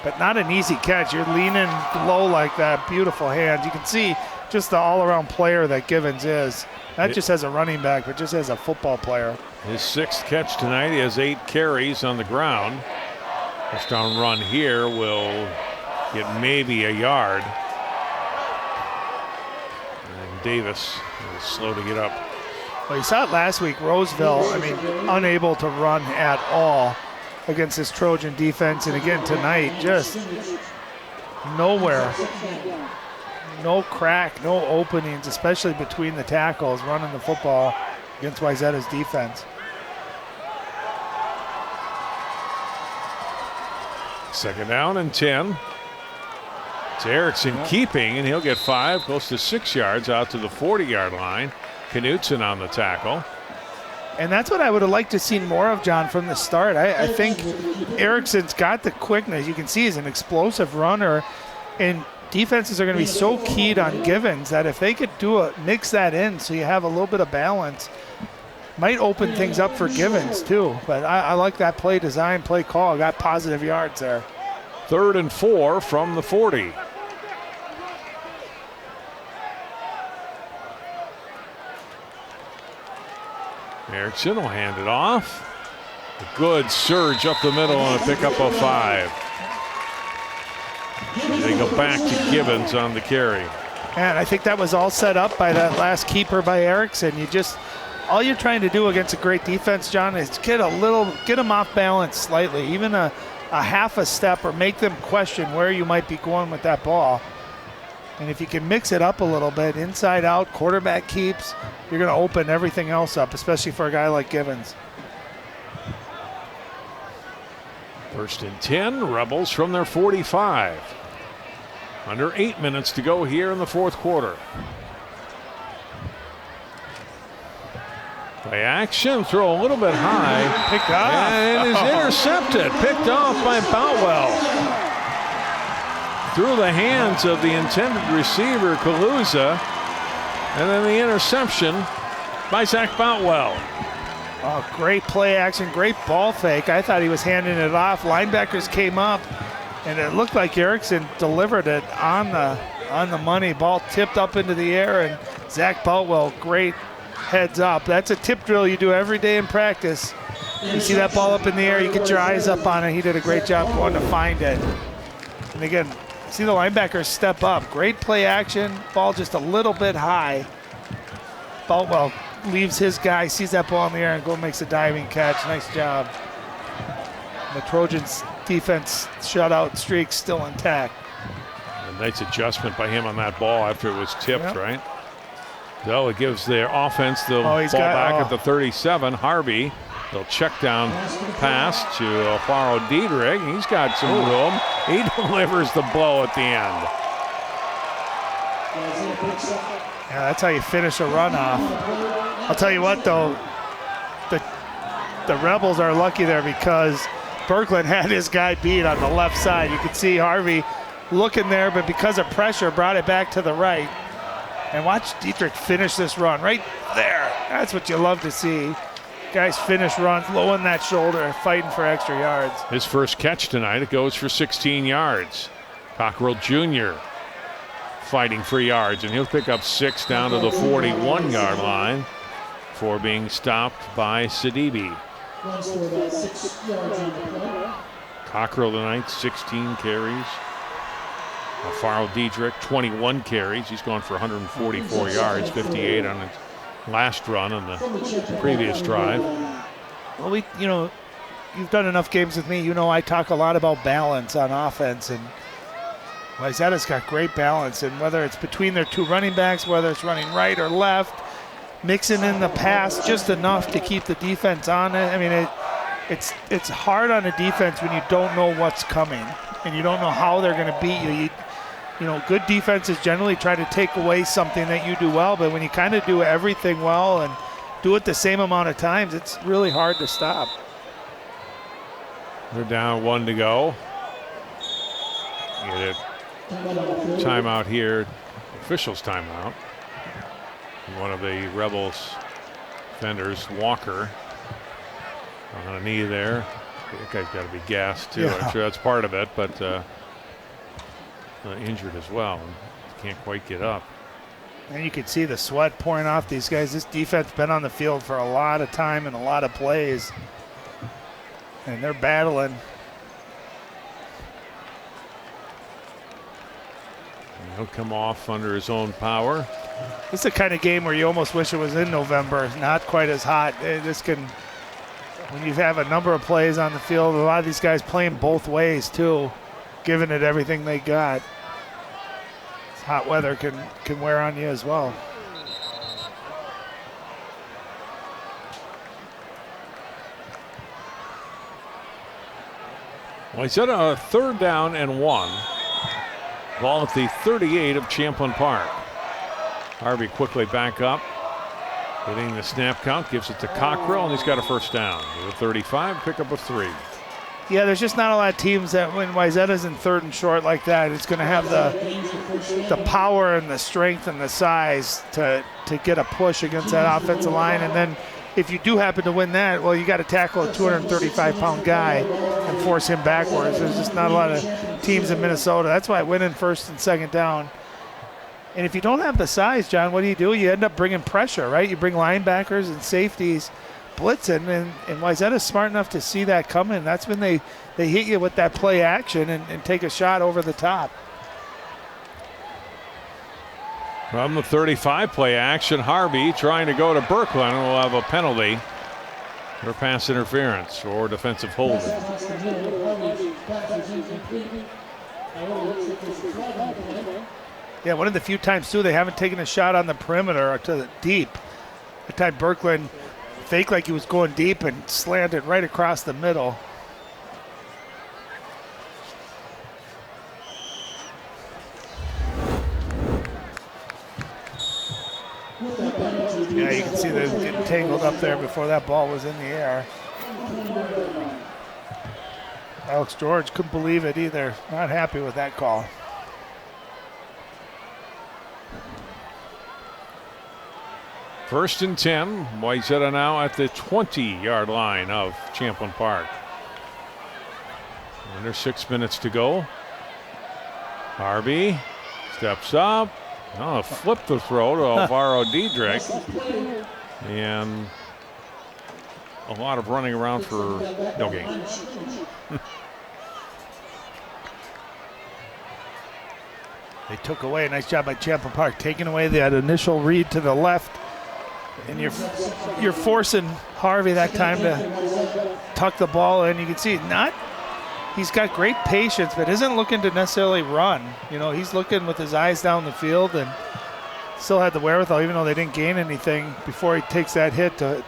but not an easy catch. You're leaning low like that. Beautiful hands. You can see just the all-around player that Givens is. Not just as a running back, but just as a football player.
His 6th catch tonight. He has 8 carries on the ground. First down run here will get maybe a yard. And Davis is slow to get up.
Well, you saw it last week. Roseville, unable to run at all against this Trojan defense. And again tonight, just nowhere. No crack, no openings, especially between the tackles, running the football against Wayzata's defense.
2nd down and 10. It's Erickson keeping, and he'll get 5, close to 6 yards out to the 40-yard line. Knutson on the tackle.
And that's what I would have liked to see more of, John, from the start. I think Erickson's got the quickness. You can see he's an explosive runner. And defenses are going to be so keyed on Givens that if they could mix that in so you have a little bit of balance, might open things up for Givens too. But I like that play design, play call. Got positive yards there.
3rd and 4 from the 40. Erickson will hand it off. A good surge up the middle and a pickup of 5. They go back to Givens on the carry.
And I think that was all set up by that last keeper by Erickson. All you're trying to do against a great defense, John, is get them off balance slightly, even a half a step, or make them question where you might be going with that ball. And if you can mix it up a little bit, inside out, quarterback keeps, you're going to open everything else up, especially for a guy like Givens.
1st and 10, Rebels from their 45. Under 8 minutes to go here in the 4th quarter. Play action, throw a little bit high.
Picked off.
And it is intercepted, picked off by Boutwell. Through the hands of the intended receiver, Kaluza. And then the interception by Zach Boutwell.
Oh, great play action, great ball fake. I thought he was handing it off. Linebackers came up, and it looked like Erickson delivered it on the money. Ball tipped up into the air, and Zach Boutwell, great heads up. That's a tip drill you do every day in practice. You see that ball up in the air, you get your eyes up on it. He did a great job going to find it. And again, see the linebackers step up. Great play action, ball just a little bit high. Boutwell leaves his guy, sees that ball in the air, and makes a diving catch. Nice job. The Trojans' defense shutout streak still intact.
A nice adjustment by him on that ball after it was tipped, right? So it gives their offense the ball back at the 37. Harvey, they'll check down pass to Alfaro Diedrich. He's got some room. He delivers the blow at the end.
Yeah, that's how you finish a run off. I'll tell you what, though, the Rebels are lucky there because Berkland had his guy beat on the left side. You could see Harvey looking there, but because of pressure, brought it back to the right. And watch Dietrich finish this run right there. That's what you love to see. Guys finish runs, low on that shoulder, fighting for extra yards.
His first catch tonight, it goes for 16 yards. Cockrell Jr. fighting for yards, and he'll pick up 6 down to the 41-yard line for being stopped by Sidibe. Cockrell tonight, 16 carries. Alfaro Diedrich, 21 carries. He's gone for 144 yards, 58 on his last run on the previous drive.
Well, you've done enough games with me. I talk a lot about balance on offense, and Wayzata's got great balance. And whether it's between their two running backs, whether it's running right or left, mixing in the pass just enough to keep the defense on it. I mean, it's hard on a defense when you don't know what's coming and you don't know how they're going to beat you. Good defenses generally try to take away something that you do well, but when you kind of do everything well and do it the same amount of times, it's really hard to stop.
They're down 1 to go. Get a timeout here, officials timeout. One of the Rebels defenders, Walker, on a knee there. That guy's got to be gassed too. Yeah. I'm sure that's part of it, but injured as well. Can't quite get up.
And you can see the sweat pouring off these guys. This defense been on the field for a lot of time and a lot of plays. And they're battling.
And he'll come off under his own power.
This is the kind of game where you almost wish it was in November. Not quite as hot. When you have a number of plays on the field, a lot of these guys playing both ways too, giving it everything they got. Hot weather can wear on you as well.
Well, he set a 3rd down and 1. Ball at the 38 of Champlin Park. Harvey quickly back up. Getting the snap count, gives it to Cockrell, and he's got a 1st down. With a 35, pick up a 3.
Yeah, there's just not a lot of teams that when Wayzata's in 3rd and short like that, it's going to have the power and the strength and the size to get a push against that offensive line. And then if you do happen to win that, well, you got to tackle a 235-pound guy and force him backwards. There's just not a lot of teams in Minnesota. That's why winning 1st and 2nd down. And if you don't have the size, John, what do? You end up bringing pressure, right? You bring linebackers and safeties blitzing, and Wayzata's smart enough to see that coming. That's when they hit you with that play action and take a shot over the top.
From the 35 play action, Harvey trying to go to Berkland and will have a penalty for pass interference or defensive holding.
Yeah, one of the few times, too, they haven't taken a shot on the perimeter or to the deep. The time Berkland faked like he was going deep and slanted right across the middle. Yeah, you can see them getting tangled up there before that ball was in the air. Alex George couldn't believe it either. Not happy with that call.
First and 10. Wayzata now at the 20-yard line of Champlin Park. Under 6 minutes to go. Harvey steps up. Oh, flip the throw to Alvaro Diedrich. And a lot of running around for no gain.
They took away, a nice job by Champlin Park, taking away that initial read to the left. And you're forcing Harvey that time to tuck the ball in. You can see he's got great patience, but isn't looking to necessarily run. You know, he's looking with his eyes down the field and still had the wherewithal, even though they didn't gain anything, before he takes that hit to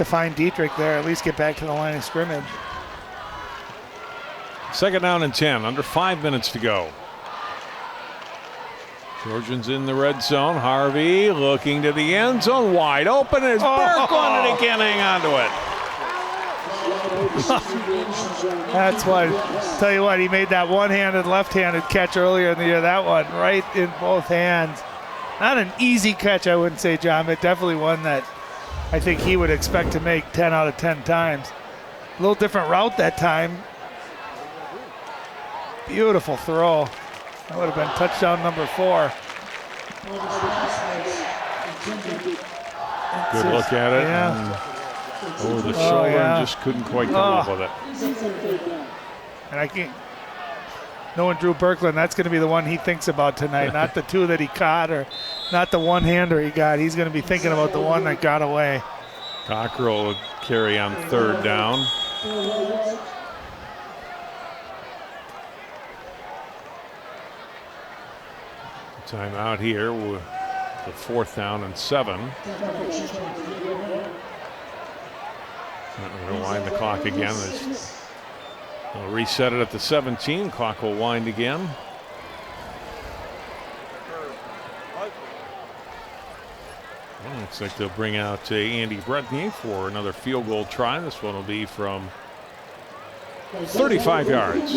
find Diedrich there, at least get back to the line of scrimmage.
2nd down and 10, under 5 minutes to go. Georgians in the red zone. Harvey looking to the end zone, wide open as Berkland, and he can't hang on to it.
That's what, tell you what, he made that one-handed, left-handed catch earlier in the year. That one right in both hands. Not an easy catch, I wouldn't say, John, but definitely one that I think he would expect to make 10 out of 10 times. A little different route that time. Beautiful throw. That would have been touchdown number 4.
Good look at it.
Yeah.
Over the shoulder, and just couldn't quite come up with it.
And I can't. Knowing Drew Berkland, that's going to be the one he thinks about tonight, not the two that he caught or not the one-hander he got. He's going to be thinking about the one that got away.
Cockrell would carry on 3rd down. Timeout here with the 4th down and 7. We're going to wind the clock again. They'll reset it at the 17. Clock will wind again. Well, looks like they'll bring out Andy Bretney for another field goal try. This one will be from 35 yards.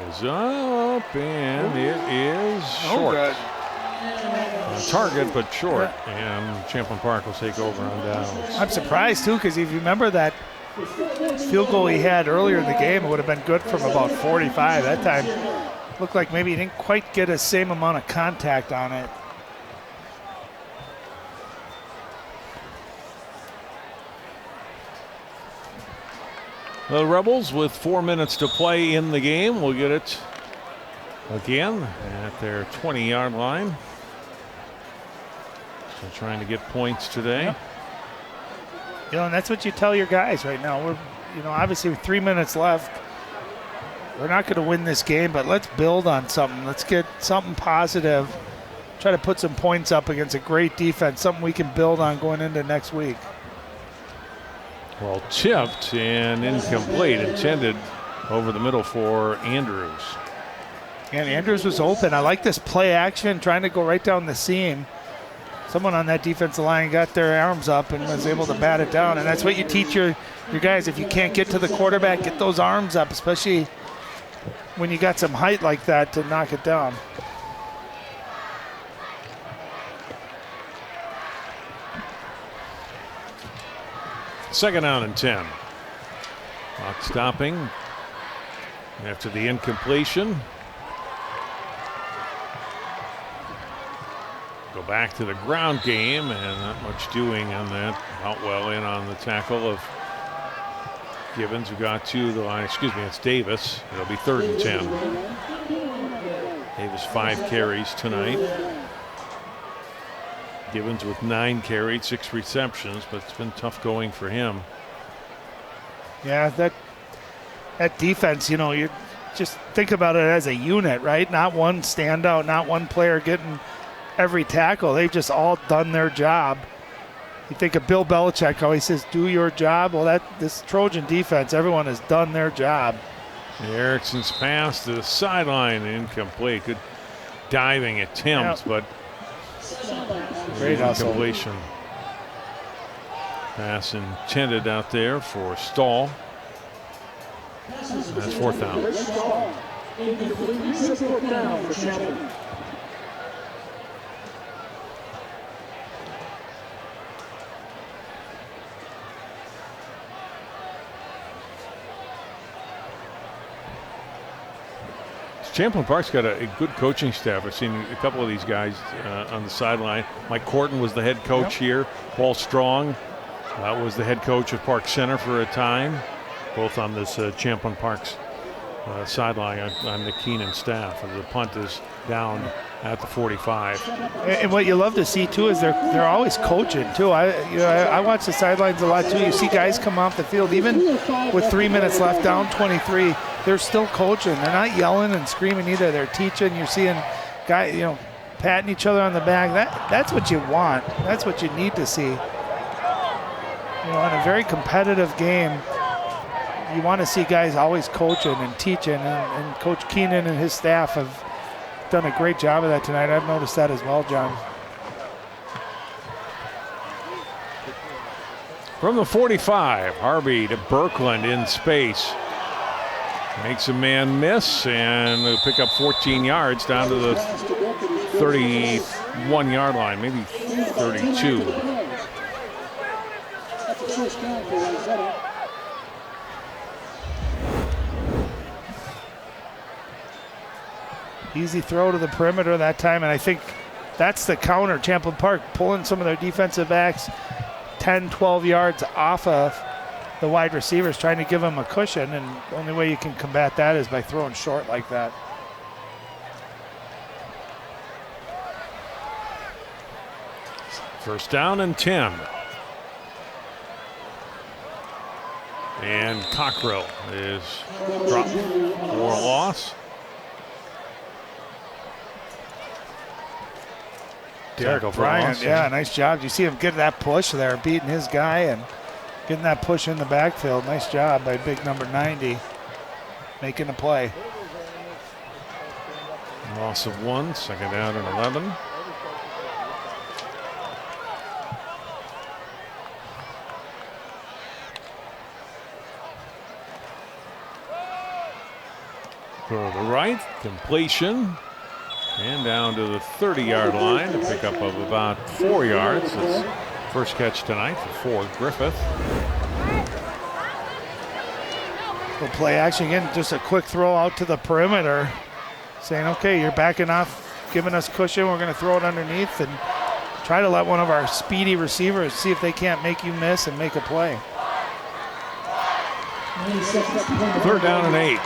Is up, and it is short. Target, but short, and Champlin Park will take over on downs.
I'm surprised, too, because if you remember that field goal he had earlier in the game, it would have been good from about 45. That time looked like maybe he didn't quite get the same amount of contact on it.
The Rebels, with 4 minutes to play in the game, will get it again at their 20-yard line. So trying to get points today.
Yep. You know, and that's what you tell your guys right now. We're, you know, obviously with 3 minutes left, we're not going to win this game, but let's build on something. Let's get something positive. Try to put some points up against a great defense, something we can build on going into next week.
Well, tipped and incomplete, intended over the middle for Andrews.
And Andrews was open. I like this play action, trying to go right down the seam. Someone on that defensive line got their arms up and was able to bat it down. And that's what you teach your guys. If you can't get to the quarterback, get those arms up, especially when you got some height like that to knock it down.
Second down and 10. Clock stopping after the incompletion. Go back to the ground game, and not much doing on that. Outwell in on the tackle of Gibbons, who got to the line. Excuse me, it's Davis. It'll be 3rd and 10. Davis 5 carries tonight. Gibbons with 9 carries, 6 receptions, but it's been tough going for him.
Yeah, that defense, you know, you just think about it as a unit, right? Not one standout, not one player getting every tackle. They've just all done their job. You think of Bill Belichick, how he says, do your job. Well, this Trojan defense, everyone has done their job.
Erickson's pass to the sideline, incomplete. Good diving attempts, but
great
incompletion. Pass intended out there for Stahl. That's 4th down. Champlin Park's got a good coaching staff. I've seen a couple of these guys on the sideline. Mike Corton was the head coach here. Paul Strong was the head coach of Park Center for a time, both on this Champlin Park's sideline on the Keenan staff. The punt is down at the 45.
And what you love to see too is they're always coaching too. I watch the sidelines a lot too. You see guys come off the field even with 3 minutes left, down 23. They're still coaching. They're not yelling and screaming either. They're teaching. You're seeing guys, patting each other on the back. That's what you want. That's what you need to see. In a very competitive game, you want to see guys always coaching and teaching. And Coach Keenan and his staff have done a great job of that tonight. I've noticed that as well, John.
From the 45, Harvey to Berkland in space. Makes a man miss, and they'll pick up 14 yards down to the 31-yard line, maybe 32.
Easy throw to the perimeter that time, and I think that's the counter. Champlin Park pulling some of their defensive backs 10, 12 yards off of the wide receivers, trying to give them a cushion, and the only way you can combat that is by throwing short like that.
First down and 10. And Cockrell is dropped for a loss. Tackle for
Bryant, yeah, nice job. You see him get that push there, beating his guy and getting that push in the backfield. Nice job by big number 90, making a play.
Loss of 1, second down and 11. To the right, completion. And down to the 30-yard line, a pickup of about 4 yards. It's first catch tonight for Griffith.
We'll play action again, just a quick throw out to the perimeter, saying, okay, you're backing off, giving us cushion, we're going to throw it underneath and try to let one of our speedy receivers see if they can't make you miss and make a play.
3rd down and 8.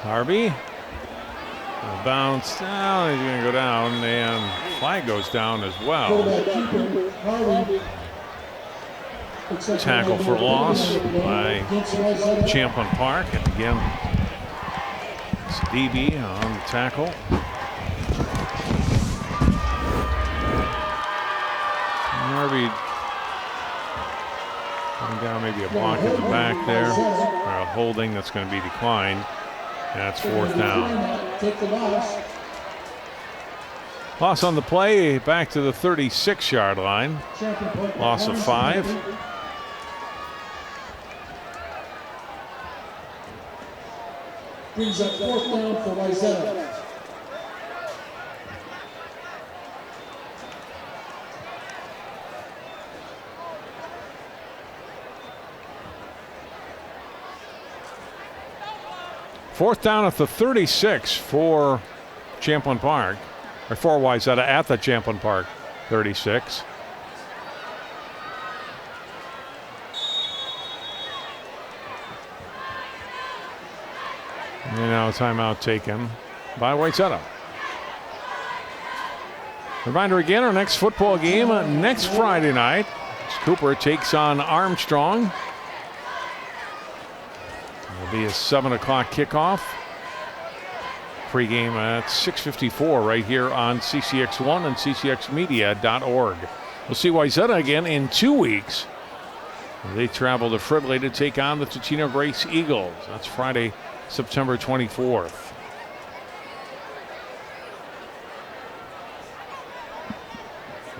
Harvey, bounce down, he's going to go down, and flag goes down as well. Tackle for loss by Champlin Park, and again, it's DB on the tackle. Harvey Coming down, maybe a block in the back there. Or a holding that's going to be declined. That's 4th down.
Take the loss.
Loss on the play, back to the 36-yard line. Loss of 5.
Brings up 4th down for Wayzata.
Fourth down at the 36 for Champlin Park, or for Wayzata at the Champlin Park 36. And now a timeout taken by Wayzata. Reminder again, our next football game next Friday night. Cooper takes on Armstrong. It'll be a 7 o'clock kickoff. Pre-game at 6:54 right here on CCX1 and ccxmedia.org. We'll see Wayzata again in 2 weeks. They travel to Fridley to take on the Ticino Grace Eagles. That's Friday, September 24th.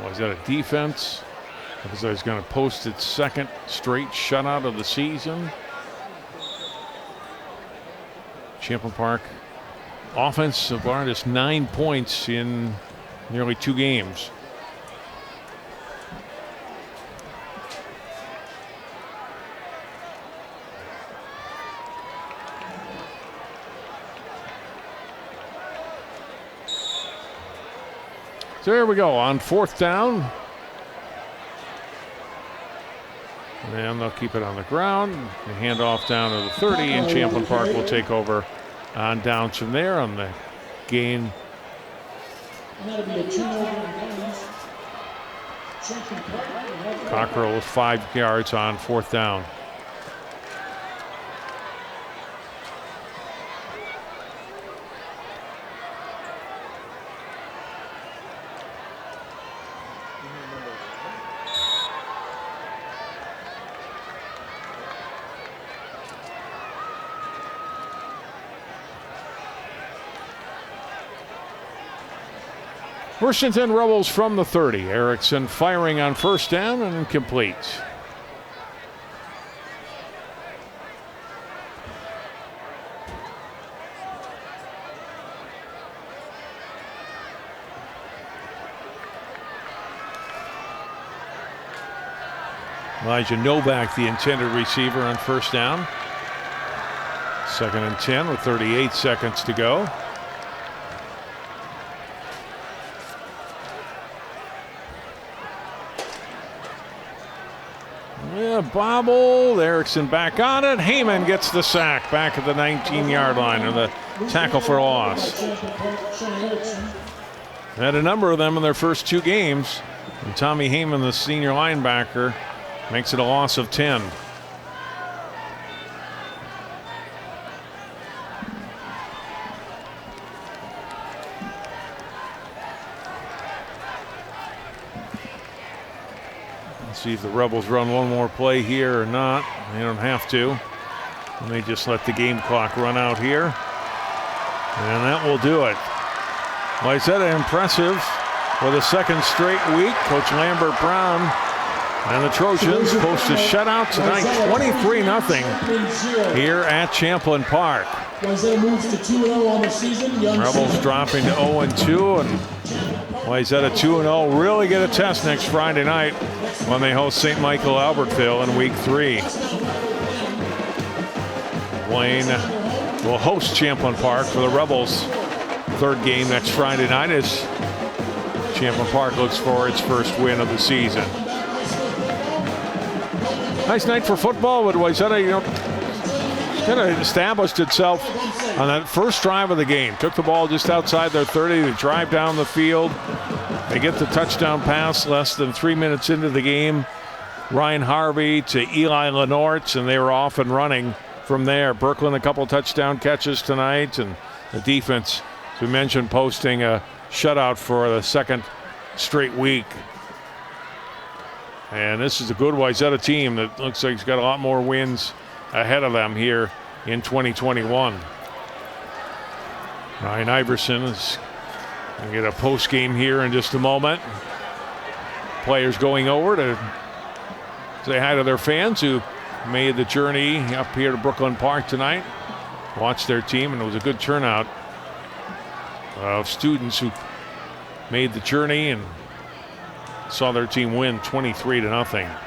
Wayzata defense. Is going to post its second straight shutout of the season. Champlin Park offense so far just 9 points in nearly 2 games. So there we go on 4th down. And they'll keep it on the ground. The handoff down to the 30, and Champlin Park will take over on downs from there on the gain. Cockrell with 5 yards on 4th down. First and 10 Rebels from the 30. Erickson firing on 1st down and incomplete. Elijah Novak, the intended receiver, on 1st down. 2nd and 10 with 38 seconds to go. Yeah, bobble. Erickson back on it. Heyman gets the sack back at the 19-yard line, or the tackle for loss. Had a number of them in their first 2 games. And Tommy Heyman, the senior linebacker, makes it a loss of 10. See if the Rebels run one more play here or not. They don't have to. And they just let the game clock run out here. And that will do it. Wayzata impressive for the 2nd straight week. Coach Lambert Brown and the Trojans post a shutout tonight, 23-0 here at Champlin Park.
Wayzata moves to 2-0 on the season.
Rebels dropping to 0-2, and Wayzata 2-0 really get a test next Friday night when they host St. Michael Albertville in week 3. Wayne will host Champlin Park for the Rebels' 3rd game next Friday night as Champlin Park looks for its first win of the season. Nice night for football with Wayzata, kind of established itself on that first drive of the game. Took the ball just outside their 30. They drive down the field. They get the touchdown pass less than 3 minutes into the game. Ryan Harvey to Eli Lenorts, and they were off and running from there. Brooklyn, a couple touchdown catches tonight, and the defense, as we mentioned, posting a shutout for the 2nd straight week. And this is a good Wayzata team that looks like it's got a lot more wins ahead of them here in 2021. Ryan Iverson is going to get a post game here in just a moment. Players going over to say hi to their fans who made the journey up here to Brooklyn Park tonight. Watched their team, and it was a good turnout of students who made the journey and saw their team win 23-0.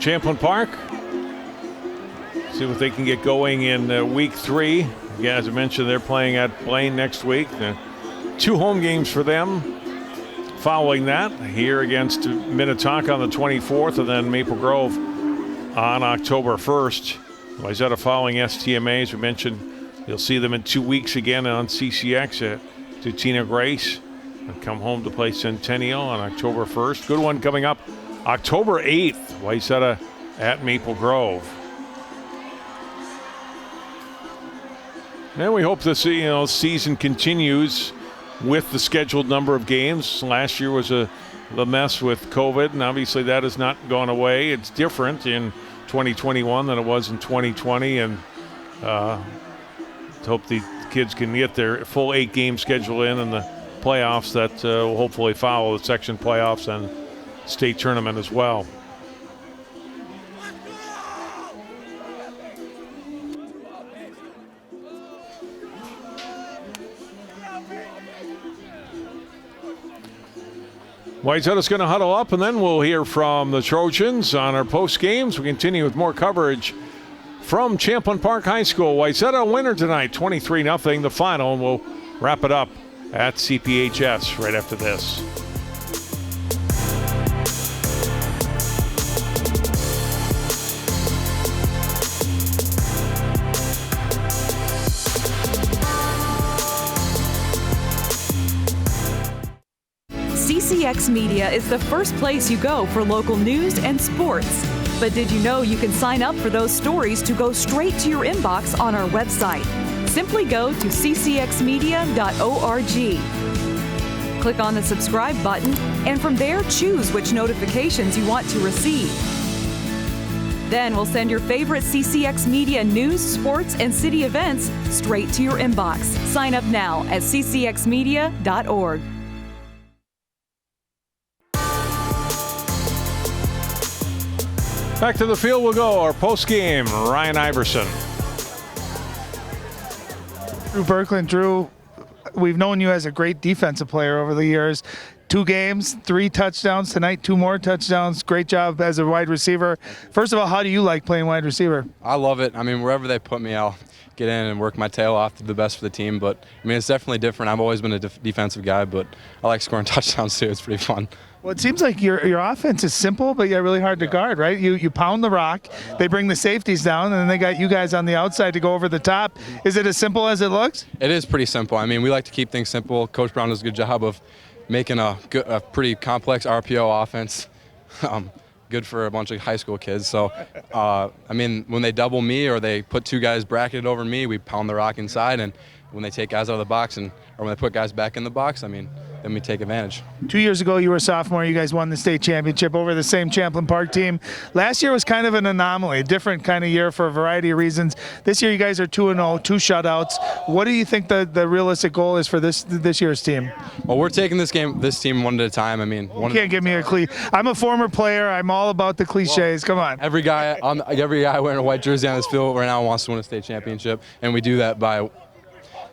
Champlin Park. See what they can get going in week 3. Again, as I mentioned, they're playing at Blaine next week. 2 home games for them. Following that, here against Minnetonka on the 24th, and then Maple Grove on October 1st. Wayzata following STMA, as we mentioned. You'll see them in 2 weeks again on CCX to Tina Grace. And come home to play Centennial on October 1st. Good one coming up October 8th, Wayzata at Maple Grove. And we hope this season continues with the scheduled number of games. Last year was the mess with COVID, and obviously that has not gone away. It's different in 2021 than it was in 2020, and hope the kids can get their full 8-game schedule in and the playoffs that will hopefully follow, the section playoffs and state tournament as well. Wayzata's going to huddle up, and then we'll hear from the Trojans on our post games. We continue with more coverage from Champlin Park High School. Wayzata winner tonight, 23-0, the final, and we'll wrap it up at CPHS right after this.
CCX Media is the first place you go for local news and sports. But did you know you can sign up for those stories to go straight to your inbox on our website? Simply go to ccxmedia.org. Click on the subscribe button, and from there choose which notifications you want to receive. Then we'll send your favorite CCX Media news, sports, and city events straight to your inbox. Sign up now at ccxmedia.org.
Back to the field we'll go. Our post-game, Ryan Iverson.
Drew Berkland. Drew, we've known you as a great defensive player over the years. 2 games, 3 touchdowns tonight, 2 more touchdowns. Great job as a wide receiver. First of all, how do you like playing wide receiver?
I love it. I mean, wherever they put me, I'll get in and work my tail off to do the best for the team. But, I mean, it's definitely different. I've always been a defensive guy, but I like scoring touchdowns too. It's pretty fun.
Well, it seems like your offense is simple, but yet really hard to guard, right? You pound the rock, they bring the safeties down, and then they got you guys on the outside to go over the top. Is it as simple as it looks?
It is pretty simple. I mean, we like to keep things simple. Coach Brown does a good job of making a pretty complex RPO offense. Good for a bunch of high school kids. So, I mean, when they double me or they put 2 guys bracketed over me, we pound the rock inside. And when they take guys out of the box or when they put guys back in the box, I mean, then we take advantage.
2 years ago, you were a sophomore. You guys won the state championship over the same Champlin Park team. Last year was kind of an anomaly, a different kind of year for a variety of reasons. This year, you guys are 2-0, 2 shutouts. What do you think the realistic goal is for this year's team?
Well, we're taking this team one at a time. I mean,
you can't give me a cliche. I'm a former player. I'm all about the cliches. Come on.
Every guy wearing a white jersey on this field right now wants to win a state championship, and we do that by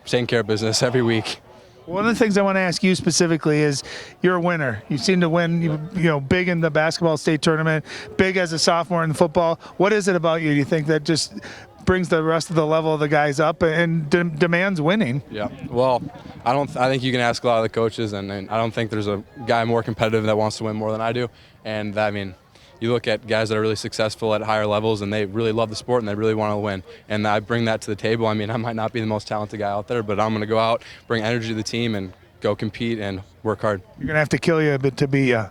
taking care of business every week.
One of the things I want to ask you specifically is you're a winner. You seem to win, you know, big in the basketball state tournament, big as a sophomore in football. What is it about you, do you think, that just brings the rest of the level of the guys up and demands winning?
Yeah, well, I think you can ask a lot of the coaches, and I don't think there's a guy more competitive that wants to win more than I do. And I mean, you look at guys that are really successful at higher levels and they really love the sport and they really want to win. And I bring that to the table. I mean, I might not be the most talented guy out there, but I'm going to go out, bring energy to the team, and go compete and work hard.
You're going to have to kill you a bit to be
Yeah,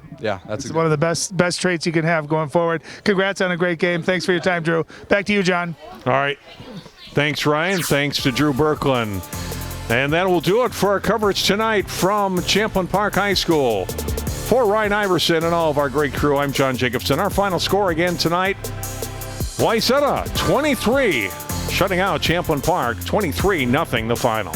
that's
one of the best traits you can have going forward. Congrats on a great game. Thanks for your time, Drew. Back to you, John.
All right. Thanks, Ryan. Thanks to Drew Birkland. And that will do it for our coverage tonight from Champlin Park High School. For Ryan Iverson and all of our great crew, I'm John Jacobson. Our final score again tonight, Wayzata 23, shutting out Champlin Park 23-0 the final.